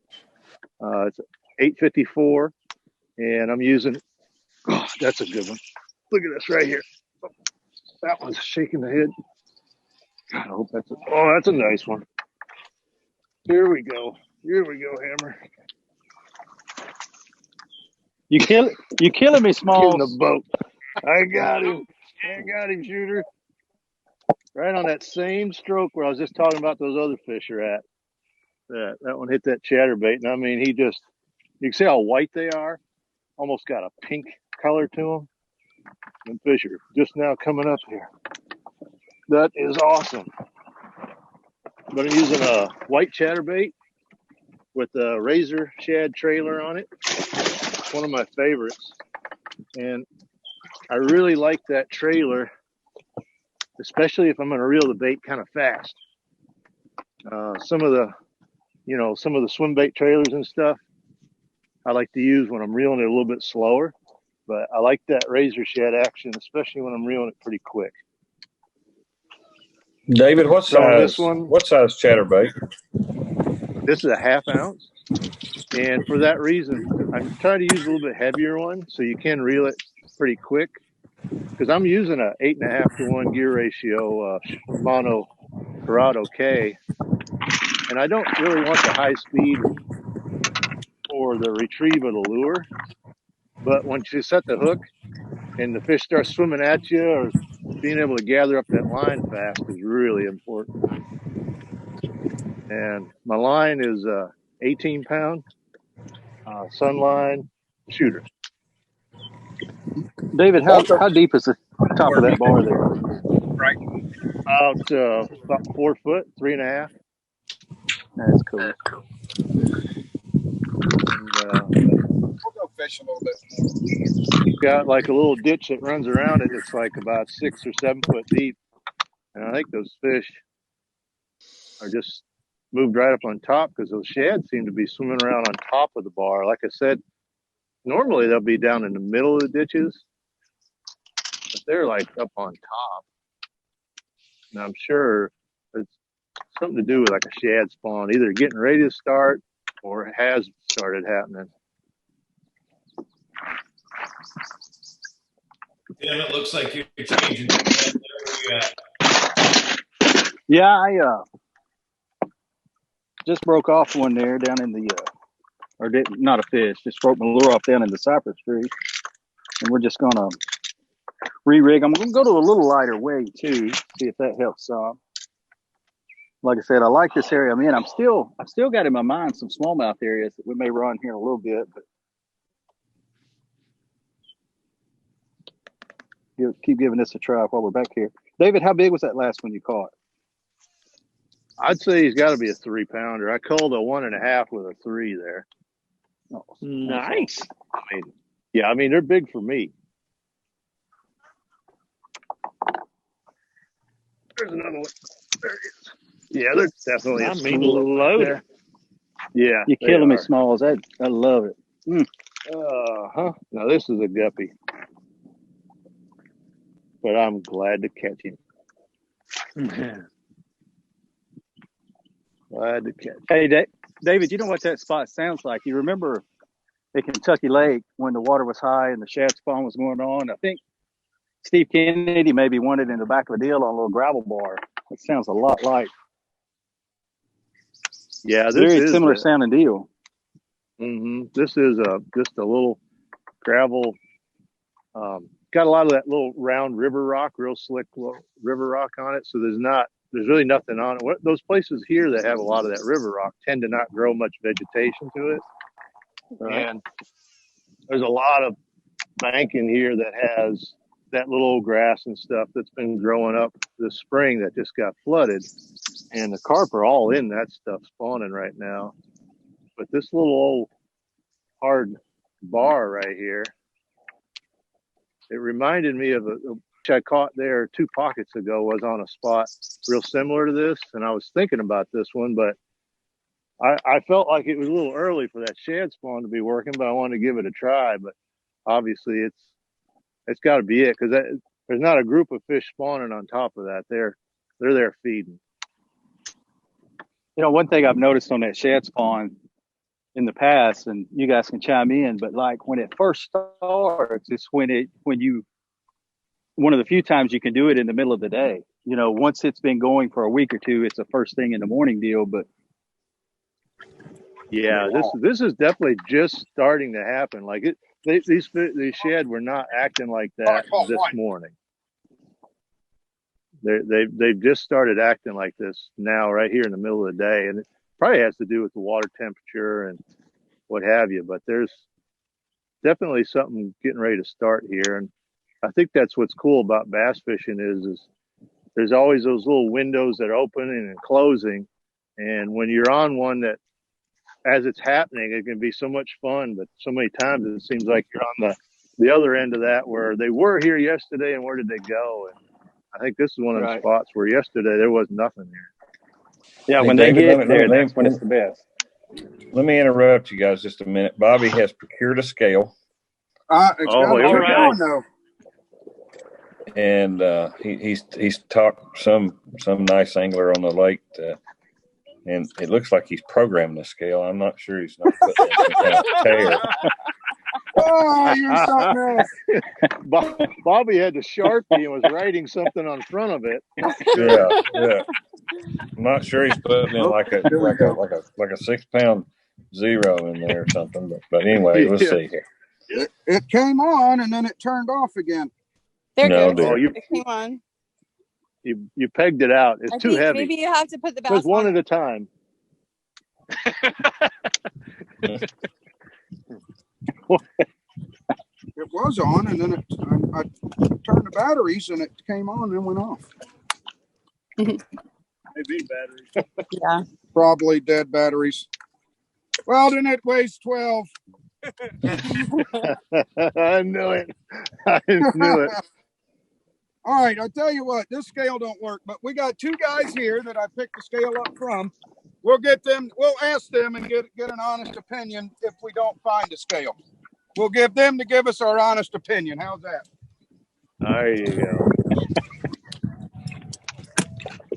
It's 854, and I'm using. Oh, that's a good one. Look at this right here. Oh, that one's shaking the head. God, I hope that's that's a nice one. Here we go, Hammer. You killing me, Smalls. In the boat. I got him, Shooter. Right on that same stroke where I was just talking about those other fish are at. That one hit that chatterbait. And I mean, you can see how white they are. Almost got a pink color to them. And fish are just now coming up here. That is awesome. But I'm using a white chatterbait with a razor shad trailer on it. It's one of my favorites. And I really like that trailer, especially if I'm going to reel the bait kind of fast. Some of the swim bait trailers and stuff I like to use when I'm reeling it a little bit slower. But I like that razor shad action, especially when I'm reeling it pretty quick. David, what So size? this one, what size chatterbait? This is a 1/2 ounce. And for that reason, I'm trying to use a little bit heavier one so you can reel it pretty quick. Because I'm using a 8.5 to 1 gear ratio Shimano Corrado K. And I don't really want the high speed or the retrieve of the lure. But once you set the hook and the fish starts swimming at you, or being able to gather up that line fast is really important. And my line is 18-pound Sunline shooter. David, how deep is the top of that bar there? Right. About 4 foot, 3.5. That's cool. And, We'll go fish a little bit more. got like a little ditch that runs around it. It's like about 6 or 7 foot deep. And I think those fish are just moved right up on top because those shads seem to be swimming around on top of the bar. Like I said, normally they'll be down in the middle of the ditches, but they're like up on top. And I'm sure it's something to do with like a shad spawn, either getting ready to start or it has started happening. Tim, it looks like you're changing. Where you at? Yeah, I just broke off one there down in the not a fish, just broke my lure off down in the cypress tree, and we're just gonna re-rig. I'm gonna go to a little lighter weight too, see if that helps some. Like I said, I like this area I'm in. I've still got in my mind some smallmouth areas that we may run here in a little bit, but keep giving this a try while we're back here. David, how big was that last one you caught? I'd say he's got to be a 3-pounder. I called a 1.5 with a 3 there. Oh, nice. I mean, they're big for me. There's another one. There it is. Yeah, they're definitely a loaded. Yeah, you're killing me, Smalls. I love it. Now this is a guppy, but I'm glad to catch him. Glad to catch him. Hey, David, you know what that spot sounds like? You remember at Kentucky Lake when the water was high and the shad spawn was going on? I think Steve Kennedy maybe wanted in the back of a deal on a little gravel bar. It sounds a lot like. Yeah, this very is similar sounding deal. This is just a little gravel. Got a lot of that little round river rock, real slick river rock on it. So there's really nothing on it. Those places here that have a lot of that river rock tend to not grow much vegetation to it. Right. And there's a lot of bank in here that has that little grass and stuff that's been growing up this spring that just got flooded. And the carp are all in that stuff spawning right now. But this little old hard bar right here, it reminded me of which I caught there 2 pockets ago, was on a spot real similar to this. And I was thinking about this one, but I felt like it was a little early for that shad spawn to be working, but I wanted to give it a try. But obviously it's got to be it, because there's not a group of fish spawning on top of that. They're there feeding. You know, one thing I've noticed on that shad spawn in the past, and you guys can chime in, but like when it first starts, it's one of the few times you can do it in the middle of the day. You know, once it's been going for a week or two, it's a first thing in the morning deal. But yeah, this is definitely just starting to happen. Like these shad were not acting like that this morning. They've just started acting like this now, right here in the middle of the day, and it probably has to do with the water temperature and what have you. But there's definitely something getting ready to start here, and I think that's what's cool about bass fishing is there's always those little windows that are opening and closing And when you're on one that, as it's happening, it can be so much fun, but so many times it seems like you're on the other end of that, where they were here yesterday and where did they go? And I think this is one of the spots where yesterday there was nothing there. Yeah, when David, they get there, that's when it's the best. Let me interrupt you guys just a minute. Bobby has procured a scale. It's going though. And he's talked some nice angler on the lake, and it looks like he's programming the scale. I'm not sure he's not putting in some kind of tear. Oh, you're something else. Bobby had the Sharpie and was writing something on front of it. Yeah. I'm not sure he's putting in like a 6-pound zero in there or something. But anyway, we'll see here. It came on and then it turned off again. There goes. It came on. You pegged it out. It's too heavy. Maybe you have to put the bass one at a time. It was on, and then I turned the batteries, and it came on and then went off. Maybe batteries. Yeah. Probably dead batteries. Well, then it weighs 12. I knew it. I knew it. All right, I tell you what, this scale don't work, but we got two guys here that I picked the scale up from. We'll ask them and get an honest opinion if we don't find a scale. We'll give them to give us our honest opinion. How's that? There you go.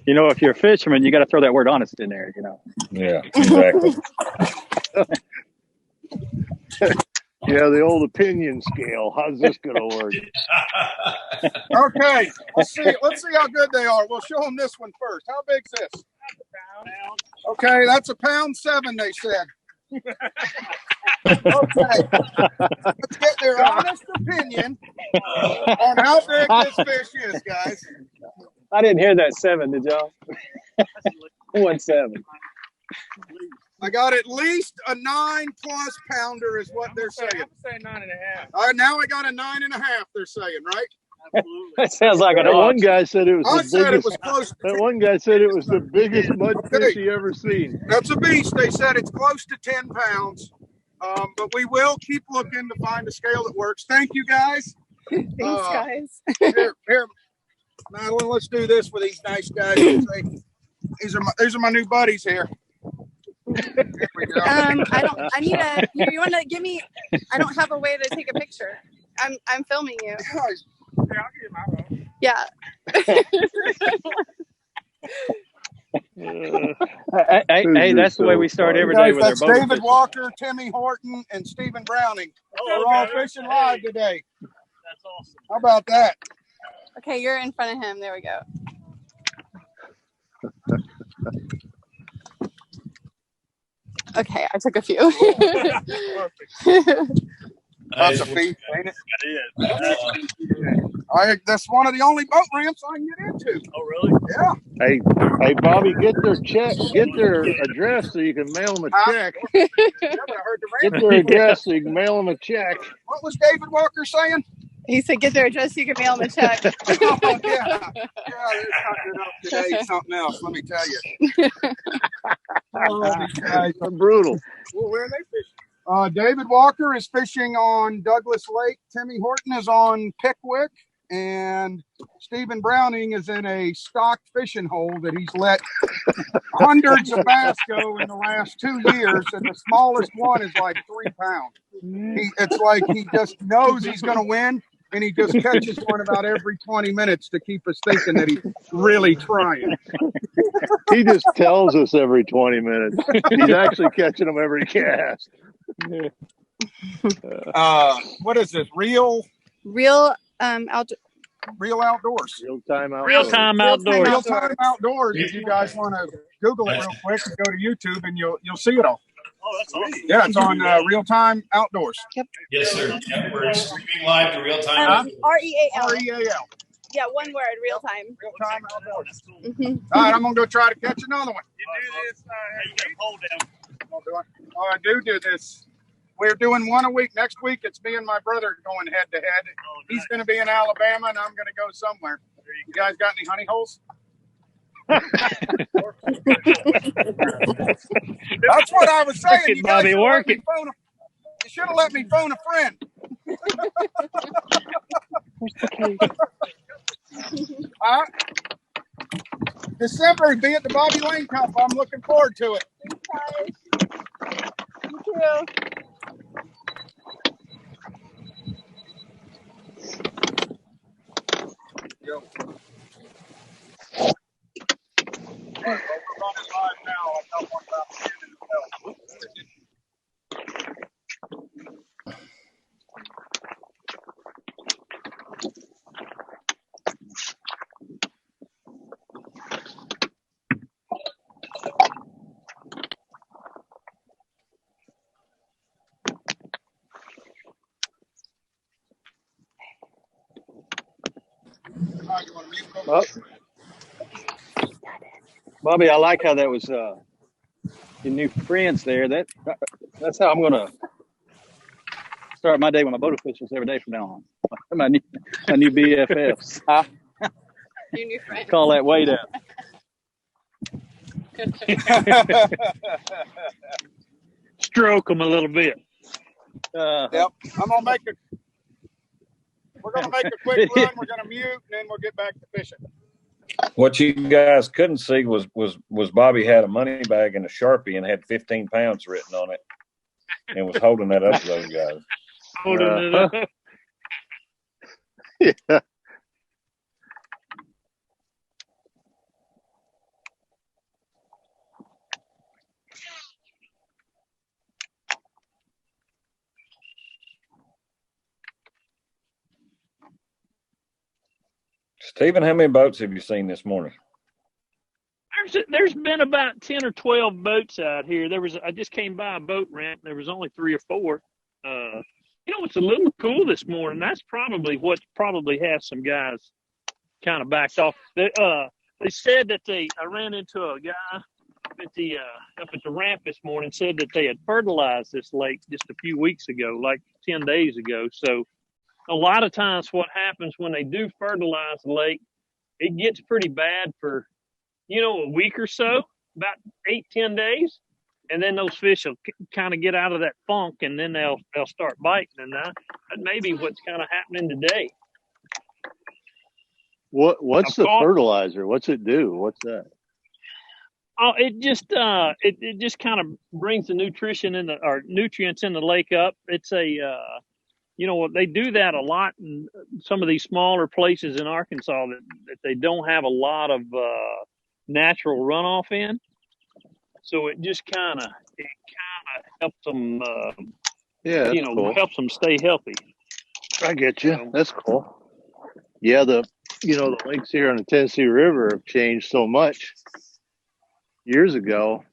You know, if you're a fisherman, you got to throw that word honest in there, you know. Yeah, exactly. Yeah, the old opinion scale. How's this going to work? Okay, let's see how good they are. We'll show them this one first. How big's this? Okay, that's 1.7 pounds, they said. Okay, let's get their honest opinion on how big this fish is, guys. I didn't hear that 7, did y'all? 1.7. I got at least a 9+ pounder is what they're saying. I'm saying 9.5. All right, now I got a 9.5. They're saying, right? Absolutely. That sounds like an one guy said it was that one guy said it was the biggest mudfish he ever seen. That's a beast. They said it's close to 10 pounds. But we will keep looking to find a scale that works. Thank you, guys. Thanks, guys. Here, Madeline, let's do this with these nice guys. These are my new buddies here. Here we go. You want to give me, I don't have a way to take a picture. I'm filming you. Yeah, I'll give you my phone. Yeah. Hey, that's the way we start every day with our boat. David Walker, Timmy Horton, and Stephen Browning. We're all fishing live today. That's awesome. How about that? Okay, you're in front of him. There we go. Okay, I took a few. That's a feat, ain't it? That's one of the only boat ramps I can get into. Oh, really? Yeah. Hey, Bobby, get their address so you can mail them a check. Get their address so you can mail them a check. What was David Walker saying? He said, "Get their address so you can mail them a check." Oh, yeah, there's something up today. Something else. Let me tell you. Oh, these guys are brutal. Well, where are they fishing? David Walker is fishing on Douglas Lake. Timmy Horton is on Pickwick. And Stephen Browning is in a stocked fishing hole that he's let hundreds of bass go in the last 2 years. And the smallest one is like 3 pounds. It's like he just knows he's going to win. And he just catches one about every 20 minutes to keep us thinking that he's really trying. He just tells us every 20 minutes. He's actually catching them every cast. What is this? Real outdoors. Real time outdoors. If you guys want to Google it real quick and go to YouTube, and you'll see it all. Oh, that's awesome. Yeah, it's on Real Time Outdoors. Yep. Yes, sir. Yep, we're streaming live to Real Time Outdoors. REAL. REAL. Yeah, one word. Real time. Real Time Outdoors. All right, I'm gonna go try to catch another one. You do this. You got a pole down. Oh, I do this. We're doing one a week. Next week, it's me and my brother going head to head. He's going to be in Alabama, and I'm going to go somewhere. You guys got any honey holes? That's what I was saying. You guys Bobby, work it. You should have let me phone a friend. Where's the cake? December would be at the Bobby Lane Cup. I'm looking forward to it. Me too. Oh. Bobby, I like how that was your new friends there. That's how I'm gonna start my day with my boat officials every day from now on. My new BFFs. Your new friend. Call that weight out. Stroke them a little bit. Yep. We're gonna make a quick run. We're gonna mute, and then we'll get back to fishing. What you guys couldn't see was Bobby had a money bag and a Sharpie and had 15 pounds written on it, and was holding that up to those guys. Holding it up. Yeah. Stephen, how many boats have you seen this morning? There's been about 10 or 12 boats out here. I just came by a boat ramp. There was only 3 or 4. It's a little cool this morning. That's probably what has some guys kind of backed off. They said that I ran into a guy up at the ramp this morning, said that they had fertilized this lake just a few weeks ago, like 10 days ago. So a lot of times what happens when they do fertilize the lake, it gets pretty bad for, a week or so, about 8-10 days. And then those fish will kind of get out of that funk, and then they'll start biting. And that may be what's kind of happening today. What's the fertilizer? What's it do? What's that? Oh, it just it just kind of brings the nutrients in the lake up. It's they do that a lot in some of these smaller places in Arkansas that they don't have a lot of natural runoff in. So it just kind of helps them, cool. Helps them stay healthy. I get you. That's cool. Yeah, the lakes here on the Tennessee River have changed so much. Years ago,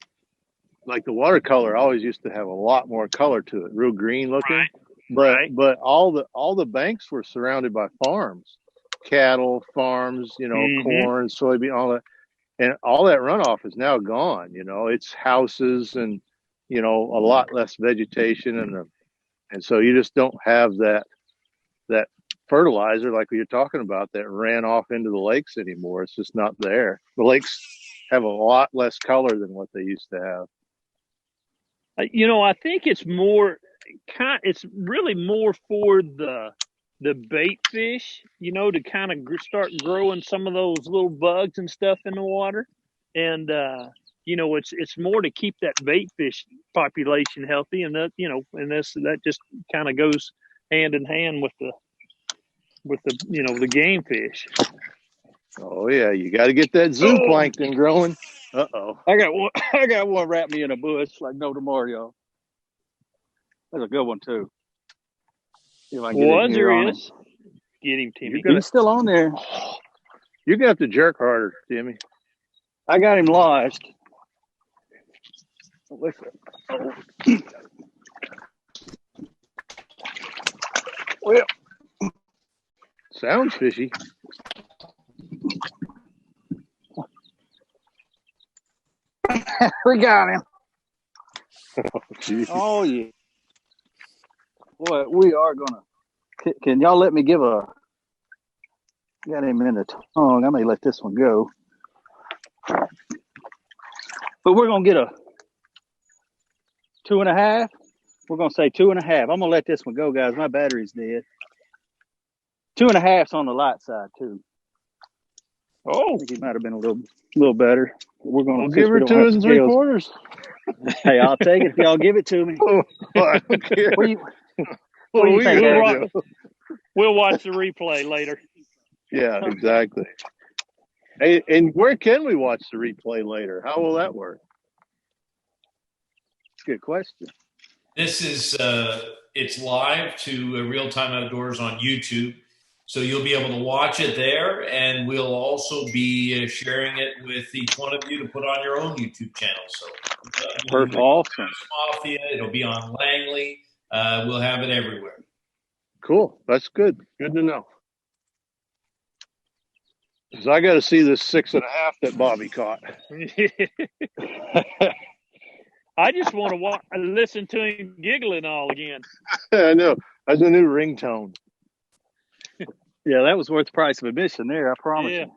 like the watercolor always used to have a lot more color to it, real green looking. Right. But all the banks were surrounded by farms, cattle farms, corn, soybean, all that. And all that runoff is now gone. It's houses and, a lot less vegetation. And so you just don't have that fertilizer like you're talking about that ran off into the lakes anymore. It's just not there. The lakes have a lot less color than what they used to have. I think it's it's really more for the bait fish, to kind of start growing some of those little bugs and stuff in the water. And, it's more to keep that bait fish population healthy. And that, that just kind of goes hand in hand with the game fish. Oh yeah. You got to get that zooplankton growing. Uh-oh. I got one wrapped me in a bush like no tomorrow, y'all. That's a good one too. There is. Get him, Timmy. He's still on there. You're going to have to jerk harder, Timmy. I got him lodged. Well, sounds fishy. We got him. Oh, yeah. Boy, we are going to. Can y'all let me give got him in the tongue. I may let this one go. But we're going to get a 2.5. We're going to say 2.5. I'm going to let this one go, guys. My battery's dead. 2.5's on the light side, too. Oh, I think he might have been a little better. We're going to give her 2 3/4. Hey, I'll take it if y'all give it to me. I don't care. What do you think? We'll watch the replay later. Yeah, exactly. Hey, and where can we watch the replay later? How will that work? Good question. This is it's live to Real Time Outdoors on YouTube, so you'll be able to watch it there, and we'll also be sharing it with each one of you to put on your own YouTube channel. So, perfect, awesome. Mafia, it'll be on Langley. We'll have it everywhere. Cool. That's good. Good to know. Because I got to see this 6.5 that Bobby caught. I just want to listen to him giggling all again. I know. That's a new ringtone. Yeah, that was worth the price of admission there, I promise you.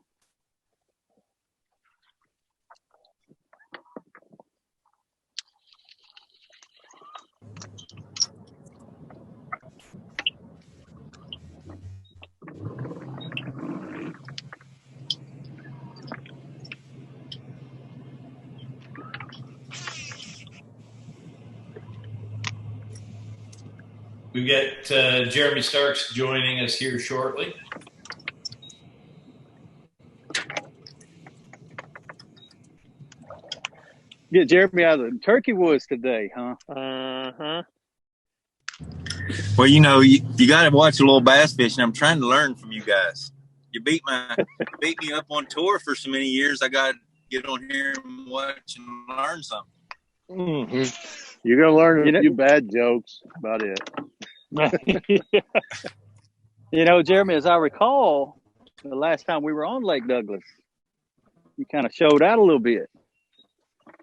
We've got Jeremy Starks joining us here shortly. Get Jeremy out of the turkey woods today, huh? Uh-huh. Well, you know, you got to watch a little bass fishing. I'm trying to learn from you guys. You beat me up on tour for so many years. I got to get on here and watch and learn something. Mm-hmm. You're going to learn a few bad jokes. About it. You know, Jeremy, as I recall, the last time we were on Lake Douglas, you kind of showed out a little bit. A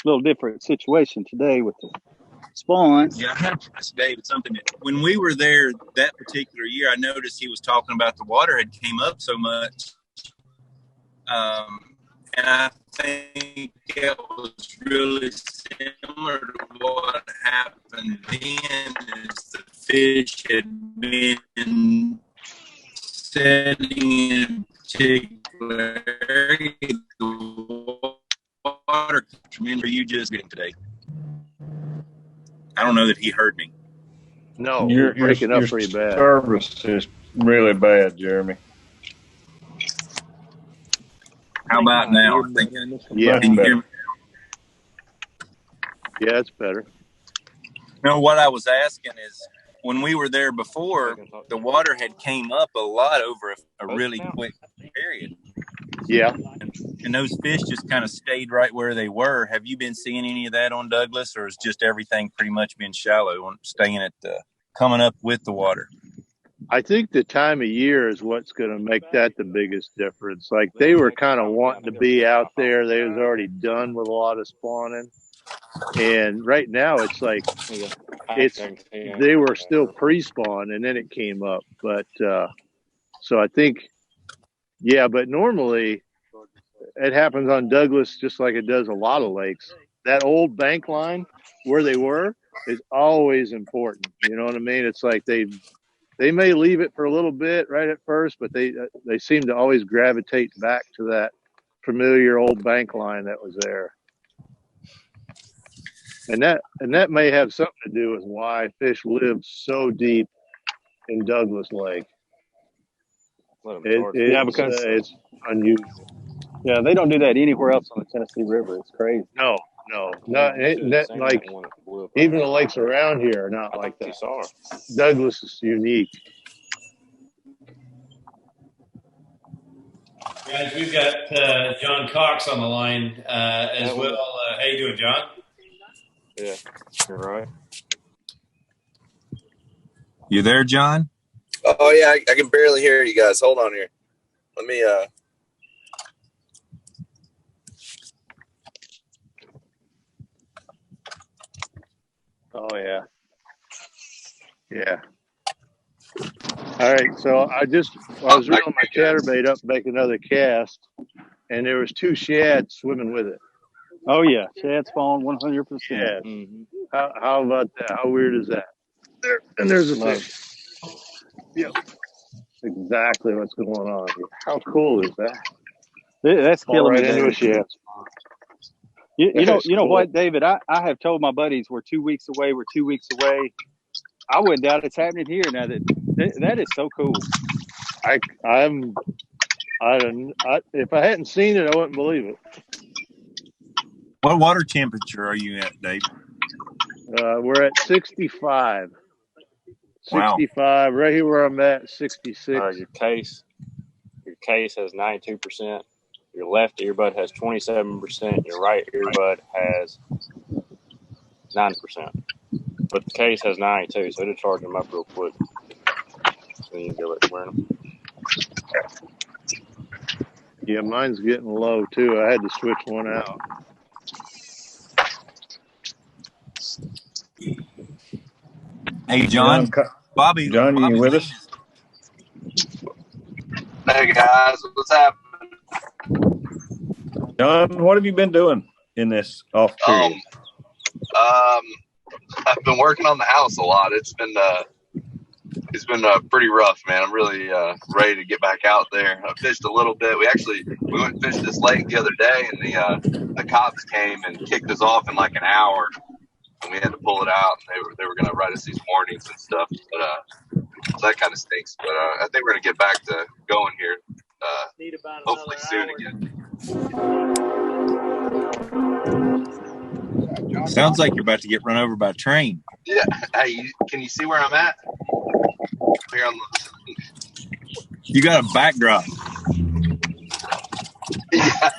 little different situation today with the spawns. Yeah, I had to ask David something. When we were there that particular year, I noticed he was talking about the water had came up so much. And I think it was really similar to what happened then is the fish had been setting in a particular area. The water, remember you just getting today. I don't know that he heard me. No, you're breaking up pretty bad. Service is really bad, Jeremy. How about now? Yeah. Can you hear me? Yeah, it's better. No, what I was asking is when we were there before, the water had came up a lot over a really quick period. Yeah. And those fish just kind of stayed right where they were. Have you been seeing any of that on Douglas, or is just everything pretty much been shallow and staying at coming up with the water? I think the time of year is what's going to make that the biggest difference. Like they were kind of wanting to be out there. They was already done with a lot of spawning. And right now it's like they were still pre-spawn and then it came up. But so I think, yeah, but normally it happens on Douglas just like it does a lot of lakes. That old bank line where they were is always important. You know what I mean? It's like they may leave it for a little bit right at first, but they seem to always gravitate back to that familiar old bank line that was there. And that may have something to do with why fish live so deep in Douglas Lake. Because it's unusual. Yeah, they don't do that anywhere else on the Tennessee River. It's crazy. No, not like even the lakes around here are not like that. Douglas is unique. Guys, we've got John Cox on the line as well. How you doing, John? Yeah, you're right. You there, John? Oh, yeah, I can barely hear you guys. Hold on here. Let me Oh, yeah. Yeah. All right, so I was reeling my chatterbait up to make another cast, and there was 2 shad swimming with it. Oh yeah, shad spawn 100%. Yeah. How about that? How weird is that? There's a fish. Yep. Exactly what's going on here. How cool is that? That's killing right me, into a David. shad. You know cool. what, David? I have told my buddies we're 2 weeks away. We're 2 weeks away. I wouldn't doubt it's happening here. Now that is so cool. If I hadn't seen it, I wouldn't believe it. What water temperature are you at, Dave? We're at 65. Wow. 65. Right here where I'm at, 66. Your case has 92%. Your left earbud has 27%. Your right earbud has 9%. But the case has 92, so it'll charge them up real quick. Then you can go back to wearing them. Yeah, mine's getting low too. I had to switch one out. Hey, John. Bobby. John, you with us? Hey, guys. What's happening? John, what have you been doing in this off period? I've been working on the house a lot. It's been pretty rough, man. I'm really ready to get back out there. I fished a little bit. We went and fished this lake the other day, and the cops came and kicked us off in like an hour, and we had to pull it out. And they were going to write us these warnings and stuff, but so that kind of stinks. But I think we're going to get back to going here hopefully soon again. Sounds like you're about to get run over by a train. Yeah. Hey, can you see where I'm at? Here on You got a backdrop. Yeah.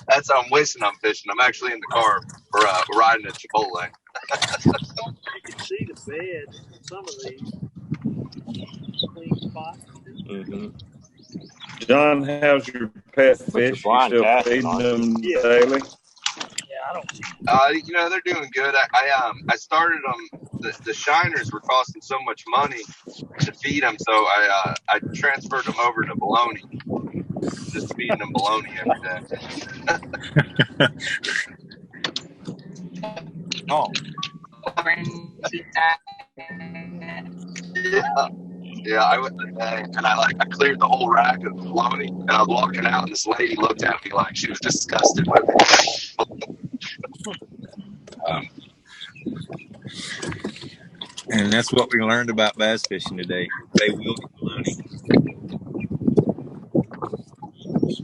That's how I'm wishing I'm fishing. I'm actually in the car riding at Chipotle. You can see the bed in some of these clean spots. Mm-hmm. John, how's your pet fish? You still feeding them daily? Yeah, I don't. They're doing good. I started them. The shiners were costing so much money to feed them, so I transferred them over to bologna. Just feeding them bologna every day. Oh. Yeah, I went today and I cleared the whole rack of bologna, and I was walking out, and this lady looked at me like she was disgusted with it. And that's what we learned about bass fishing today. They will get bologna.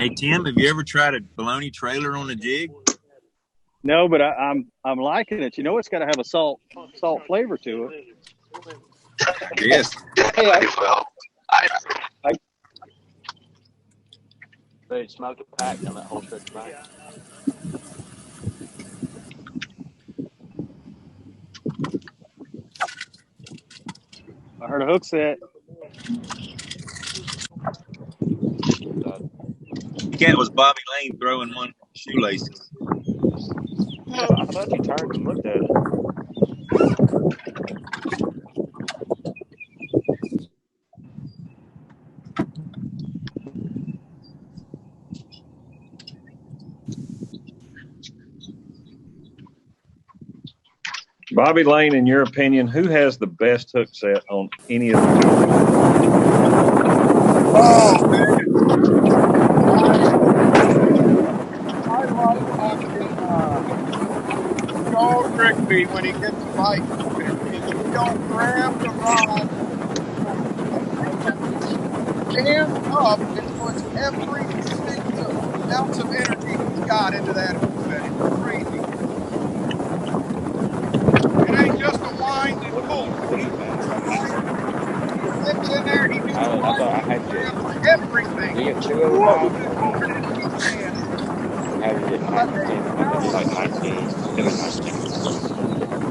Hey, Tim, have you ever tried a bologna trailer on a jig? No, but I'm liking it. You know, it's got to have a salt flavor to it. Yes. They smoked a pack on that whole stretch back. I heard a hook set. That was Bobby Lane throwing one shoelaces. I thought you turned and looked at it. Bobby Lane, in your opinion, who has the best hook set on any of the tours? Oh, man. I love watching Joel Rigby when he gets a bite. If you don't grab the rod, stand up and puts every single ounce of energy he's got into that hook set. It's crazy. It ain't just a wind and pull. He sits in there, he gets everything. You get 2 over 5? Have you get 19? It's like 19.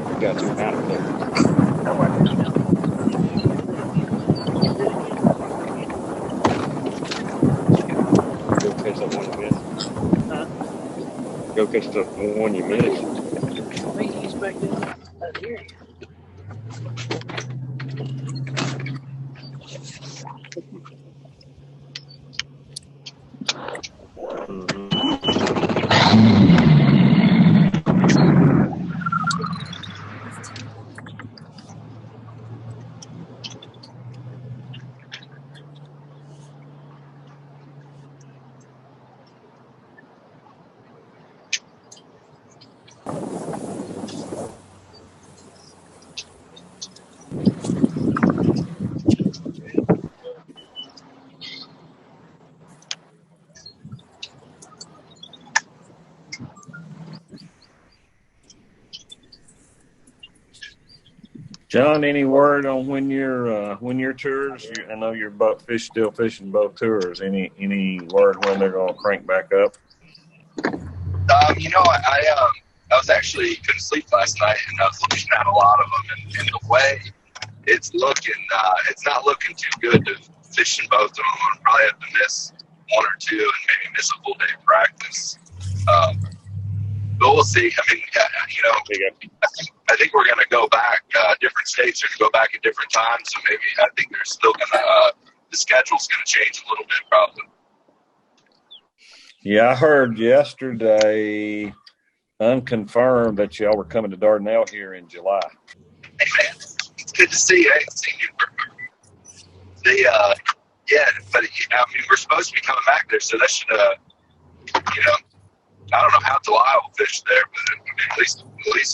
You got 2 pounds there. Go catch that one you missed. Huh? Go catch the one you missed. I think he's back there. Here. John, any word on when your tours? I know you're still fishing both tours. Any word when they're going to crank back up? I was actually couldn't sleep last night, and I was looking at a lot of them, and the way it's looking, it's not looking too good to fish in both of them. I'm gonna probably have to miss one or two, and maybe miss a full day of practice. But we'll see. I mean, I think we're gonna go back. Different states are gonna go back at different times, so maybe I think there's still gonna the schedule's gonna change a little bit, probably. Yeah, I heard yesterday, unconfirmed, that y'all were coming to Dardanelle here in July. Hey man, it's good to see you. I ain't seen you for yeah, but I mean, we're supposed to be coming back there, so that should I don't know how July will fish there, but I mean, at least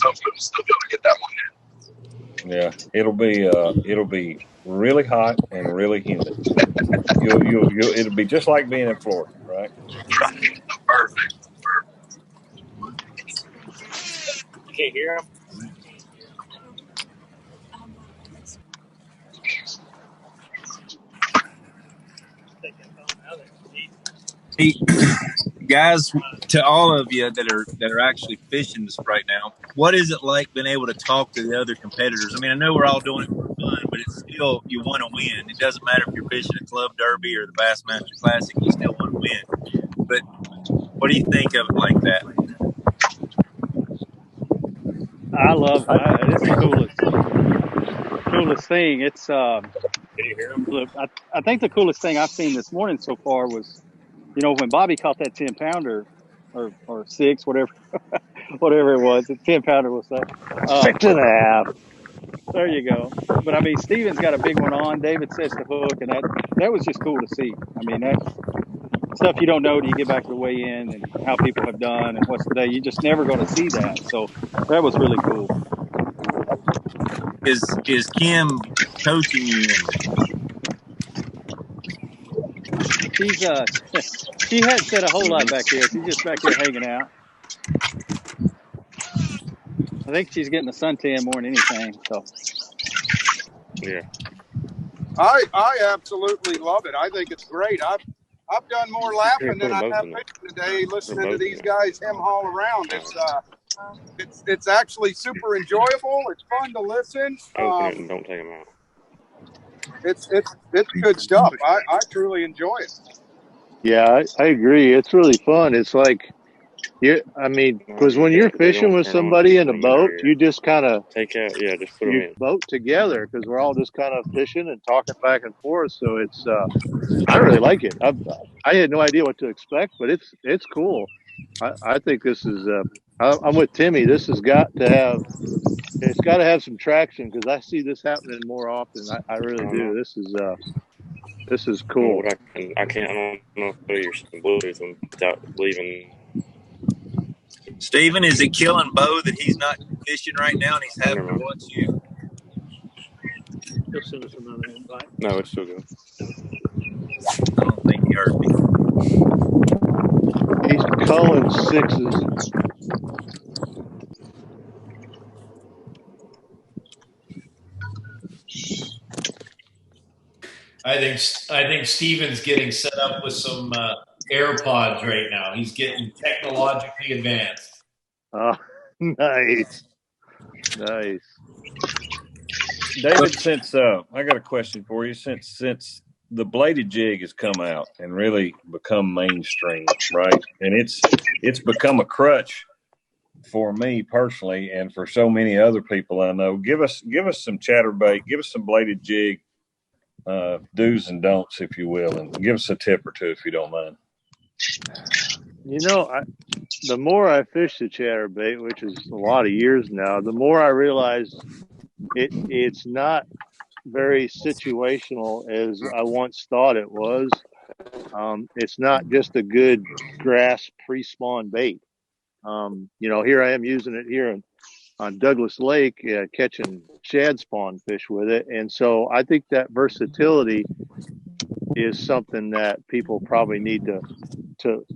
hopefully we'll still be able to get that one in. Yeah, it'll be really hot and really humid. It'll be just like being in Florida, right? Right. Perfect. You can't hear him? Hey, guys, to all of you that are actually fishing this right now, what is it like being able to talk to the other competitors? I mean, I know we're all doing it for fun, but it's still, you want to win. It doesn't matter if you're fishing a Club Derby or the Bassmaster Classic, you still want to win. But what do you think of it like that? I love it. It's the coolest thing. It's Can you hear him? look, I think the coolest thing I've seen this morning so far was, when Bobby caught that 10-pounder or 6, whatever it was, a 10-pounder was that 6.5. There you go. But I mean, Steven's got a big one on. David sets the hook, and that was just cool to see. I mean, that's stuff you don't know till you get back to the weigh-in and how people have done and what's the day. You're just never going to see that. So that was really cool. Is Kim coaching you? She hadn't said a whole lot back there. She's just back there hanging out. I think she's getting a suntan more than anything. So yeah, I absolutely love it. I think it's great. I've done more laughing than I have fishing today, listening to these guys hem haul around. It's actually super enjoyable. It's fun to listen. Open it and don't take them out. It's good stuff. I truly enjoy it. Yeah, I agree. It's really fun. It's like, because when you're fishing with somebody in a boat, you just kind of just put them in. Boat together because we're all just kind of fishing and talking back and forth. So it's, I really like it. I had no idea what to expect, but it's cool. I think this is. I'm with Timmy. This has got to have some traction because I see this happening more often. I really do. This is cool. I don't know if you're Bluetooth without leaving. Steven, is it killing Bo that he's not fishing right now and he's having to watch you? He'll send us another invite. No, it's still good. I don't think he heard me. He's calling 6s. I think Steven's getting set up with some AirPods right now. He's getting technologically advanced. Oh, nice. David, since I got a question for you. Since the bladed jig has come out and really become mainstream, right? And it's become a crutch for me personally, and for so many other people I know. Give us some chatterbait. Give us some bladed jig do's and don'ts, if you will, and give us a tip or two if you don't mind. The more I fish the chatterbait, which is a lot of years now, the more I realize it's not very situational as I once thought it was. It's not just a good grass pre-spawn bait. Here I am using it here on Douglas Lake, catching shad spawn fish with it. And so I think that versatility is something that people probably need to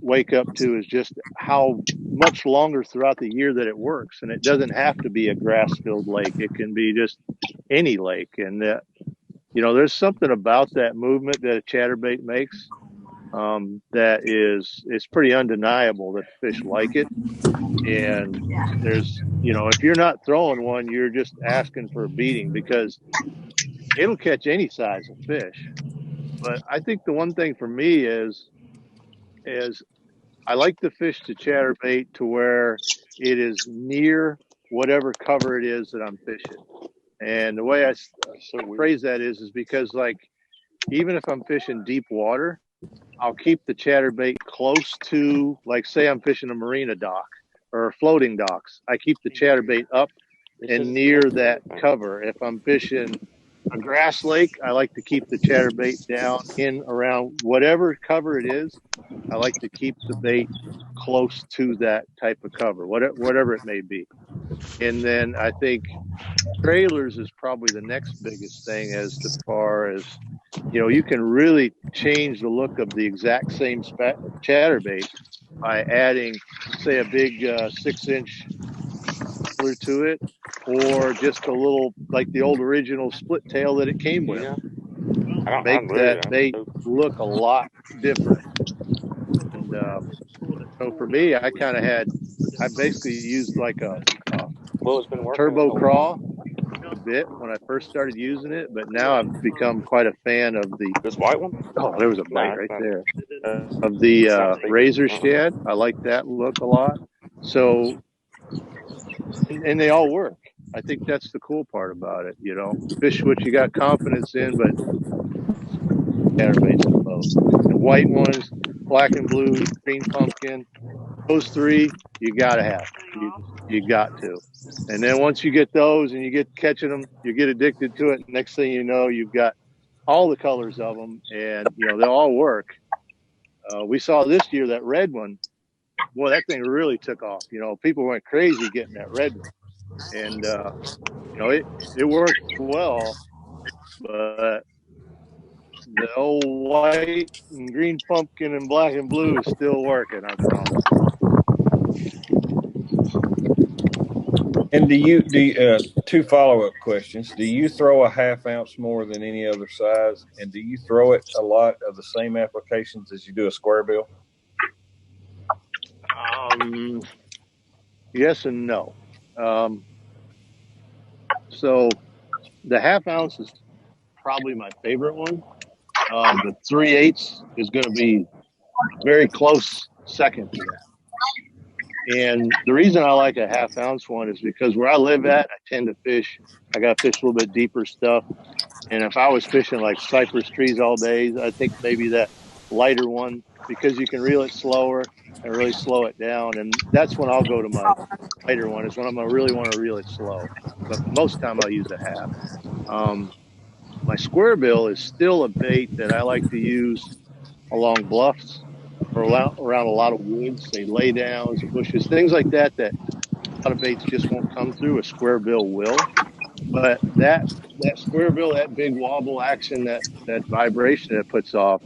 wake up to, is just how much longer throughout the year that it works. And it doesn't have to be a grass-filled lake. It can be just any lake. And that, you know, there's something about that movement that a chatterbait makes that it's pretty undeniable that fish like it. And there's, you know, if you're not throwing one, you're just asking for a beating, because it'll catch any size of fish. But I think the one thing for me is I like the fish to chatterbait to where it is near whatever cover it is that I'm fishing. And the way I phrase that is because, like, even if I'm fishing deep water, I'll keep the chatterbait close to, like, say I'm fishing a marina dock or floating docks. I keep the chatterbait up and near that cover. If I'm fishing a grass lake, I like to keep the chatterbait down in around whatever cover it is. I like to keep the bait close to that type of cover, whatever it may be. And then I think trailers is probably the next biggest thing, as far as, you know, you can really change the look of the exact same chatterbait by adding, say, a big 6-inch trailer to it, or just a little, like the old original split tail that it came with. Make that bait look a lot different. And so for me, I basically used like a turbo craw a bit when I first started using it, but now I've become quite a fan of this white one. Oh, there was a bite right there. Of the razor shad. I like that look a lot. So, and they all work. I think that's the cool part about it. You know, fish what you got confidence in, but chatterbaits the most. The white ones, black and blue, green pumpkin, those three you gotta have. You got to. And then once you get those and you get catching them, you get addicted to it. Next thing you know, you've got all the colors of them, and you know, they all work. We saw this year that red one. Boy, that thing really took off. You know, people went crazy getting that red one, and you know, it worked well, but the old white and green pumpkin and black and blue is still working, I promise. And do you two follow-up questions? Do you throw a 1/2 ounce more than any other size? And do you throw it a lot of the same applications as you do a square bill? Yes and no. So the 1/2 ounce is probably my favorite one. The 3/8 is going to be very close second to that. And the reason I like a 1/2 ounce one is because where I live at, I tend to fish. I got to fish a little bit deeper stuff. And if I was fishing like cypress trees all day, I think maybe that lighter one, because you can reel it slower and really slow it down. And that's when I'll go to my lighter one, is when I'm going to really want to reel it slow. But most time I'll use a 1/2. My square bill is still a bait that I like to use along bluffs or around a lot of woods, say lay downs, bushes, things like that, that a lot of baits just won't come through. A square bill will. But that square bill, that big wobble action, that vibration it puts off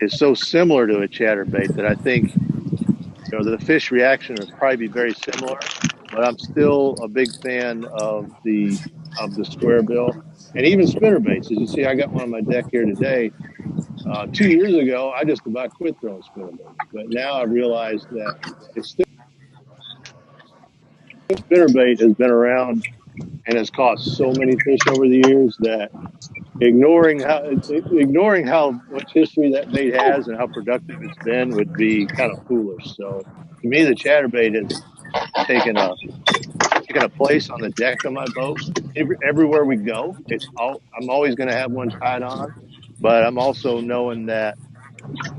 is so similar to a chatterbait that I think, you know, the fish reaction would probably be very similar. But I'm still a big fan of the square bill. And even spinnerbaits. As you see, I got one on my deck here today. 2 years ago, I just about quit throwing spinnerbaits. But now I realize that spinnerbait has been around and has caught so many fish over the years that ignoring how much history that bait has and how productive it's been would be kind of foolish. So to me, the chatterbait has taken a place on the deck of my boat. Everywhere we go, I'm always going to have one tied on, but I'm also knowing that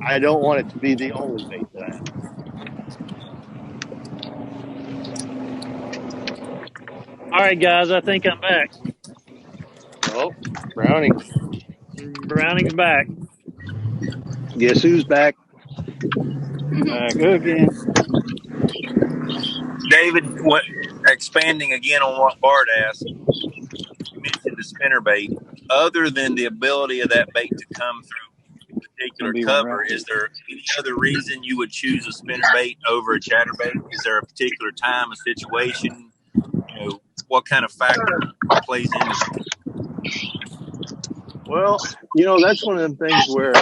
I don't want it to be the only bait that I have. All right, guys, I think I'm back. Oh, Browning's back. Guess who's back? Back again. David, expanding again on what Bart asked, you mentioned the spinnerbait. Other than the ability of that bait to come through a particular cover, is there any other reason you would choose a spinnerbait over a chatterbait? Is there a particular time, a situation? You know, what kind of factor plays into it? Well, that's one of them things where,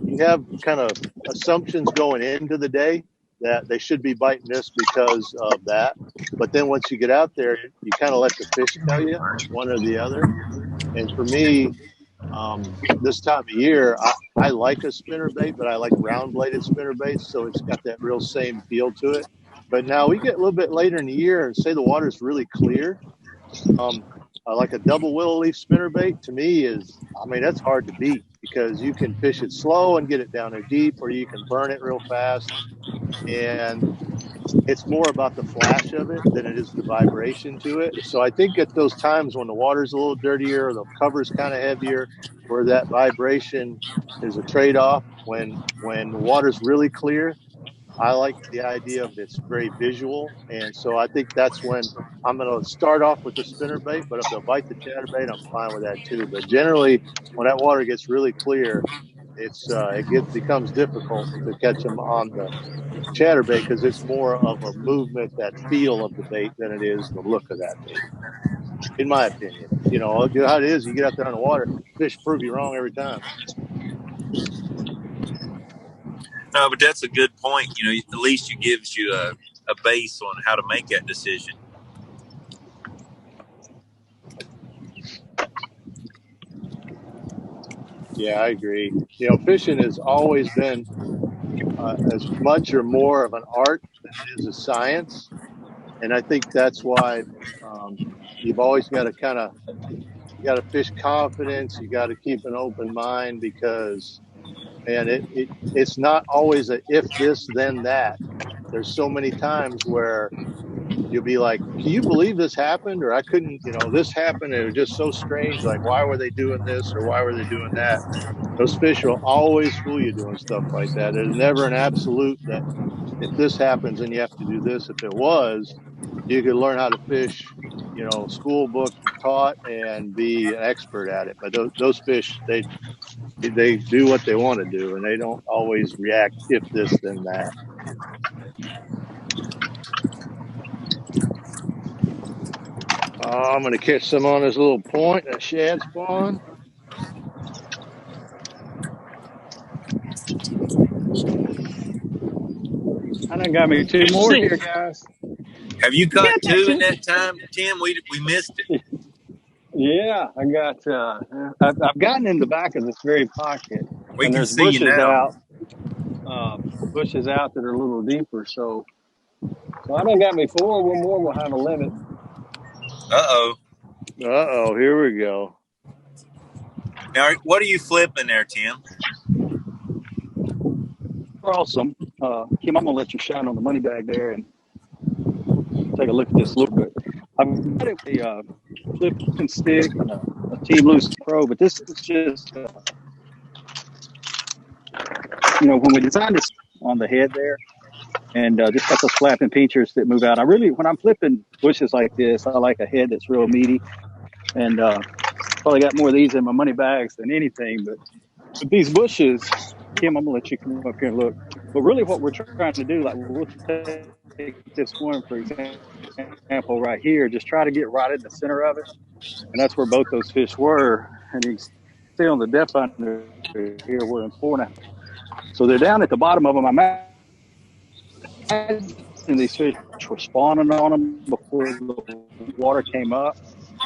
you have kind of assumptions going into the day that they should be biting this because of that. But then once you get out there, you kind of let the fish tell you one or the other. And for me, this time of year, I like a spinnerbait, but I like round bladed spinnerbaits. So it's got that real same feel to it. But now we get a little bit later in the year and say the water's really clear. Like a double willow leaf spinnerbait to me that's hard to beat because you can fish it slow and get it down there deep, or you can burn it real fast. And it's more about the flash of it than it is the vibration to it. So I think at those times when the water's a little dirtier, or the cover's kind of heavier, where that vibration is a trade-off, when the water's really clear, I like the idea of it's very visual. And so I think that's when I'm going to start off with the spinnerbait, but if they'll bite the chatterbait, I'm fine with that too. But generally, when that water gets really clear, it becomes difficult to catch them on the chatterbait because it's more of a movement, that feel of the bait, than it is the look of that bait, in my opinion. How it is, you get out there on the water, fish prove you wrong every time. No, but that's a good point. At least it gives you a base on how to make that decision. Yeah, I agree. Fishing has always been as much or more of an art than it is a science. And I think that's why you've always got to you got to fish confidence. You got to keep an open mind because, man, it's not always a if this, then that. There's so many times where you'll be like, can you believe this happened? Or I couldn't, this happened. It was just so strange. Like, why were they doing this or why were they doing that? Those fish will always fool you doing stuff like that. There's never an absolute that if this happens, then you have to do this. If it was, you could learn how to fish, school book taught and be an expert at it. But those fish, they do what they want to do, and they don't always react if this, then that. I'm going to catch some on this little point, that shad spawn. I done got me 2 more here, guys. Have you caught 2 in that time, Tim? We missed it. Yeah, I got. I've gotten in the back of this very pocket. We and can there's see bushes you now. Bushes out that are a little deeper. So I done got me 4. One more will have a limit. Here we go. Now, what are you flipping there, Tim? Awesome. Kim, I'm gonna let you shine on the money bag there and take a look at this a little bit. I've got a flipping stick and a Team Loose Pro, but this is just when we designed this on the head there, and just got those flapping features that move out. When I'm flipping bushes like this, I like a head that's real meaty, and probably got more of these in my money bags than anything. But with these bushes, Kim, I'm gonna let you come up here and look. But really, what we're trying to do, like we'll take this one for example right here, just try to get right in the center of it, and that's where both those fish were. And you can see on the depth under here, we're in 4.5. So they're down at the bottom of them. I'm imagine these fish were spawning on them before the water came up,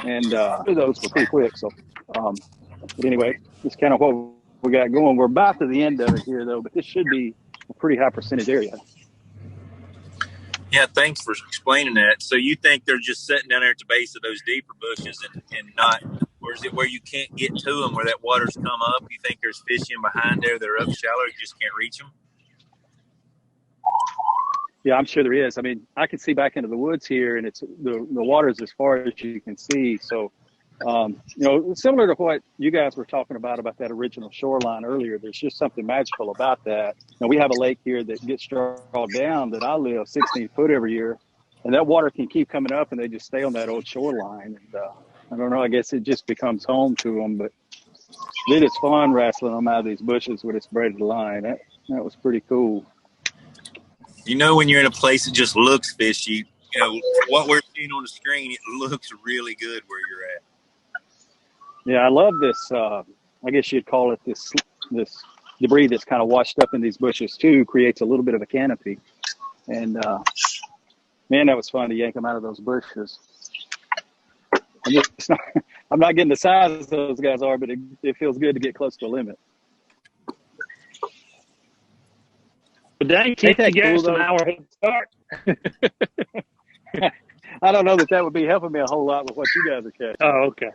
and those were pretty quick. So, but anyway, that's kind of what we got going. We're about to the end of it here, though, but this should be a pretty high percentage area. Yeah, thanks for explaining that. So you think they're just sitting down there at the base of those deeper bushes and not, or is it where you can't get to them, where that water's come up? You think there's fish in behind there that are up shallow, you just can't reach them? Yeah, I'm sure there is. I mean, I can see back into the woods here, and it's the water's as far as you can see. So, similar to what you guys were talking about that original shoreline earlier, there's just something magical about that. Now, we have a lake here that gets drawn down that I live 16 foot every year, and that water can keep coming up, and they just stay on that old shoreline. And I don't know, I guess it just becomes home to them. But it is fun wrestling them out of these bushes with its braided line. That was pretty cool. When you're in a place that just looks fishy, what we're seeing on the screen, it looks really good where you're at. Yeah, I love this. I guess you'd call it this debris that's kind of washed up in these bushes too. Creates a little bit of a canopy, and man, that was fun to yank them out of those bushes. I'm not getting the size those guys are, but it feels good to get close to a limit. But dang, can't you get us an hour head start? I don't know that would be helping me a whole lot with what you guys are catching. Oh, okay.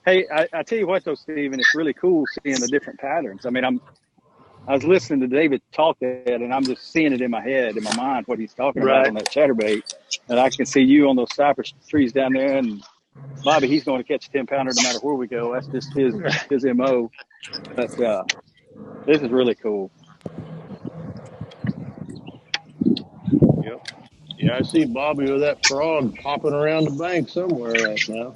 Hey, I tell you what though, Stephen, it's really cool seeing the different patterns. I mean, I was listening to David talk that, and I'm just seeing it in my head, in my mind, what he's talking about on that chatterbait. And I can see you on those cypress trees down there, and Bobby, he's going to catch a 10-pounder no matter where we go. That's just his MO. But this is really cool. Yep. Yeah, I see Bobby with that frog popping around the bank somewhere right now.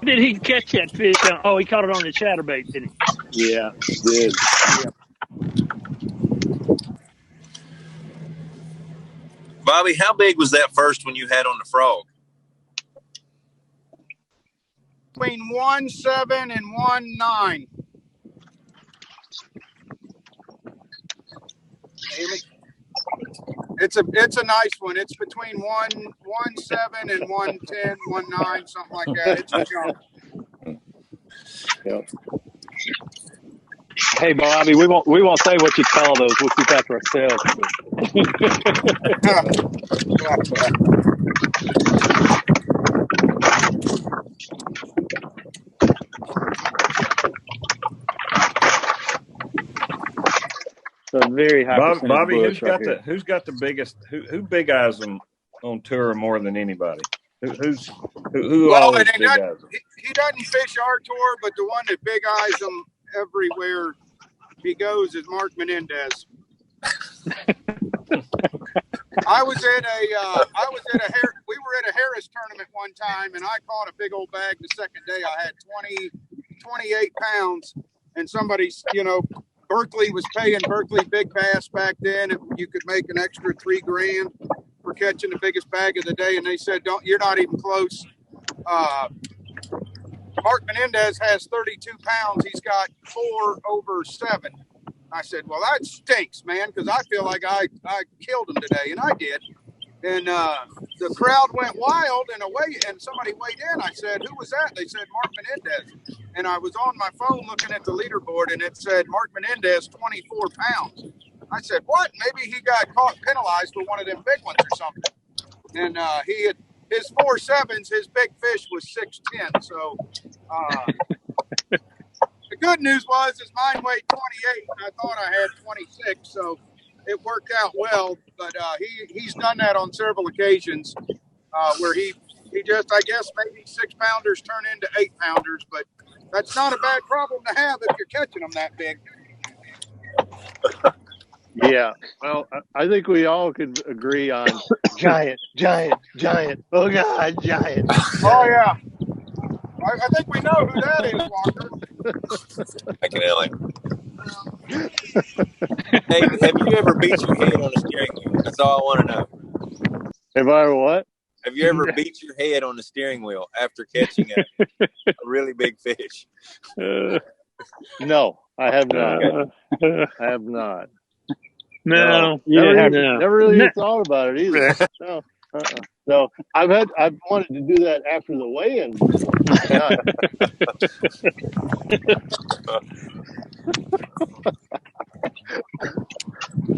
Did he catch that fish? Oh, he caught it on the chatterbait, didn't he? Yeah, he did. Yep. Bobby, how big was that first one you had on the frog? Between 1.7 and 1.9. It's a nice one. It's between 1.7 and 1.10, 1.9, something like that. It's a jump. Yep. Hey, Bobby, we won't say what you call those. We'll keep that to ourselves. A very high Bobby, who's got the biggest? Who big eyes them on tour more than anybody? Who well, always big eyes them? He doesn't fish our tour, but the one that big eyes them everywhere he goes is Mark Menendez. we were at a Harris tournament one time, and I caught a big old bag the second day. I had 28 pounds, and somebody's, Berkeley was paying Berkeley big bass back then. You could make an extra $3,000 for catching the biggest bag of the day. And they said, you're not even close. Mark Menendez has 32 pounds. He's got 4 over 7. I said, well, that stinks, man, because I feel like I killed him today. And I did. And the crowd went wild and somebody weighed in. I said, who was that? They said, Mark Menendez. And I was on my phone looking at the leaderboard, and it said, Mark Menendez, 24 pounds. I said, what? Maybe he got caught penalized with one of them big ones or something. And he had his 4.7s, his big fish was 6'10". So the good news was is mine weighed 28. And I thought I had 26. So it worked out well, but he's done that on several occasions where he just, I guess, maybe 6-pounders turn into 8-pounders, but that's not a bad problem to have if you're catching them that big. Yeah, well, I think we all could agree on giant. Oh, God, giant. Oh, yeah. I think we know who that is, Walker. I can Ellie. Hey, have you ever beat your head on a steering wheel? That's all I want to know. Have I ever what? Have you ever beat your head on the steering wheel after catching a really big fish? No, I have not. I have not. No. Never really thought about it either. No. No, I've wanted to do that after the weigh-in.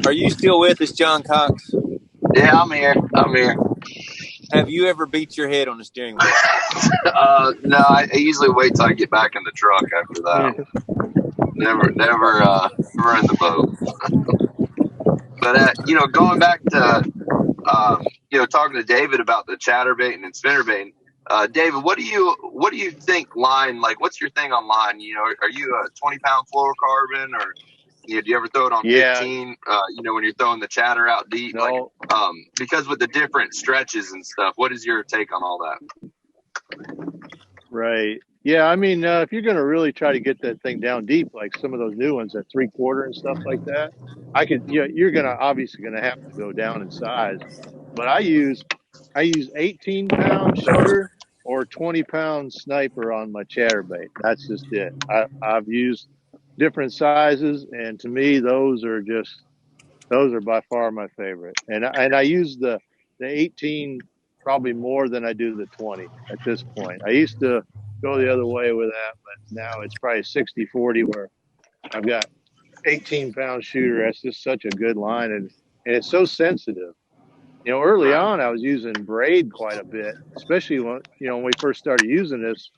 Are you still with us, John Cox? Yeah, I'm here. Have you ever beat your head on the steering wheel? No, I usually wait till I get back in the truck after that. Never in the boat. But going back to talking to David about the chatterbait and spinnerbait. David, what do you think line? Like, what's your thing on line? Are you a 20-pound fluorocarbon, or do you ever throw it on 15? When you're throwing the chatter out deep, no. Because with the different stretches and stuff, what is your take on all that? Right. Yeah, I mean, if you're going to really try to get that thing down deep, like some of those new ones at 3/4 and stuff like that, you're obviously going to have to go down in size. But I use 18-pound shutter or 20-pound sniper on my chatterbait. That's just it. I've used different sizes, and to me, those are by far my favorite. And I use the 18 probably more than I do the 20 at this point. I used to go the other way with that, but now it's probably 60-40 where I've got 18-pound shooter. That's just such a good line, and it's so sensitive. You know, early on I was using braid quite a bit, especially when we first started using this.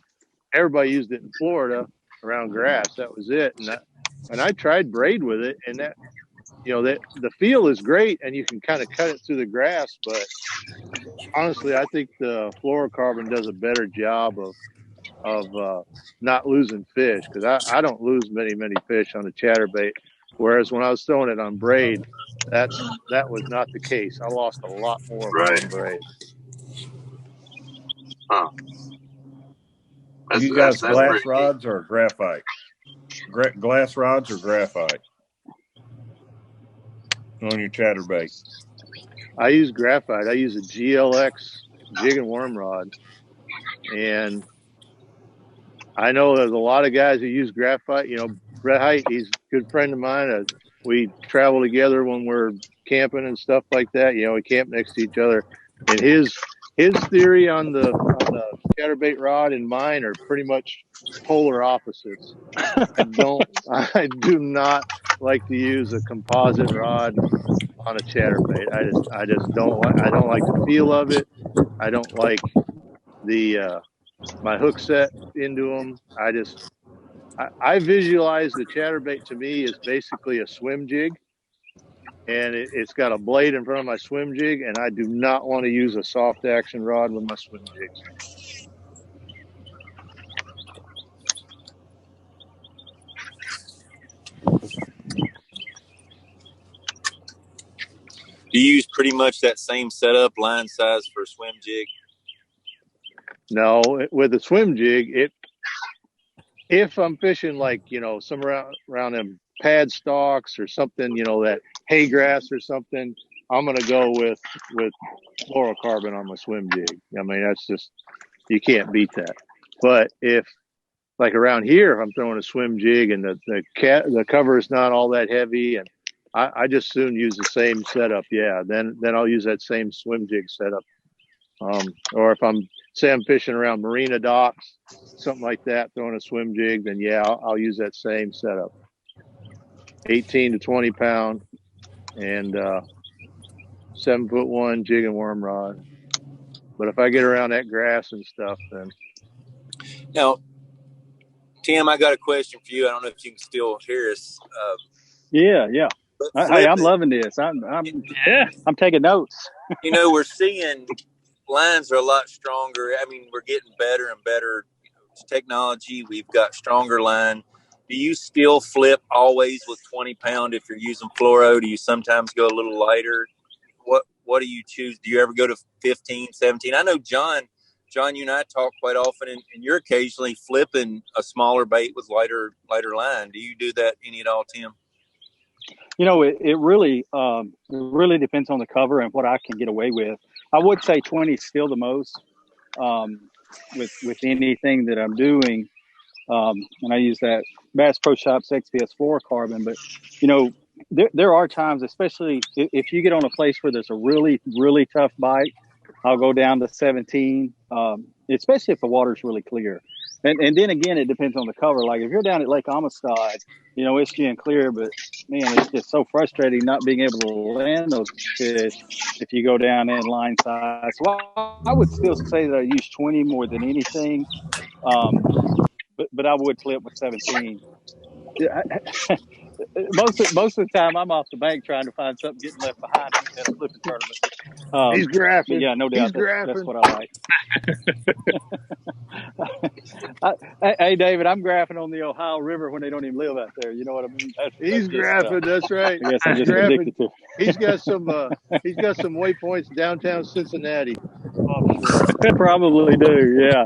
Everybody used it in Florida around grass. That was it. And I tried braid with it, and that, that the feel is great, and you can kind of cut it through the grass. But honestly, I think the fluorocarbon does a better job of not losing fish, because I don't lose many fish on a chatterbait. Whereas when I was throwing it on braid, that was not the case. I lost a lot more on braid. Huh. You guys glass rods or graphite? Glass rods or graphite on your chatterbait? I use graphite. I use a GLX jig and worm rod, and I know there's a lot of guys who use graphite. Brett Height, he's a good friend of mine. We travel together when we're camping and stuff like that. We camp next to each other, and his theory on the chatterbait rod and mine are pretty much polar opposites. I do not like to use a composite rod on a chatterbait. I just don't like. I don't like the feel of it. I don't like the my hook set into them. I visualize the chatterbait to me as basically a swim jig, and it's got a blade in front of my swim jig, and I do not want to use a soft action rod with my swim jigs. Do you use pretty much that same setup, line size for a swim jig? No, with a swim jig, if I'm fishing like, some around them pad stalks or something, that hay grass or something, I'm going to go with fluorocarbon on my swim jig. I mean, that's just, you can't beat that. But if, like around here, if I'm throwing a swim jig and the cover is not all that heavy, and I just soon use the same setup. Yeah, then I'll use that same swim jig setup. Or if I'm fishing around marina docks, something like that, throwing a swim jig, then yeah, I'll use that same setup. 18 to 20 pound and 7'1" jig and worm rod. But if I get around that grass and stuff, then. Now, Tim, I got a question for you. I don't know if you can still hear us. Yeah. Hey, I'm loving this. I'm taking notes. We're seeing lines are a lot stronger. I mean, we're getting better and better technology. We've got stronger line. Do you still flip always with 20 pound if you're using fluoro? Do you sometimes go a little lighter? What do you choose? Do you ever go to 15, 17? I know John, you and I talk quite often, and you're occasionally flipping a smaller bait with lighter line. Do you do that any at all, Tim? It really depends on the cover and what I can get away with. I would say 20 is still the most with anything that I'm doing. And I use that Bass Pro Shops XPS fluorocarbon. But, there are times, especially if you get on a place where there's a really, really tough bite, I'll go down to 17, especially if the water's really clear. And then again, it depends on the cover. Like if you're down at Lake Amistad, it's getting clear, but man, it's just so frustrating not being able to land those fish if you go down in line size. So I would still say that I use 20 more than anything. But I would flip with 17. Most of the time, I'm off the bank trying to find something getting left behind at a flipping tournament. He's graphing. Yeah, no doubt. That's what I like. Hey, David, I'm graphing on the Ohio River when they don't even live out there. You know what I mean? He's graphing. That's right. I guess I'm just addicted to. He's got some waypoints downtown Cincinnati. Probably do. Yeah.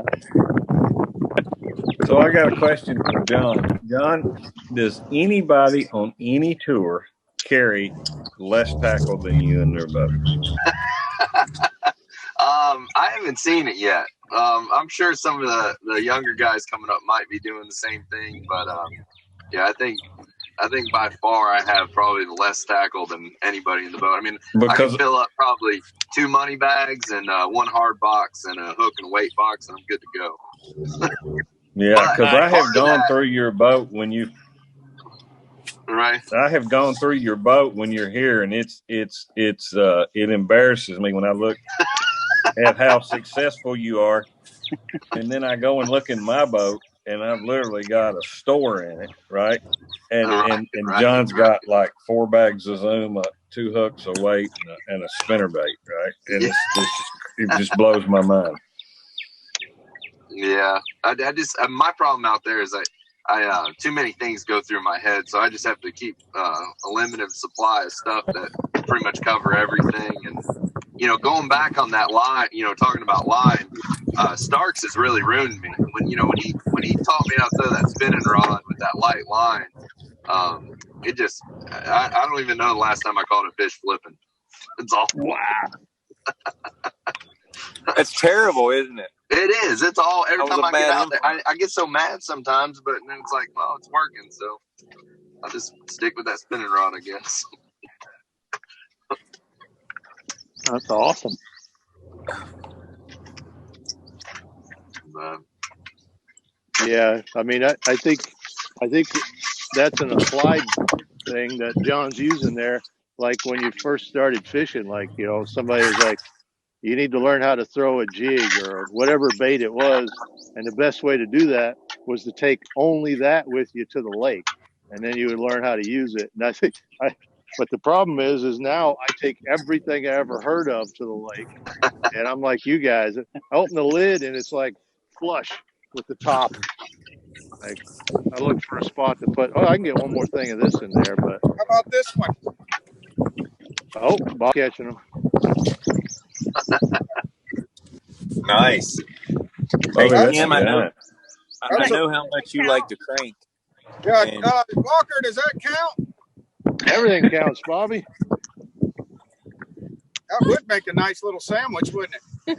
So I got a question for John. John, does anybody on any tour carry less tackle than you in their boat? I haven't seen it yet. I'm sure some of the younger guys coming up might be doing the same thing, but yeah, I think by far I have probably the less tackle than anybody in the boat. I mean, I can fill up probably 2 money bags and 1 hard box and a hook and weight box, and I'm good to go. Yeah, because I have gone through your boat when you. Right. I have gone through your boat when you're here, and it embarrasses me when I look at how successful you are, and then I go and look in my boat, and I've literally got a store in it, right? And John's got like 4 bags of Zoom, 2 hooks of weight, and a spinnerbait, right? And it just blows my mind. Yeah, I just my problem out there is I too many things go through my head, so I just have to keep a limited supply of stuff that pretty much cover everything. And going back on that line, talking about line, Starks has really ruined me. When he taught me how to throw that spinning rod with that light line, it just I don't even know the last time I caught a fish flipping. It's all wow. That's terrible, isn't it? It is. It's all every time I get out there. I get so mad sometimes, but then it's like, well, it's working, so I'll just stick with that spinning rod, I guess. That's awesome. Yeah, I mean, I think that's an applied thing that John's using there. Like when you first started fishing, like somebody was like, you need to learn how to throw a jig or whatever bait it was. And the best way to do that was to take only that with you to the lake. And then you would learn how to use it. And I think, but the problem is now I take everything I ever heard of to the lake. And I'm like you guys, I open the lid and it's like flush with the top. Like I look for a spot to put, I can get one more thing of this in there, but. How about this one? Oh, Bob catching them. Nice. Hey, Tim, I know how much you like to crank. Yeah, Walker, does that count? Everything counts, Bobby. That would make a nice little sandwich, wouldn't it?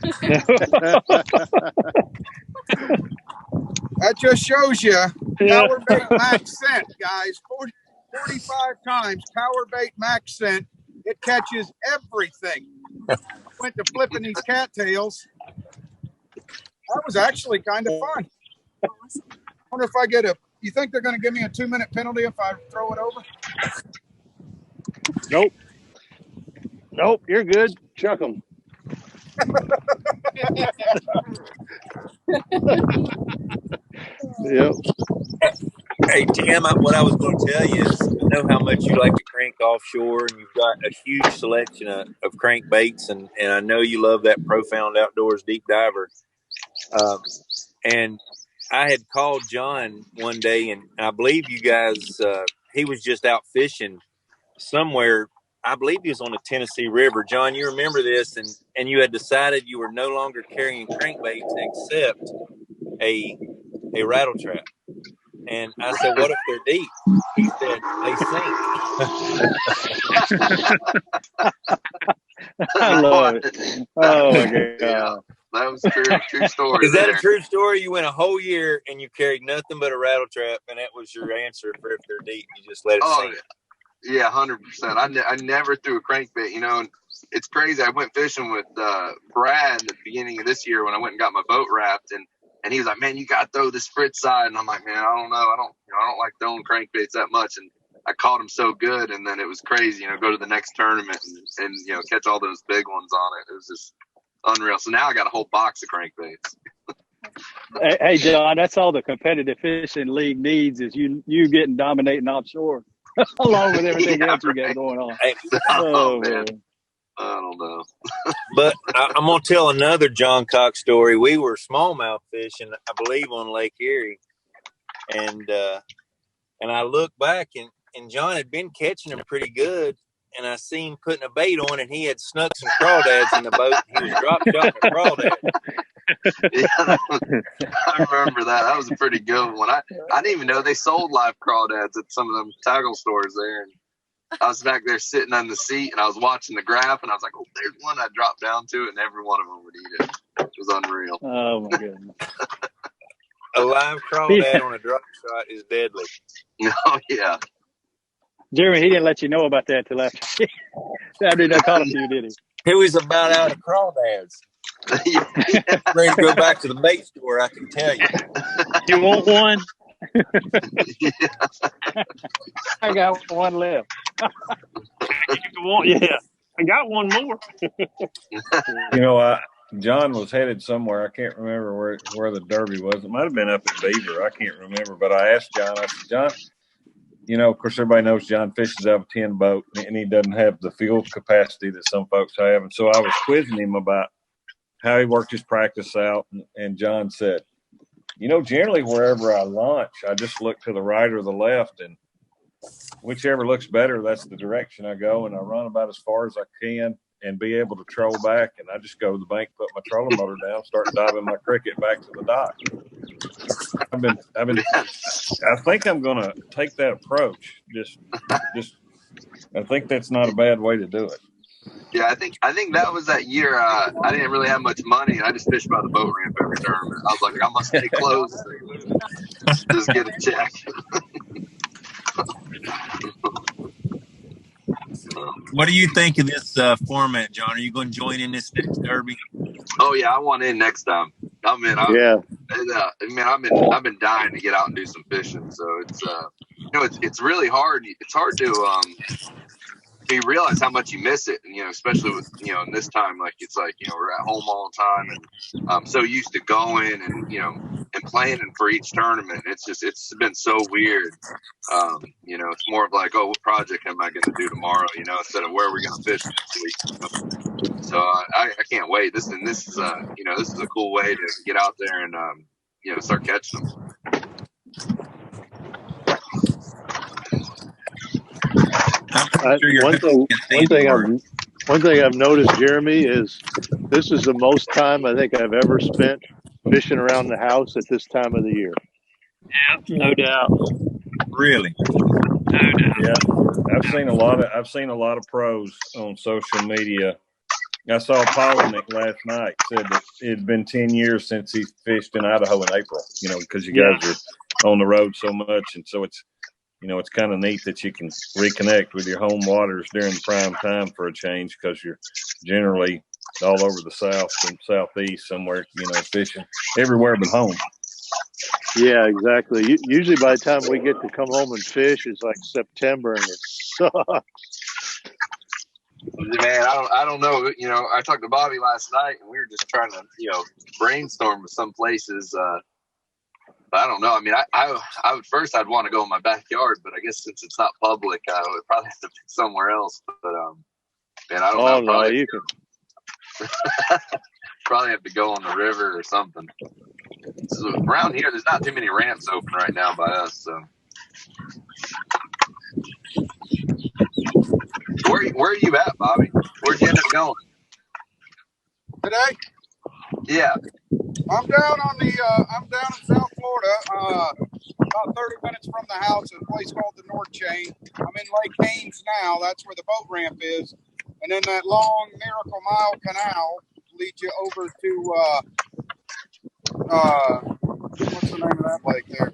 That just shows you power bait max scent, guys. 45 times power bait max scent. It catches everything. Went to flipping these cattails. That was actually kind of fun. I wonder if I get you think they're going to give me a 2-minute penalty if I throw it over? Nope, you're good. Chuck them. Yep. Hey, Tim, what I was going to tell you is I know how much you like to crank offshore, and you've got a huge selection of crankbaits, and I know you love that Profound Outdoors Deep Diver. And I had called John one day, and I believe you guys, he was just out fishing somewhere. I believe he was on the Tennessee River. John, you remember this, and you had decided you were no longer carrying crankbaits except a rattle trap. And I said, what if they're deep? He said, they sink. I love it. Oh, my God. Yeah, that was true story. Is that a true story? You went a whole year and you carried nothing but a rattle trap, and that was your answer for if they're deep. You just let it sink. Yeah, 100%. I never threw a crankbait, and it's crazy. I went fishing with Brad at the beginning of this year when I went and got my boat wrapped, and he was like, man, you got to throw this Fritz side. And I'm like, man, I don't know. I don't like throwing crankbaits that much. And I caught them so good. And then it was crazy, go to the next tournament and catch all those big ones on it. It was just unreal. So now I got a whole box of crankbaits. Hey, John, that's all the competitive fishing league needs is you getting dominating offshore along with everything else you got going on. Hey, oh, man. I don't know. But I'm going to tell another John Cox story. We were smallmouth fishing, I believe, on Lake Erie. And I look back, and John had been catching them pretty good. And I seen him putting a bait on, and he had snuck some crawdads in the boat. He was drop shotting a crawdad. Yeah, I remember that. That was a pretty good one. I didn't even know they sold live crawdads at some of them tackle stores there. I was back there sitting on the seat, and I was watching the graph, and I was like, "Oh, there's one." I dropped down to it, and every one of them would eat it. It was unreal. Oh my goodness! A live crawdad on a drop shot is deadly. Oh yeah. Jeremy, he didn't let you know about that till after he done caught a few, did he? He was about out of crawdads. Ready to go back to the bait store, I can tell you. You want one? I got one left. Yeah, I got one more. You know, John was headed somewhere. I can't remember where the Derby was. It might have been up at Beaver. I can't remember. But I asked John, I said, John, you know, of course, everybody knows John fishes out of a 10 boat, and he doesn't have the fuel capacity that some folks have. And so I was quizzing him about how he worked his practice out. And John said, you know, generally wherever I launch, I just look to the right or the left, and whichever looks better, that's the direction I go. And I run about as far as I can and be able to troll back. And I just go to the bank, put my trolling motor down, start diving my cricket back to the dock. I think I'm going to take that approach. I think that's not a bad way to do it. Yeah, I think that was that year. I didn't really have much money, and I just fished by the boat ramp every tournament. I was like, I must stay close. Just get a check. What do you think of this format, John? Are you going to join in this next Derby? Oh yeah, I want in next time. I'm in. I've been dying to get out and do some fishing. So it's it's really hard. It's hard to you realize how much you miss it, and especially with in this time, like it's like we're at home all the time, and I'm so used to going and and planning for each tournament. It's been so weird. It's more of like, oh, what project am I going to do tomorrow? Instead of where we're going to fish next week. So I can't wait. This is a cool way to get out there and start catching them. One thing I've noticed, Jeremy, is this is the most time I think I've ever spent fishing around the house at this time of the year. Yeah, no doubt. Really? No doubt. Yeah, I've seen a lot of pros on social media. I saw Polinick last night said that it had been 10 years since he fished in Idaho in April. Because you guys are on the road so much, and so it's kind of neat that you can reconnect with your home waters during the prime time for a change, because you're generally all over the south and southeast somewhere, fishing everywhere but home. Yeah, exactly. Usually by the time we get to come home and fish, it's like September, and it sucks. Man, I don't know. I talked to Bobby last night, and we were just trying to, brainstorm with some places. But I don't know. I mean, I would first I'd want to go in my backyard, but I guess since it's not public, I would probably have to pick somewhere else. But man, I don't know. No, you can probably have to go on the river or something. So around here, there's not too many ramps open right now by us. So where are you at, Bobby? Where'd you end up going today? Yeah. I'm down in South Florida, about 30 minutes from the house at a place called the North Chain. I'm in Lake Haynes now. That's where the boat ramp is. And then that long Miracle Mile Canal leads you over to, what's the name of that lake there?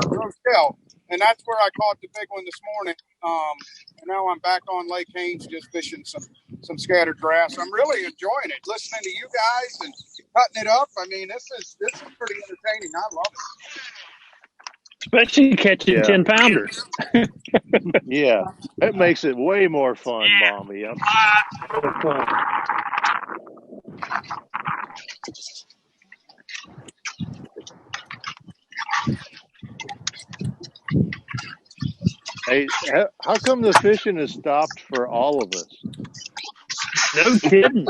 Rochelle. And that's where I caught the big one this morning. And now I'm back on Lake Haynes just fishing some scattered grass. I'm really enjoying it, listening to you guys and cutting it up. I mean, this is pretty entertaining. I love it. Especially catching 10-pounders. Yeah, it makes it way more fun, Bomby. Hey, how come the fishing has stopped for all of us? No kidding.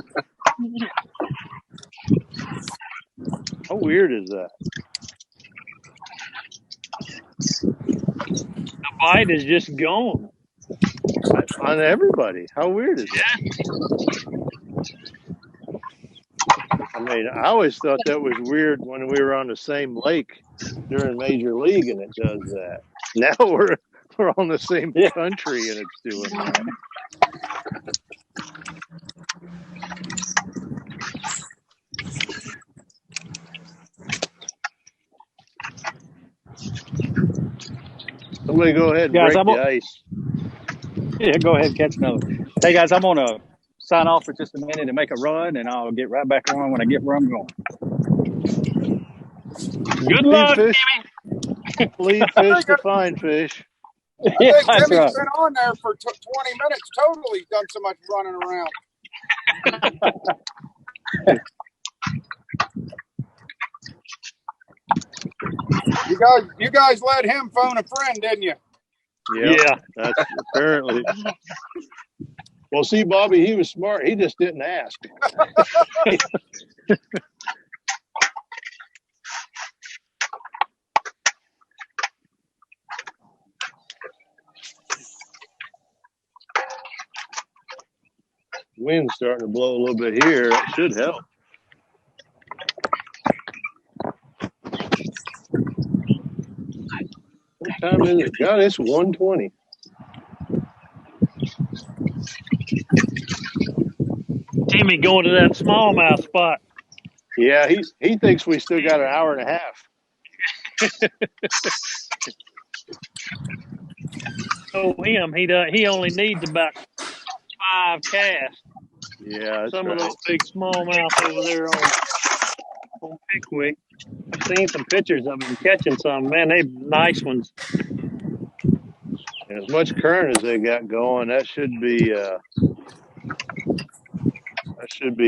How weird is that? The bite is just gone. On everybody. How weird is that? I mean, I always thought that was weird when we were on the same lake during Major League and it does that. Now we're we're all in the same country and it's doing that. Somebody go ahead and Guys, break the ice. Yeah, go ahead and catch another. Hey, guys, I'm going to sign off for just a minute and make a run, and I'll get right back on when I get where I'm going. Good luck, Timmy. Lead fish to find fish. I think Timmy's been on there for 20 minutes total. He's done so much running around. You guys let him phone a friend, didn't you? Yeah, that's apparently. Well, see, Bobby, he was smart. He just didn't ask. Wind's starting to blow a little bit here. That should help. What time is it? God, it's 1:20. Timmy going to that smallmouth spot. Yeah, he thinks we still got an hour and a half. Oh, him. He only needs about 5 casts. Yeah, that's some right. of those big smallmouth over there on Pickwick. I've seen some pictures of him catching some. Man, they nice ones. And as much current as they got going, that should be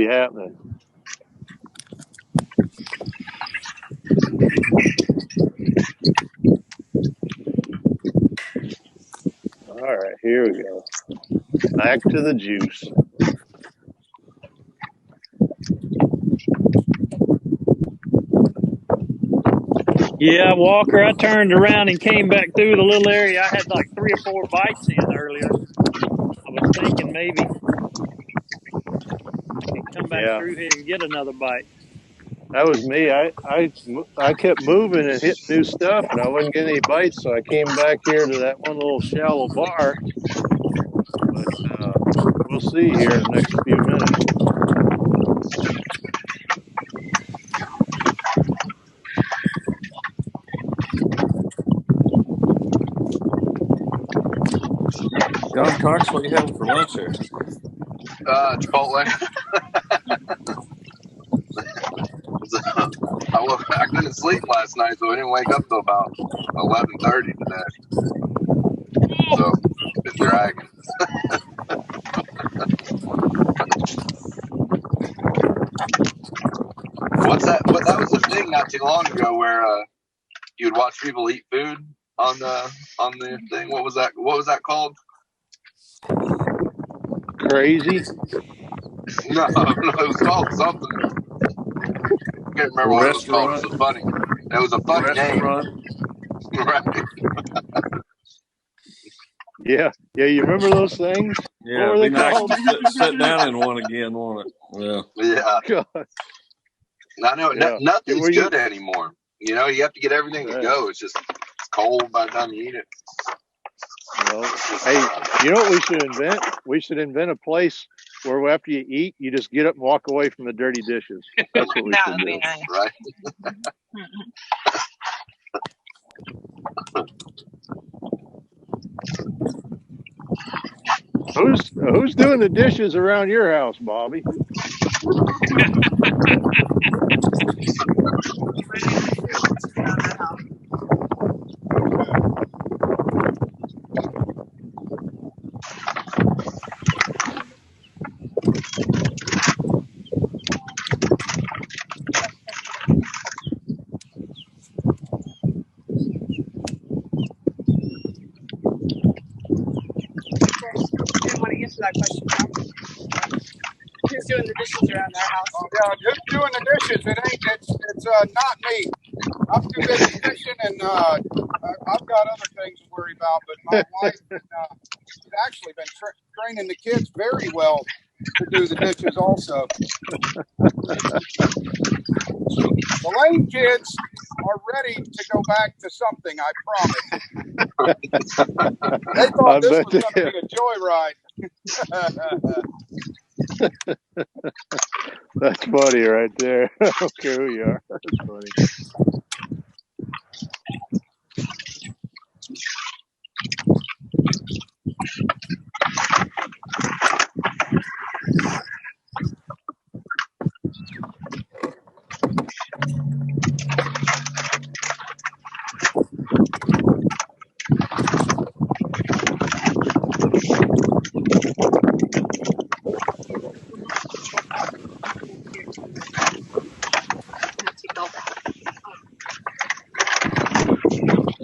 happening. All right, here we go. Back to the juice. Yeah, Walker, I turned around and came back through the little area. I had like 3 or 4 bites in earlier. I was thinking maybe I could come back through here and get another bite. That was me. I kept moving and hitting new stuff, and I wasn't getting any bites, so I came back here to that one little shallow bar. But we'll see here in the next few minutes. John Cox, what are you having for lunch here? Chipotle. I couldn't sleep last night, so I didn't wake up till about 11:30 today. So it's been dragging. That was the thing not too long ago where you would watch people eat food on the thing. What was that called? Crazy? No, it was called something. I can't remember what it was called. It was a funny name. Right. Yeah, you remember those things? Yeah, what were they called? Sit down in one again, won't it? Yeah. God. I know. Yeah. Nothing's good anymore. You know, you have to get everything to go. It's just cold by the time you eat it. Well, hey, you know what we should invent? We should invent a place where after you eat, you just get up and walk away from the dirty dishes. That's what we should do. Nice. Right? Who's doing the dishes around your house, Bobby? That question. Who's doing the dishes around their house? Yeah, who's doing the dishes? It's not me. I'm too busy fishing, and I've got other things to worry about. But my wife has actually been training the kids very well to do the dishes also. The Lane kids are ready to go back to something, I promise. They thought this was going to be a joyride. That's funny right there. I don't care who you are. That's funny.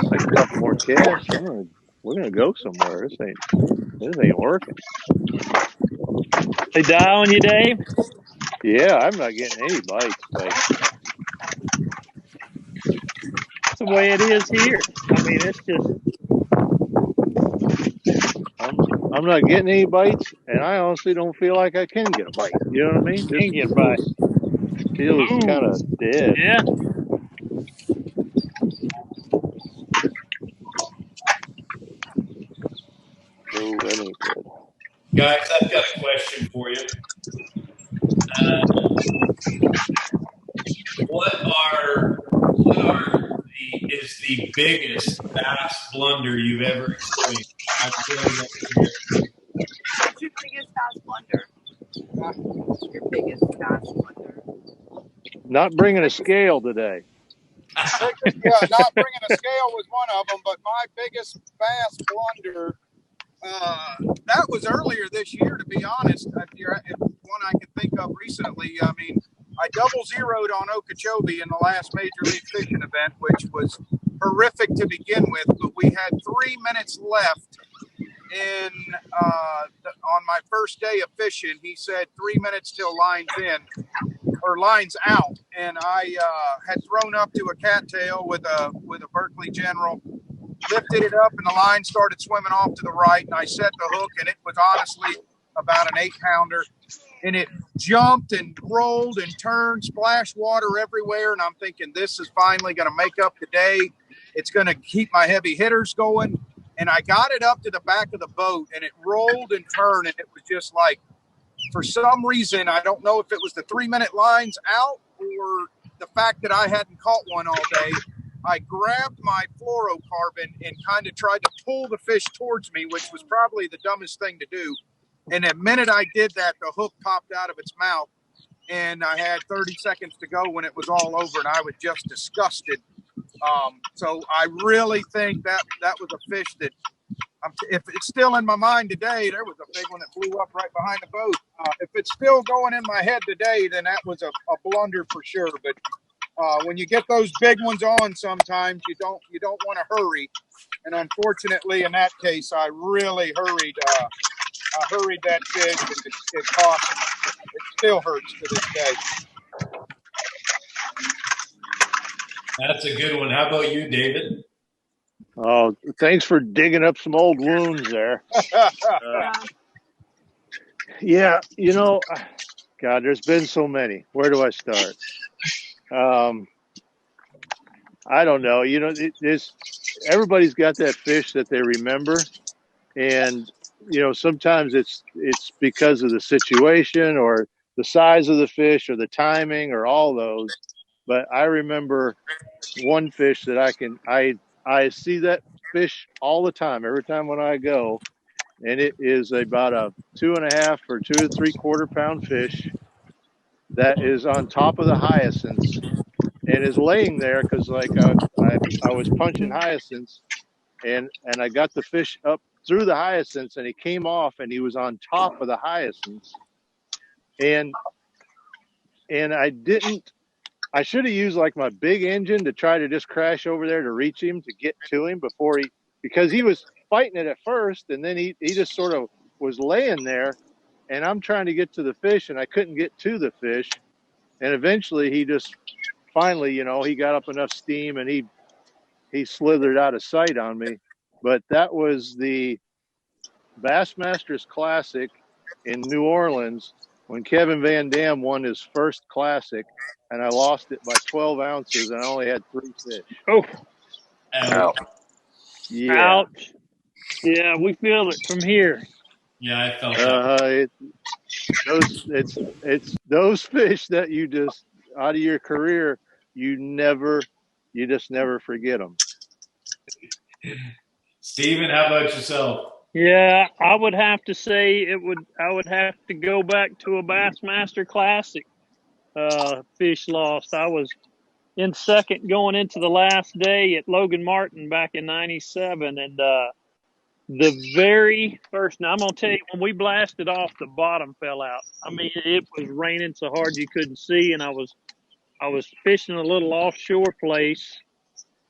Like a couple more casts. We're gonna go somewhere. This ain't working. They die on you, Dave? Yeah, I'm not getting any bites. Like, that's the way it is here. I mean, it's just. I'm not getting any bites, and I honestly don't feel like I can get a bite. You know what I mean? Can get a bite. Feels kind of dead. Yeah. Oh, that ain't good. Guys, I've got a question for you. What is the biggest bass blunder you've ever experienced? What's your biggest bass blunder? Your biggest bass blunder. Not bringing a scale today. Yeah, not bringing a scale was one of them, but my biggest bass blunder, that was earlier this year, to be honest. One I can think of recently. I mean, I double zeroed on Okeechobee in the last Major League Fishing event, which was horrific to begin with, but we had 3 minutes left on my first day of fishing. He said 3 minutes till line's in. Or lines out, and I had thrown up to a cattail with a Berkeley General, lifted it up, and the line started swimming off to the right, and I set the hook, and it was honestly about an 8-pounder, and it jumped and rolled and turned, splashed water everywhere, and I'm thinking this is finally going to make up the day. It's going to keep my heavy hitters going, and I got it up to the back of the boat, and it rolled and turned, and it was just like, for some reason, I don't know if it was the 3-minute lines out or the fact that I hadn't caught one all day, I grabbed my fluorocarbon and kind of tried to pull the fish towards me, which was probably the dumbest thing to do. And the minute I did that, the hook popped out of its mouth, and I had 30 seconds to go when it was all over, and I was just disgusted. So I really think that was a fish that, if it's still in my mind today, there was a big one that blew up right behind the boat. If it's still going in my head today, then that was a blunder for sure. But when you get those big ones on, sometimes you don't want to hurry. And unfortunately, in that case, I really hurried. I hurried that fish, and it cost me. It still hurts to this day. That's a good one. How about you, David? Oh, thanks for digging up some old wounds there. Yeah, you know, God, there's been so many. Where do I start? I don't know. You know, everybody's got that fish that they remember, and you know, sometimes it's because of the situation or the size of the fish or the timing or all those. But I remember one fish that I see that fish all the time, every time when I go, and it is about a 2.5 or 2 3/4 pound fish that is on top of the hyacinths and is laying there because like I was punching hyacinths and I got the fish up through the hyacinths and he came off and he was on top of the hyacinths and I should have used like my big engine to try to just crash over there to reach him, to get to him because he was fighting it at first. And then he just sort of was laying there and I'm trying to get to the fish and I couldn't get to the fish. And eventually he just finally, you know, he got up enough steam and he slithered out of sight on me. But that was the Bassmasters Classic in New Orleans when Kevin Van Dam won his first classic, and I lost it by 12 ounces, and I only had 3 fish. Oh, Ouch. Yeah. Ouch. Yeah, we feel it from here. Yeah, I felt that. It's those fish that you just out of your career, you just never forget them. Steven, how about yourself? Yeah, I would have to say I would have to go back to a Bassmaster Classic fish lost. I was in second going into the last day at Logan Martin back in '97, and the very first. Now I'm gonna tell you, when we blasted off, the bottom fell out. I mean, it was raining so hard you couldn't see, and I was fishing a little offshore place,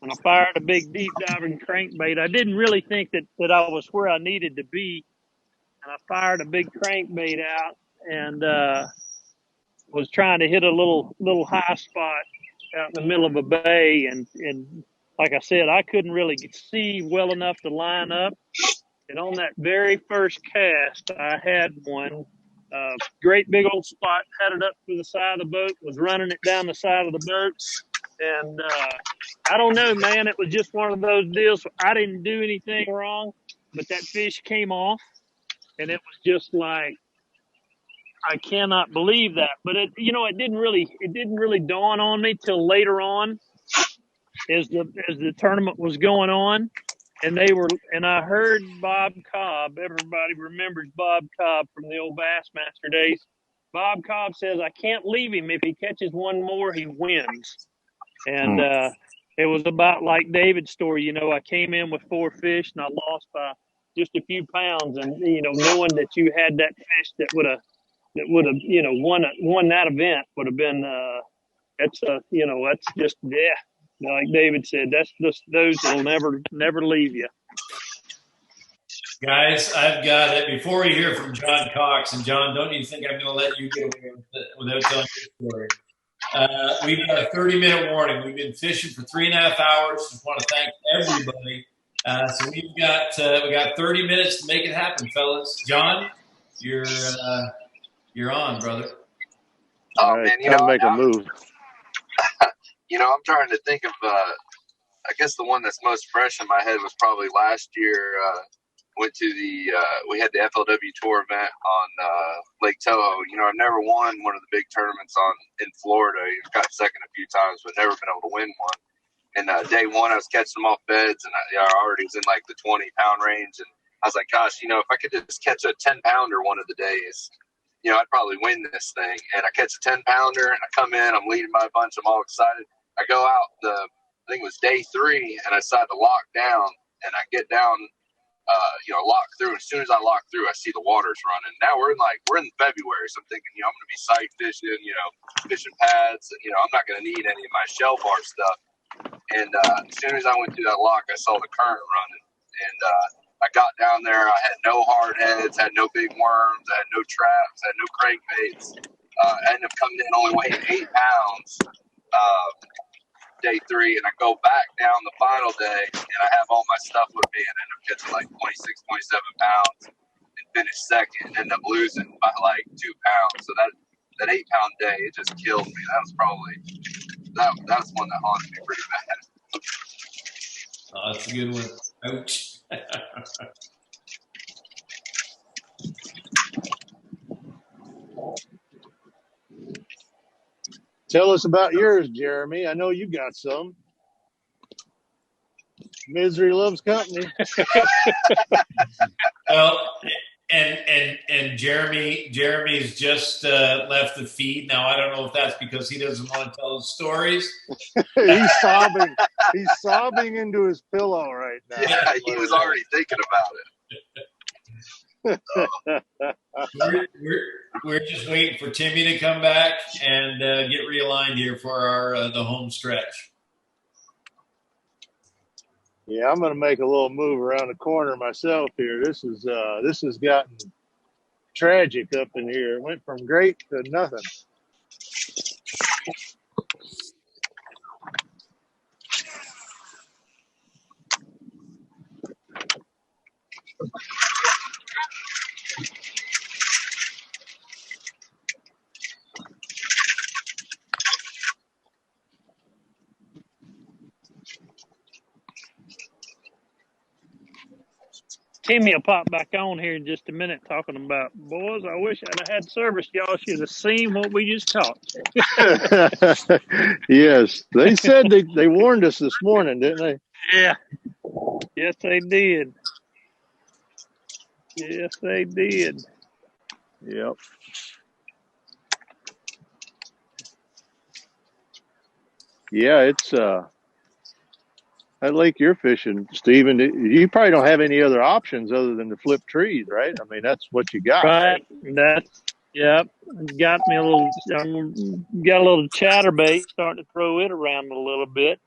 and I fired a big deep diving crankbait. I didn't really think that I was where I needed to be, and I fired a big crankbait out and was trying to hit a little high spot out in the middle of a bay, and like I said, I couldn't really see well enough to line up. And on that very first cast, I had one great big old spot, had it up to the side of the boat, was running it down the side of the boat. And I don't know, man, it was just one of those deals. I didn't do anything wrong, but that fish came off, and it was just like, I cannot believe that. But it didn't really dawn on me till later on as the tournament was going on. And I heard Bob Cobb. Everybody remembers Bob Cobb from the old Bassmaster days. Bob Cobb says, I can't leave him. If he catches one more, he wins. And it was about like David's story. I came in with 4 fish and I lost by just a few pounds. And, knowing that you had that fish that would have won that event would have been, that's just, yeah. Like David said, that's just those that'll never leave you. Guys, I've got it. Before we hear from John Cox, and John, don't you think I'm going to let you get away with it without telling your story? We've got a 30-minute warning. We've been fishing for 3.5 hours. Just want to thank everybody. So we got 30 minutes to make it happen, fellas. John, you're on, brother. All right, man, time to make a move. I'm trying to think of, I guess the one that's most fresh in my head was probably last year. Went to we had the FLW Tour event on Lake Toho. I've never won one of the big tournaments in Florida. I've got second a few times, but never been able to win one. And day one, I was catching them off beds, and I already was in like the 20-pound range. And I was like, gosh, if I could just catch a 10-pounder one of the days, I'd probably win this thing. And I catch a 10-pounder, and I come in, I'm leading by a bunch, I'm all excited. I go out I think it was day 3, and I decide to lock down, and I get down, lock through. As soon as I lock through, I see the water's running. Now we're in February, so I'm thinking, I'm going to be sight fishing, fishing pads. I'm not going to need any of my shell bar stuff. And as soon as I went through that lock, I saw the current running, and I got down there. I had no hard heads, had no big worms, I had no traps, I had no crankbaits. I ended up coming in only weighing 8 pounds. Day 3, and I go back down the final day, and I have all my stuff with me, and end up catching like 26, 27 pounds, and finish second, and end up losing by like 2 pounds. So that 8-pound day, it just killed me. That was probably that's one that haunted me pretty bad. Oh, that's a good one. Ouch. Tell us about yours, Jeremy. I know you got some. Misery loves company. Well, and Jeremy's just left the feed. Now, I don't know if that's because he doesn't want to tell his stories. He's sobbing. He's sobbing into his pillow right now. Yeah, he was already thinking about it. We're just waiting for Timmy to come back and get realigned here for the home stretch. Yeah, I'm going to make a little move around the corner myself here. This has gotten tragic up in here. It went from great to nothing. Timmy will pop back on here in just a minute talking about, boys, I wish I'd have had service. Y'all should have seen what we just talked. Yes. They said they warned us this morning, didn't they? Yeah. Yes, they did. Yes, they did. Yep. Yeah, it's that lake you're fishing, Stephen. You probably don't have any other options other than to flip trees, right? I mean, that's what you got. Right. Yep. Got me a little chatterbait, starting to throw it around a little bit.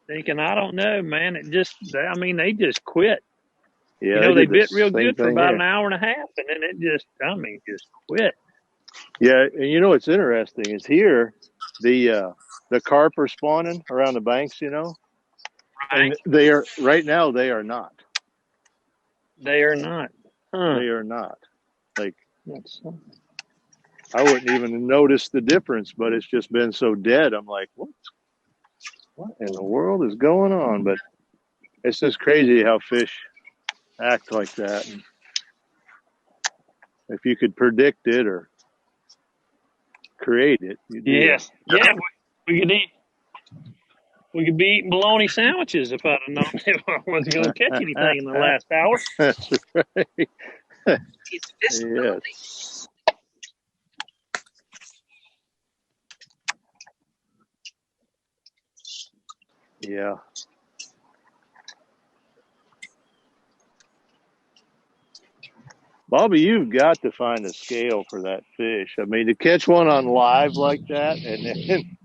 Thinking, I don't know, man. They just quit. Yeah, they bit real good for about an hour and a half, and then it just quit. Yeah, and what's interesting is here, the carp are spawning around the banks, Right. And they are right now. They are not. They are not. Huh. They are not. Like, I wouldn't even notice the difference, but it's just been so dead. I'm like, what in the world is going on? But it's just crazy how fish act like that. And if you could predict it or create it, you'd yes, yeah, we could be eating bologna sandwiches if I'd have known I wasn't going to catch anything in the last hour. That's right. Yes. Yeah. Bobby, you've got to find a scale for that fish. I mean, to catch one on live like that and then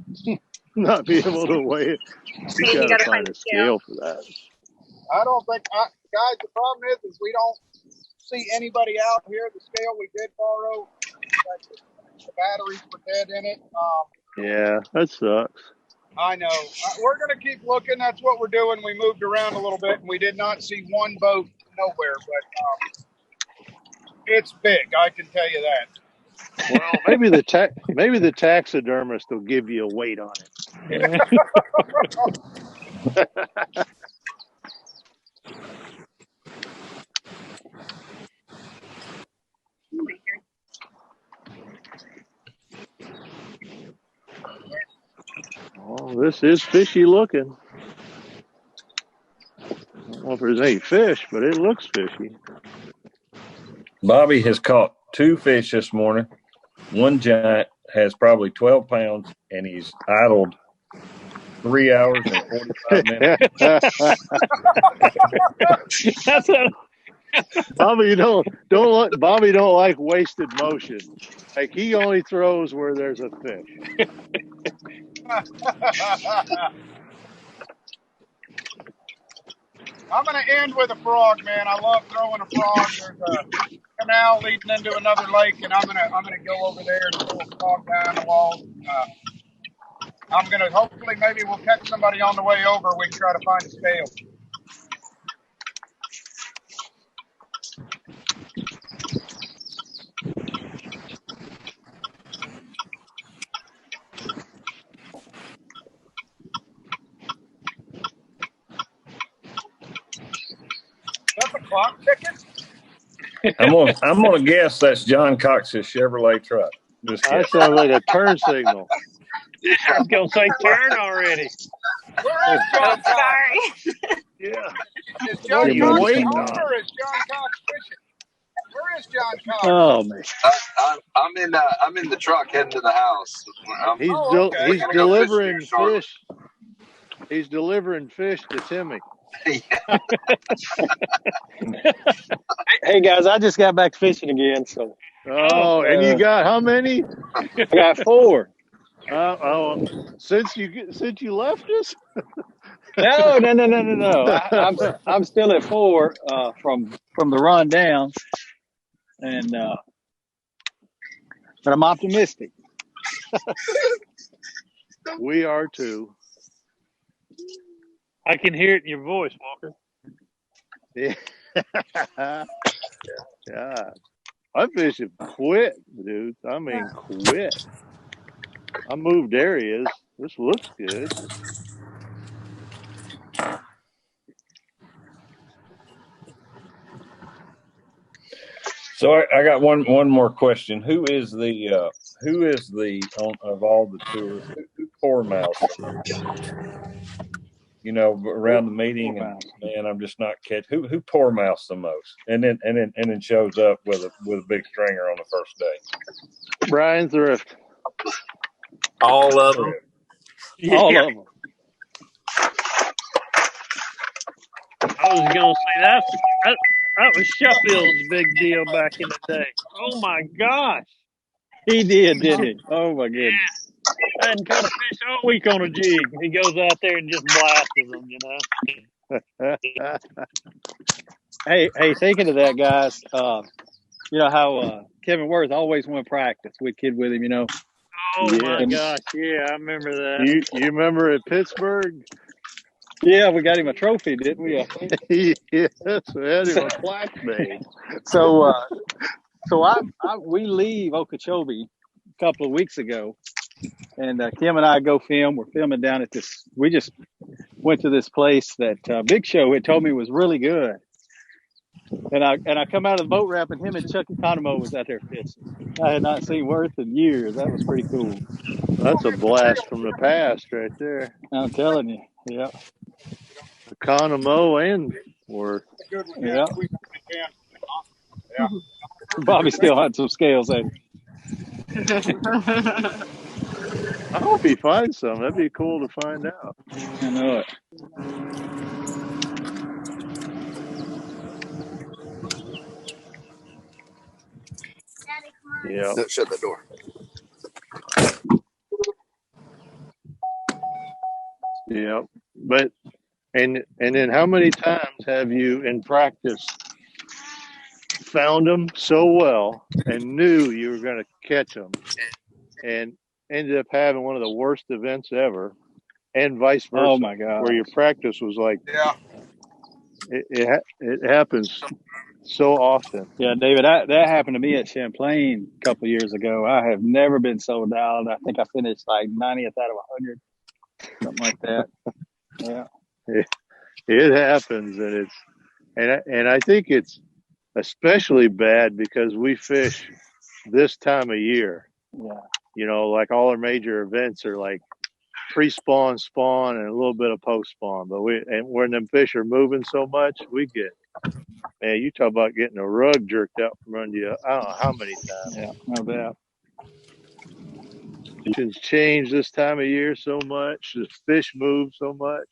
not be able to weigh it, you got to find a scale for that. I don't think, guys, the problem is we don't see anybody out here. The scale we did borrow, the batteries were dead in it. Yeah, that sucks. I know. We're going to keep looking. That's what we're doing. We moved around a little bit, and we did not see one boat nowhere, but it's big. I can tell you that. Well, maybe the taxidermist will give you a weight on it. Oh, this is fishy looking. I don't know if there's any fish, but it looks fishy. Bobby has caught 2 fish this morning. One giant has probably 12 pounds, and he's idled 3 hours and 45 minutes. Bobby don't like wasted motion. Like, he only throws where there's a fish. I'm going to end with a frog, man. I love throwing a frog. There's a canal leading into another lake, and I'm gonna go over there and throw a frog down the wall. I'm gonna hopefully maybe we'll catch somebody on the way over. We can try to find a scale. That's a clock ticking. I'm gonna guess that's John Cox's Chevrolet truck. That sounds like a turn signal. I was gonna say turn already. Where is John Cox? Sorry. Yeah. Is John Cox at home or is John Cox fishing? Where is John Cox? Oh man. I'm in the truck heading to the house. He's delivering fish. He's delivering fish to Timmy. Hey guys, I just got back fishing again. So. Oh, and you got how many? I got 4. Since you left us? No. I'm still at 4 from the run down, and but I'm optimistic. We are too. I can hear it in your voice, Walker. Yeah. Yeah. I'm fishing quit, dude. I mean, quit. I moved areas. This looks good. So I got one more question. Who is the of all the tours who poor mouths the most? Around the meeting, and man, I'm just not catching who poor mouths the most, and then shows up with a big stringer on the first day. Brian Thrift. All of them. Yeah. All of them. I was gonna say that was Sheffield's big deal back in the day. Oh my gosh, He did, didn't he? Oh my goodness. I hadn't caught a fish all week on a jig. He goes out there and just blasts them, Hey, thinking of that, guys. You know how Kevin Worth always went practice. We kid with him, Oh my gosh, yeah, I remember that. You remember at Pittsburgh? Yeah, we got him a trophy, didn't we? Yes, we had him a plaque made. So we leave Okeechobee a couple of weeks ago, and Kim and I go film. We're filming down at this. We just went to this place that Big Show had told me was really good. And I come out of the boat ramp, and him and Chuck Economo was out there fishing. I had not seen Worth in years. That was pretty cool. That's a blast from the past right there. I'm telling you. Yeah. Economo and Worth. Yeah. Bobby still had some scales, I hope he finds some. That'd be cool to find out. I know it. Yeah. Shut the door. Yeah. But and then how many times have you in practice found them so well and knew you were going to catch them and ended up having one of the worst events ever, and vice versa? Oh my God. Where your practice was like, it happens so often. Yeah, David, that happened to me at Champlain a couple of years ago. I have never been so down. I think I finished like 90th out of 100, something like that. Yeah. It happens, and I think it's especially bad because we fish this time of year. Yeah. Like all our major events are like pre-spawn, spawn, and a little bit of post-spawn. But when them fish are moving so much, we get, man, you talk about getting a rug jerked out from under you. I don't know how many times. Yeah, no doubt. Conditions change this time of year so much. The fish move so much.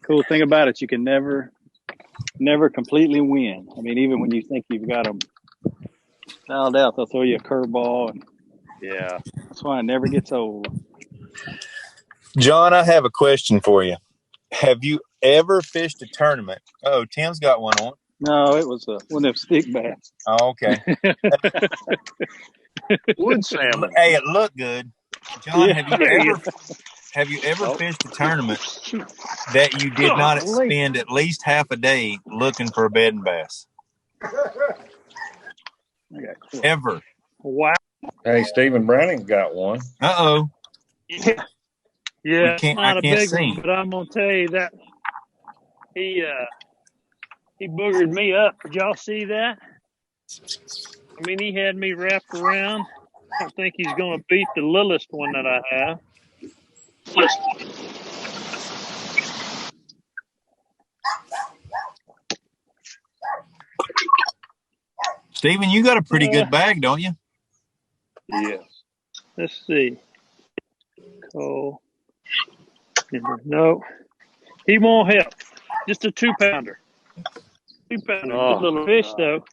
Cool thing about it, you can never completely win. I mean, even when you think you've got them dialed out, they'll throw you a curveball. And yeah, that's why it never gets old. John, I have a question for you. Have you ever fished a tournament? Oh, Tim's got one on. No, it was one of them stick bass. Oh, okay. Wood salmon. Hey, it looked good. John, Yeah. have you ever fished a tournament that you did not spend at least half a day looking for a bedding bass? Okay, cool. Ever? Wow. Hey, Stephen Browning's got one. Uh-oh. Yeah, it's not a big one, but I'm gonna tell you that he boogered me up. Did y'all see that? I mean, he had me wrapped around. I don't think he's gonna beat the littlest one that I have. Stephen, you got a pretty good bag, don't you? Yes. Let's see. Cole. No, he won't help. Just a 2-pounder. 2-pounder. Oh, Good little fish, though.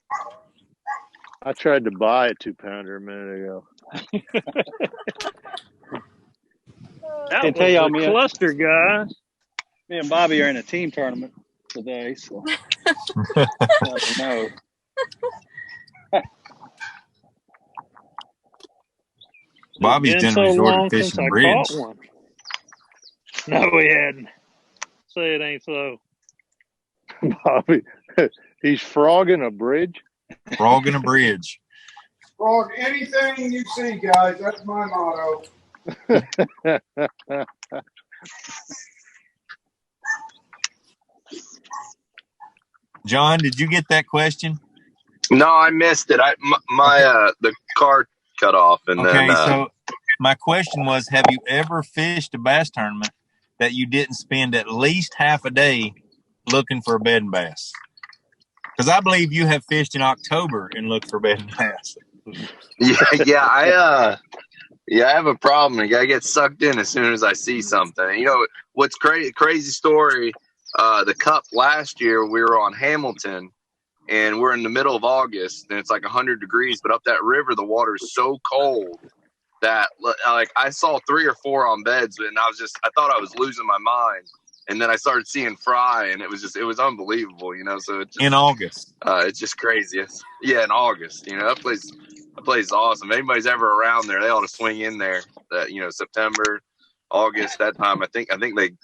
I tried to buy a 2-pounder a minute ago. That Can't tell y'all, was a cluster, guys. Me and Bobby are in a team tournament today, so I don't know. Bobby's It's been done so resort long to since fishing I bridge. caught one. No, we hadn't. Say it ain't so. Bobby, he's frogging a bridge. Frogging a bridge. Frog anything you see, guys. That's my motto. John, did you get that question? No, I missed it. The car cut off, and then. So my question was: have you ever fished a bass tournament that you didn't spend at least half a day looking for a bed and bass? Because I believe you have fished in October and looked for bed and bass. I have a problem. I gotta get sucked in as soon as I see something. You know what's crazy story? The Cup last year, we were on Hamilton, and we're in the middle of August, and it's like 100 degrees. But up that river, the water is so cold that like I saw 3 or 4 on beds, and I thought I was losing my mind. And then I started seeing fry, and it was unbelievable, you know. So in August, it's just crazy. In August, you know, that place is awesome. If anybody's ever around there, they ought to swing in there. September, August, that time. I think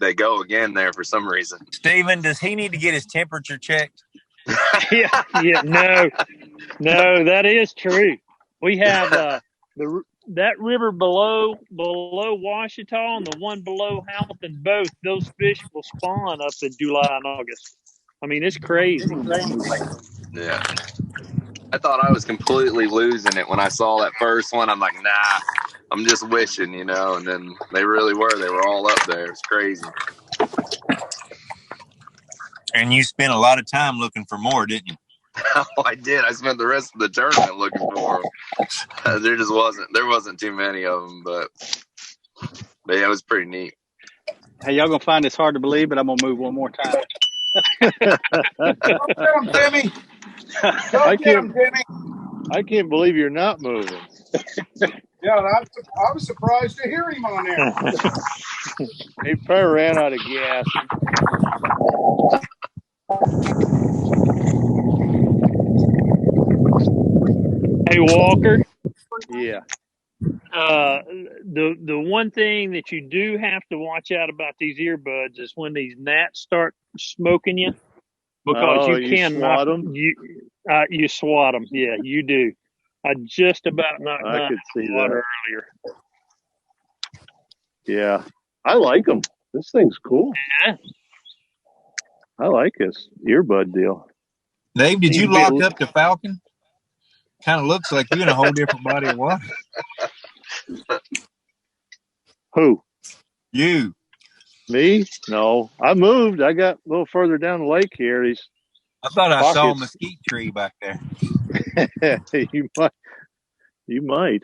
they go again there for some reason. Steven, does he need to get his temperature checked? No, that is true. We have that river below Washita and the one below Hamilton, both those fish will spawn up in July and August. I mean, it's crazy. Yeah. I thought I was completely losing it when I saw that first one. I'm like, nah, I'm just wishing, you know, and then they really were. They were all up there. It's crazy. And you spent a lot of time looking for more, didn't you? Oh, I did. I spent the rest of the tournament looking for them. There wasn't too many of them, but yeah, it was pretty neat. Hey, y'all gonna find this hard to believe, but I'm gonna move one more time. Don't get him, Timmy. I can't believe you're not moving. Yeah, I was surprised to hear him on there. He probably ran out of gas. Hey, Walker. Yeah. The one thing that you do have to watch out about these earbuds is when these gnats start smoking you, because you can swat them. You swat them. Yeah, you do. I just about knocked I could see that earlier. Yeah, I like them. This thing's cool. Yeah, I like this earbud deal. Dave, did you lock up the Falcon? Kind of looks like you're in a whole different body of water. Who? You. Me? No. I moved. I got a little further down the lake here. I thought I saw a mesquite tree back there. You might.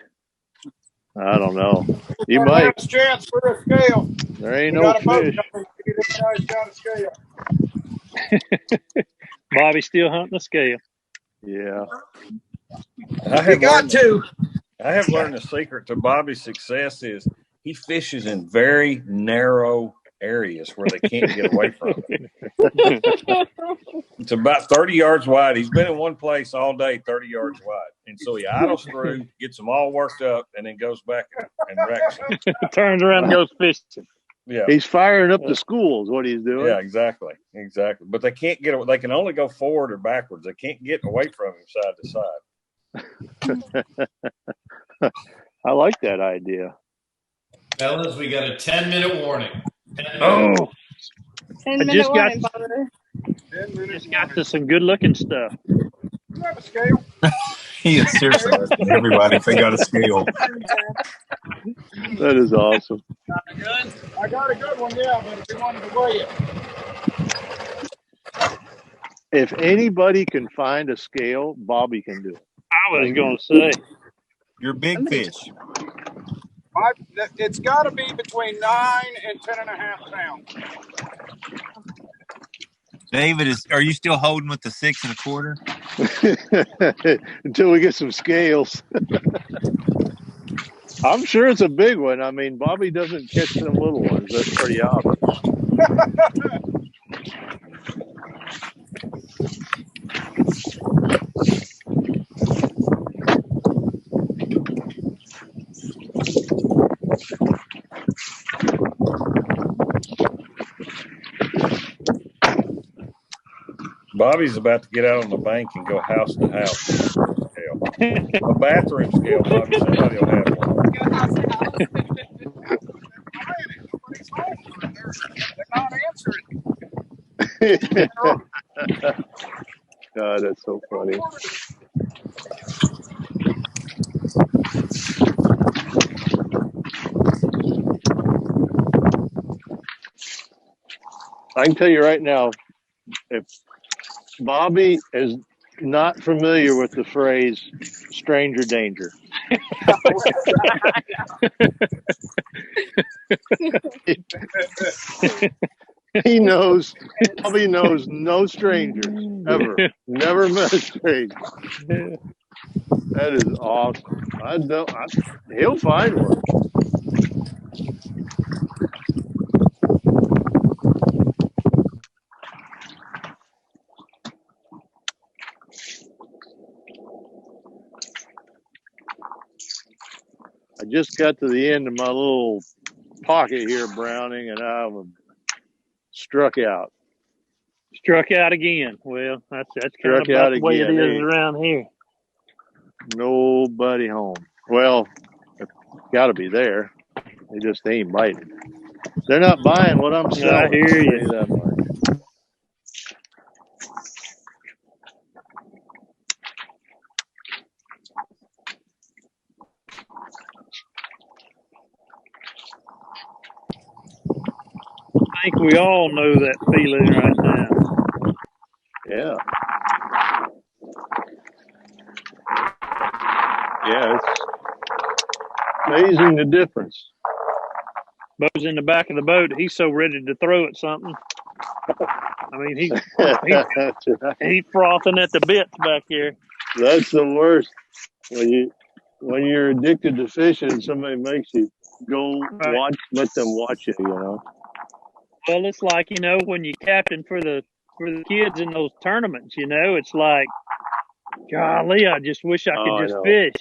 I don't know. You Our might. last chance for a scale. There ain't no fish. This guy's got a scale. Bobby's still hunting a scale. Yeah. I have learned the secret to Bobby's success is he fishes in very narrow areas where they can't get away from him. It's about 30 yards wide. He's been in one place all day, 30 yards wide. And so he idles through, gets them all worked up, and then goes back and wrecks them. Turns around and goes fishing. Yeah. He's firing up the schools, what he's doing. Yeah, exactly. But they can't get away. They can only go forward or backwards. They can't get away from him side to side. I like that idea. Fellas, we got a 10-minute warning. 10 minutes. Oh, 10-minute warning, Bobber. Just got to some good-looking stuff. You have a scale? He is seriously asking everybody if they got a scale. That is awesome. I got a good one, yeah, but if you wanted to weigh it. If anybody can find a scale, Bobby can do it. I was going to say. You're big fish. It's got to be between 9 and 10.5 pounds. David, are you still holding with the 6 1/4? Until we get some scales. I'm sure it's a big one. I mean, Bobby doesn't catch them little ones. That's pretty obvious. Bobby's about to get out on the bank and go house to house. A bathroom scale, Bobby. Somebody will have one. They're not answering. God, that's so funny. I can tell you right now, if Bobby is not familiar with the phrase stranger danger. Bobby knows no strangers ever. Never met a stranger. That is awesome. He'll find one. I just got to the end of my little pocket here, Browning, and I struck out. Struck out again. Well, that's kind of about the way it is around here. Nobody home. Well, got to be there. They just ain't biting. They're not buying what I'm selling. I hear you. That much. I think we all know that feeling right now. Yeah. Yeah, it's amazing the difference. Bo's in the back of the boat. He's so ready to throw at something. I mean, he's frothing at the bits back here. That's the worst. When you're addicted to fishing, somebody makes you go watch, let them watch it, you know. Well, it's like, you know, when you captain for the kids in those tournaments, you know, it's like, golly, I just wish I could just fish.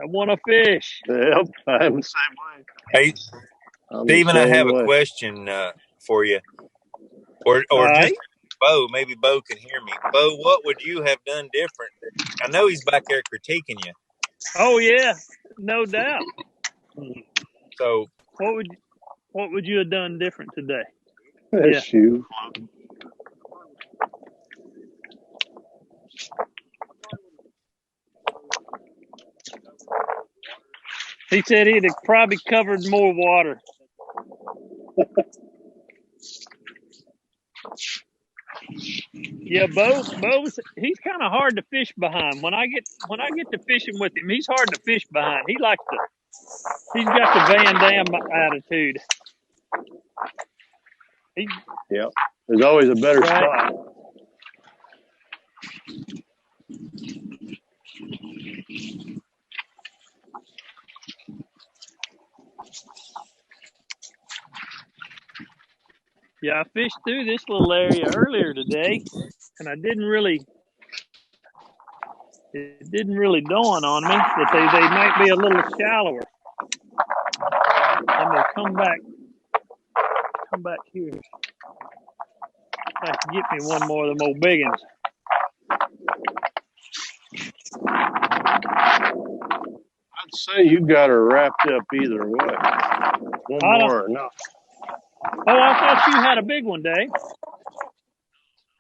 I want to fish. Yep, I'm the same way. Hey, Stephen, I have a question for you, or just Bo. Maybe Bo can hear me. Bo, what would you have done different? I know he's back there critiquing you. Oh yeah, no doubt. So, what would you have done different today? That's you. He said he'd have probably covered more water. Yeah, Bo's he's kind of hard to fish behind. When I get to fishing with him, he's hard to fish behind. He's got the Van Damme attitude. Yep. There's always a better spot. Yeah, I fished through this little area earlier today, and it didn't really dawn on me that they might be a little shallower. I'm gonna come back here. I can get me one more of them old big ones. I'd say you got her wrapped up either way. One more or not. Oh, I thought you had a big one, Dave.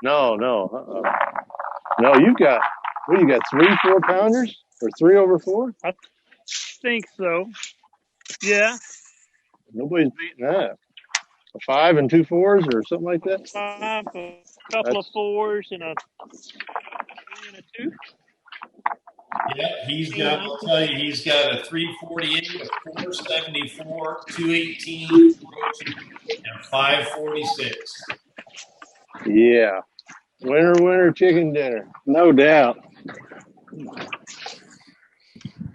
No. No, you got 3 4-pounders or 3 over 4? I think so. Yeah. Nobody's beating that. A 5 and 2 4s or something like that? 5, a couple of 4s, and a 3 and a 2. Yeah, I'll tell you, he's got a 348, a 474, 218, and 546. Yeah. Winner, chicken dinner. No doubt.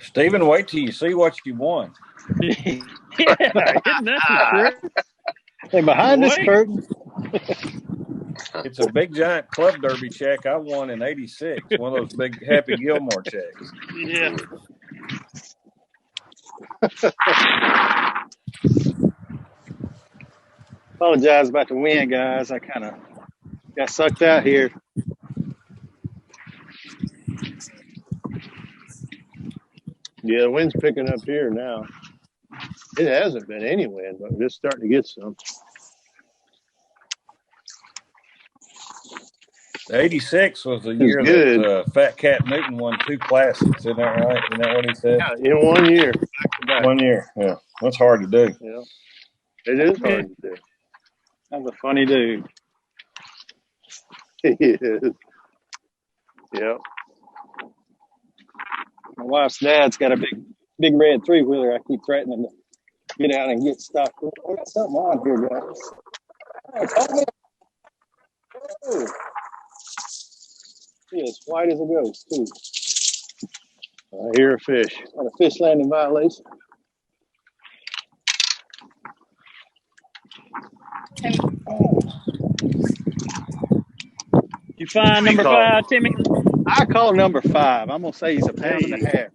Stephen, wait till you see what you won. Yeah, isn't that the truth? Hey, behind this curtain. It's a big giant club derby check I won in '86. One of those big Happy Gilmore checks. Yeah. Apologize about the wind, guys. I kind of got sucked out here. Yeah, the wind's picking up here now. It hasn't been any wind, but we're just starting to get some. '86 was the year that Fat Cat Newton won 2 classics. Isn't that right? Isn't that what he said? Yeah, in 1 year. Back. 1 year. Yeah, that's hard to do. Yeah, it is hard to do. That's a funny dude. He is. Yep. My wife's dad's got a big red 3-wheeler. I keep threatening to get out and get stuck. I got something on here, guys. Oh, he is white as a ghost, too. I hear a fish. Got a fish landing violation. You find number 5, Timmy? I call number 5. I'm gonna say he's a pound and a half.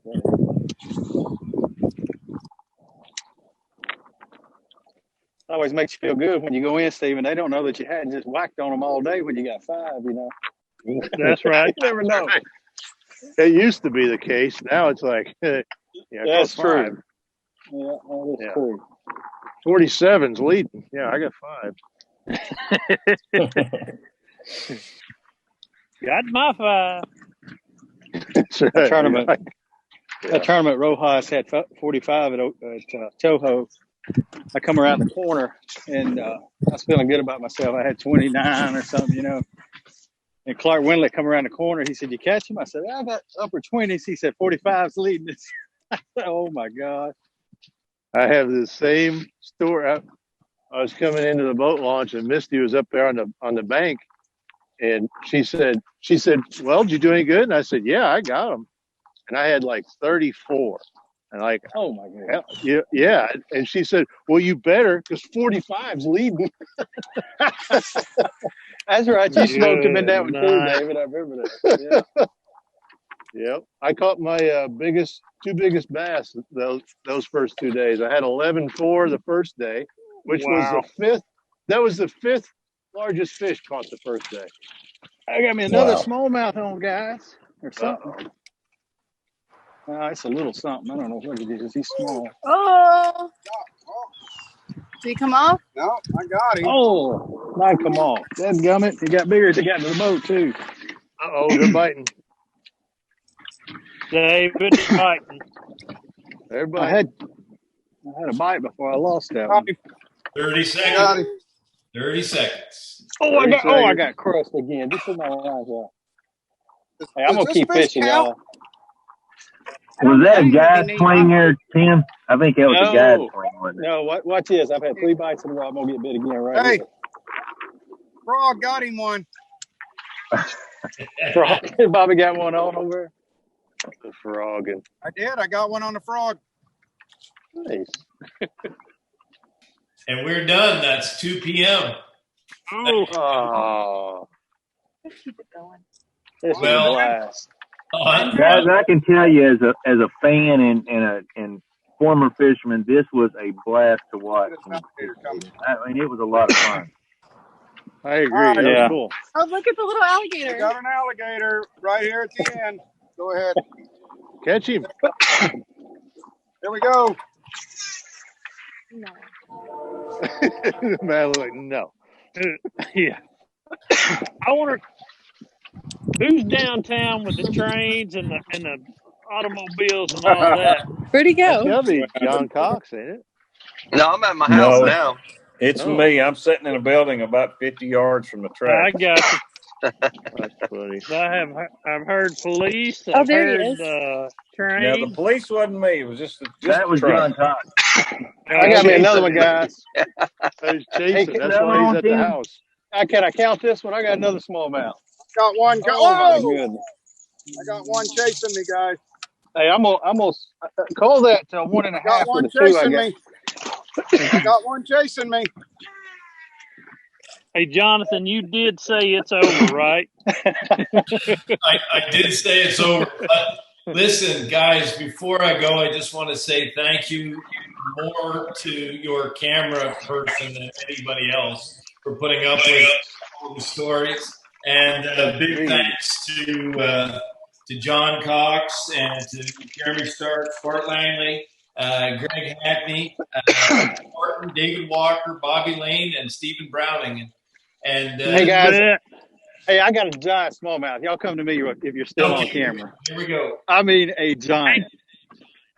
It always makes you feel good when you go in, Stephen. They don't know that you hadn't just whacked on them all day when you got 5. You know. That's right. You never know. It used to be the case. Now it's like, yeah, that's true. 5. Yeah, that is true. 47's leading. Yeah, I got 5. Got my 5. That's right. That tournament Rojas had 45 at Toho. I come around the corner and I was feeling good about myself. I had 29 or something, you know. And Clark Wendley come around the corner. He said, "You catch him?" I said, "I got upper 20s." He said, 45's leading us. Oh my God. I have the same story. I was coming into the boat launch and Misty was up there on the bank. And she said, "Well, did you do any good?" And I said, "Yeah, I got him." And I had like 34. And like, oh my God. Yeah. And she said, "Well, you better, because 45's leading." That's right. You smoked him in that one too, David. I remember that. Yeah. Yep. I caught my two biggest bass those first 2 days. I had 11.4 the first day, which was the 5th. That was the 5th largest fish caught the first day. I got me another smallmouth on, guys, or something. It's a little something. I don't know what it is. He's small. Oh. Did he come off? No, I got him. Oh, mine come off. Dadgummit. He got bigger as he got into the boat, too. Uh-oh, they're biting. David's biting. They're biting. I had a bite before I lost that one. 30 seconds. 30 seconds. I got crushed again. This is my eyes out. Hey, I'm gonna keep fishing, y'all. Was that a guide swing there, Tim? I think that was a guide swing, wasn't it? No, watch this. I've had 3 bites in a row. I'm gonna get bit again right here. Frog got him one. Frog. Bobby got one on over. The frog. I did. I got one on the frog. Nice. And we're done. That's 2 p.m. Oh. Let's keep it going. Well, guys, I can tell you as a fan and former fisherman, this was a blast to watch. I mean, it was a lot of fun. I agree. That was cool. Oh, look at the little alligator. We got an alligator right here at the end. Go ahead. Catch him. There we go. No. Man, like, no. Yeah. I wonder who's downtown with the trains and the automobiles and all that. Where'd he go? That'll be John Cox, ain't it? No, I'm at my house now. It's me. I'm sitting in a building about 50 yards from the track. I got you. That's funny. I've heard police. Oh, there he is. Train. Yeah, the police wasn't me. It was just that was John Cox. I got me another one, guys. He's chasing. That's why he's at the house. Can I count this one? I got another smallmouth. Got one. Oh, my goodness. I got one chasing me, guys. Hey, I'm gonna call that 1.5 got for one the 2 I chasing got. me. I got one chasing me. Hey, Jonathan, you did say it's over, right? I did say it's over. But listen, guys, before I go, I just want to say thank you more to your camera person than anybody else for putting up with all the stories. And big thanks to John Cox and to Jeremy Stark, Bart Langley, Greg Hackney, Horton, David Walker, Bobby Lane, and Stephen Browning. And hey guys, Hey, I got a giant smallmouth. Y'all come to me if you're still on camera. Here we go. I mean, a giant.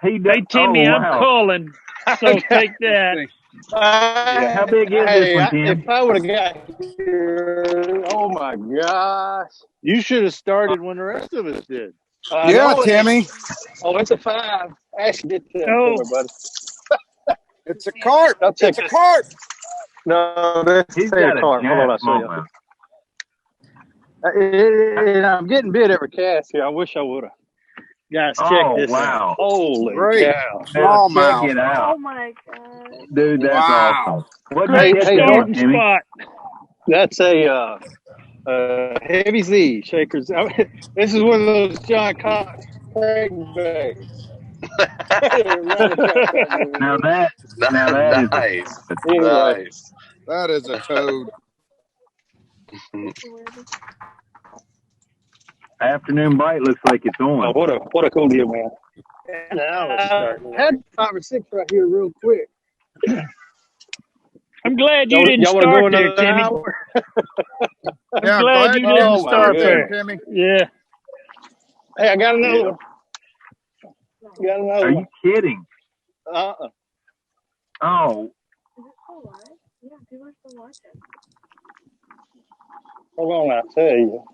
Hey, Timmy, I'm calling. So take that. How big is this one, Tim? If I would have got here, oh my gosh. You should have started when the rest of us did. Yeah, Timmy. It's a 5. Actually, get that for me, buddy. It's a carp. It's a carp. No, that's He's a got a carp. Hold on, I'll show you. And I'm getting bit every cast here. I wish I would have. Guys, check this out. Holy cow. Smallmouth. Check it out. Oh my god. Dude, that's awesome. What Great did starting Timmy? spot. That's a heavy Z shakers. This is one of those John Cox crankbaits. Now that is nice. Nice. That is a toad. afternoon bite looks like it's on. Oh, what a cool deal, man. I had 5 or 6 right here real quick. I'm glad you didn't start there, Timmy. I'm glad you didn't start there, Timmy. Yeah. Hey, I got another one. Are you kidding? Uh-uh. Oh. Yeah, people are still watching. Hold on, I'll tell you.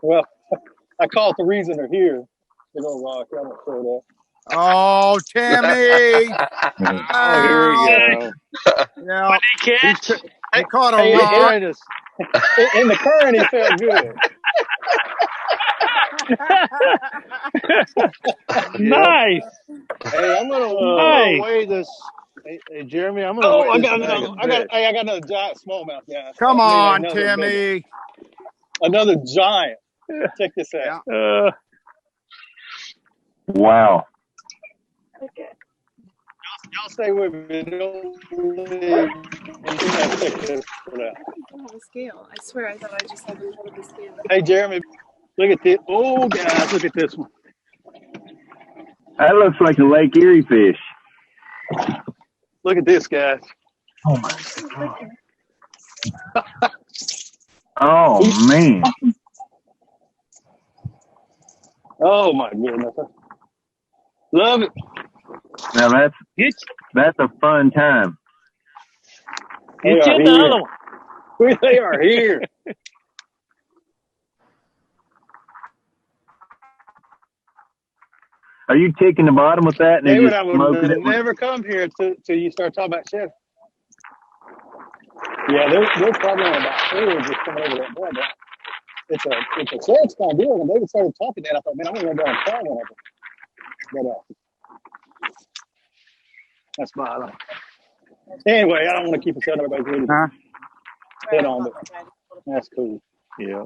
Well, I call it the reason they're here. Big old rock. I'm not sure that. Oh, Timmy! Oh, here we go. Yeah. What did he catch? He caught a rock. In the current, he felt good. Nice. Hey, I'm gonna weigh this. Hey, Jeremy, I'm gonna. I got another giant smallmouth, guys. Come on, Timmy. Another giant. Check this out. Wow. Okay. Y'all stay with me. Don't leave. I don't have a scale. I swear I thought I just had to hold the scale. Hey, Jeremy, look at this. Oh, guys, look at this one. That looks like a Lake Erie fish. Look at this, guys. Oh, my God. Oh, man. Oh, my goodness. Love it. Now, that's a fun time. Get you another one. They are here. Are you taking the bottom with that and then David, just I would smoking it? never come here till you start talking about chef. Yeah, they're probably on about 4 just coming over that board. It's a chef's kind of deal. When David started talking that, I thought, man, I'm going to go and try one of them. But that's my anyway, I don't want to keep us on everybody's ready to head on, but that's cool. Yeah.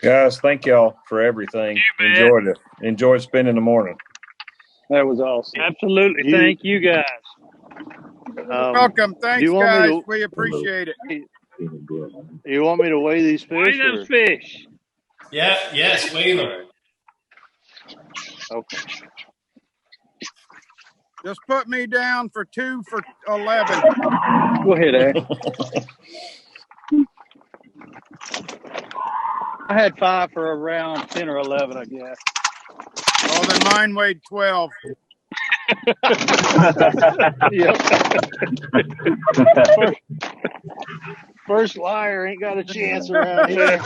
Guys, thank y'all for everything. Enjoyed spending the morning. That was awesome. Absolutely. Thank you, guys. Welcome. Thanks, guys. We appreciate it. You want me to weigh these fish? Weigh those fish. Yeah, yes, weigh them. Okay. Just put me down for 2 for 11. Go ahead, Ed. I had 5 for around 10 or 11, I guess. Oh, then mine weighed 12. Yep. First liar ain't got a chance around here.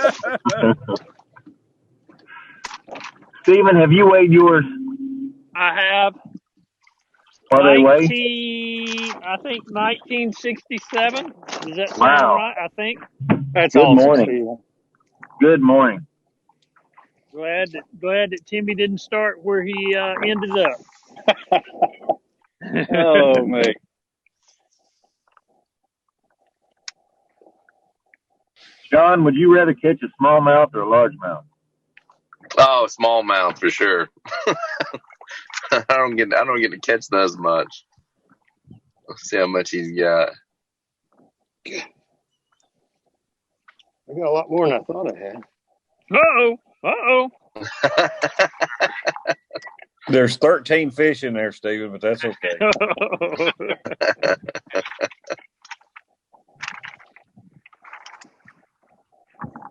Stephen, have you weighed yours? I have. What they weigh? I think 1967. Does that sound right? I think. That's Good awesome, morning. Stephen. Good morning. Glad that Timmy didn't start where he ended up. Oh, man. John, would you rather catch a smallmouth or a largemouth? Oh, smallmouth for sure. I don't get to catch those much. Let's see how much he's got. I got a lot more than I thought I had. Uh-oh. There's 13 fish in there, Stephen, but that's okay.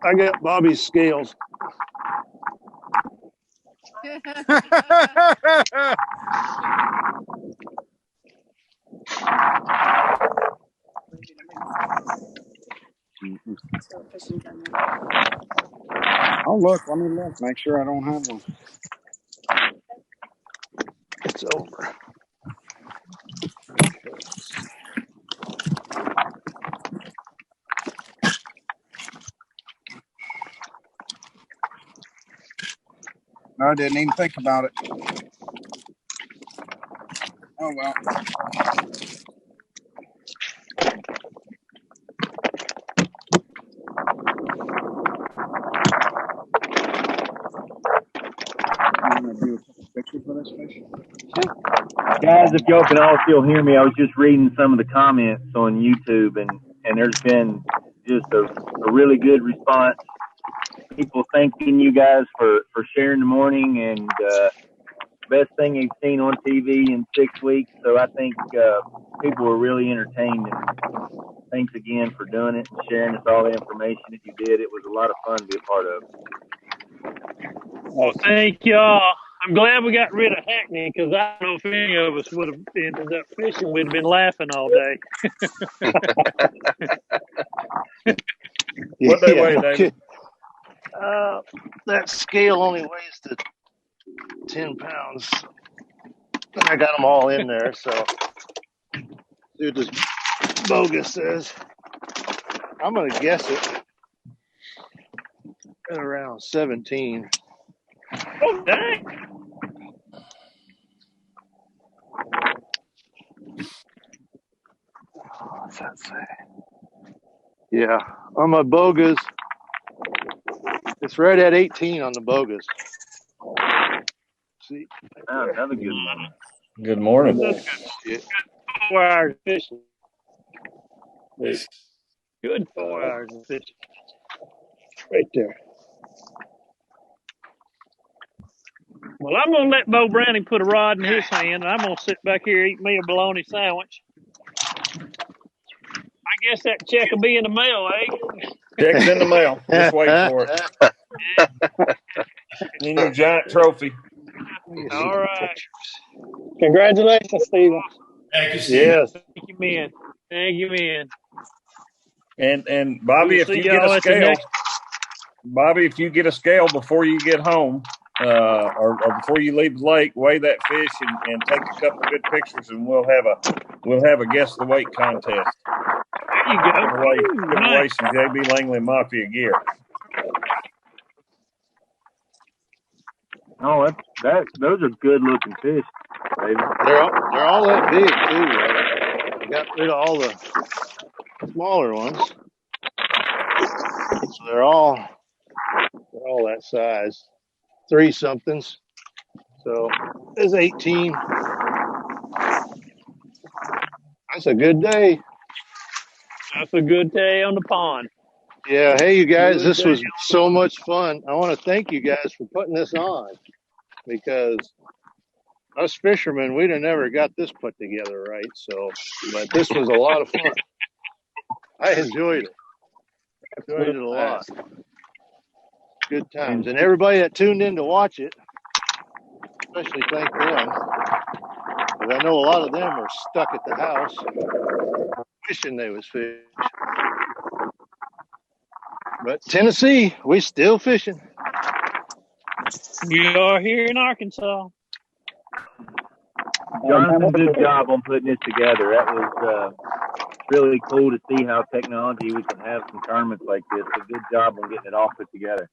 I got Bobby's scales. Oh, look, let me look. Make sure I don't have one. It's over. No, I didn't even think about it. Oh, well. Guys, if y'all can all still hear me, I was just reading some of the comments on YouTube, and there's been just a really good response. People thanking you guys for sharing the morning, and best thing they've seen on TV in 6 weeks. So I think people were really entertained, and thanks again for doing it and sharing us all the information that you did. It was a lot of fun to be a part of. Well, thank y'all. I'm glad we got rid of Hackney, because I don't know if any of us would have ended up fishing. We'd have been laughing all day. What they weigh, David? That scale only weighs to 10 pounds. I got them all in there, so see what this bogus says. I'm going to guess it at around 17. Oh, dang. What's that say? Yeah, on my bogus, it's right at 18 on the bogus. See? Another good morning. Good morning. That's good. 4 hours of fishing. Good 4 hours of fishing. Right there. Well, I'm going to let Bo Browning put a rod in his hand, and I'm going to sit back here and eat me a bologna sandwich. I guess that check will be in the mail, eh? Check's in the mail. Just wait for it. In your giant trophy. All right. Congratulations, Stephen. Thank you, Stephen. Yes. Thank you, man. Thank you, man. And Bobby, We'll if see you get y'all a at the scale, next- Bobby, if you get a scale before you get home, or before you leave the lake, weigh that fish and take a couple good pictures, and we'll have a guess the weight contest. There you go. Give away some JB Langley Mafia gear. Oh, those are good looking fish, baby. They're all that big too. I got rid of all the smaller ones, so they're all that size. 3 somethings. So there's 18. That's a good day. That's a good day on the pond. Yeah. Hey, you guys, this was so much fun. I want to thank you guys for putting this on, because us fishermen, we'd have never got this put together right. So, but this was a lot of fun. I enjoyed it. Enjoyed it a lot. Good times. And everybody that tuned in to watch it, especially thank them. Because I know a lot of them are stuck at the house wishing they was fishing. But Tennessee, we still fishing. We are here in Arkansas. Jonathan, good job on putting this together. That was really cool to see how technology we can have some tournaments like this. So good job on getting it all put together.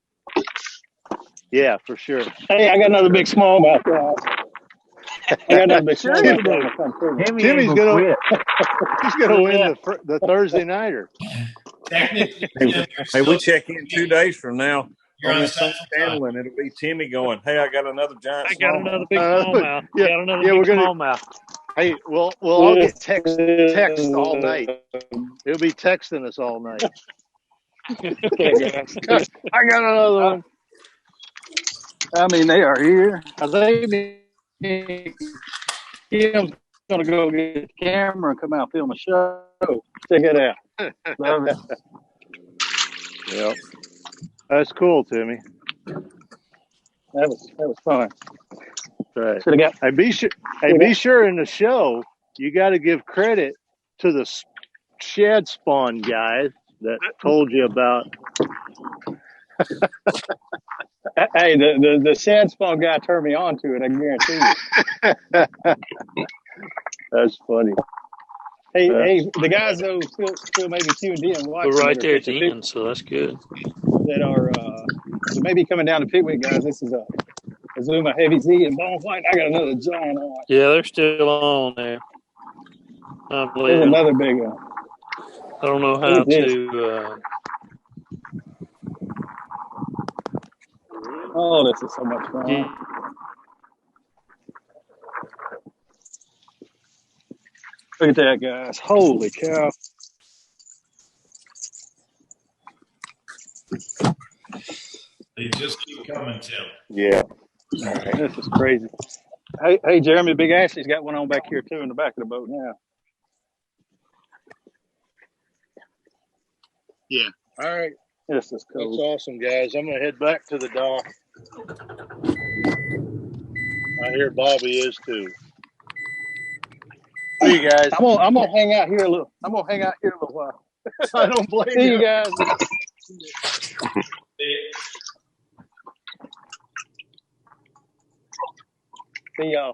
Yeah, for sure. Hey, I got another big smallmouth. I got another big smallmouth. Timmy's gonna he's gonna win the Thursday nighter. Technically, hey, we check in 2 days from now. You're on this Central channel, and it'll be Timmy going, "Hey, I got another giant. I got another big smallmouth. Yeah, got another we're big gonna. smallmouth. Hey, we'll all get text all night. It'll be texting us all night. Okay, guys. I got another one. I mean, they are here. I think Kim's gonna go get the camera and come out and film a show. Check it out. Love it. Yep. That's cool, Timmy. That was fun. Right. Should have got. And be sure in the show you got to give credit to the shed spawn guys that told you about. Hey, the shed spawn guy turned me on to it. I guarantee you. That's funny. Hey, the guys though still maybe tuned in. We're right there at the end, so that's good. That are that may be coming down to Pickwick, guys. This is a Zuma Heavy Z and Bone Fight. I got another giant on. Yeah, they're still on there. There's another big one. I don't know how to. Oh, this is so much fun. Yeah. Look at that, guys. Holy cow. They just keep coming, Tim. Yeah. Right. This is crazy. Hey, Jeremy, Big Ashley's got one on back here, too, in the back of the boat now. Yeah. All right. This is cool. That's awesome, guys. I'm going to head back to the dock. I hear Bobby is, too. See you guys. I'm gonna hang out here a little. I'm gonna hang out here a little while. I don't blame See you guys. See y'all.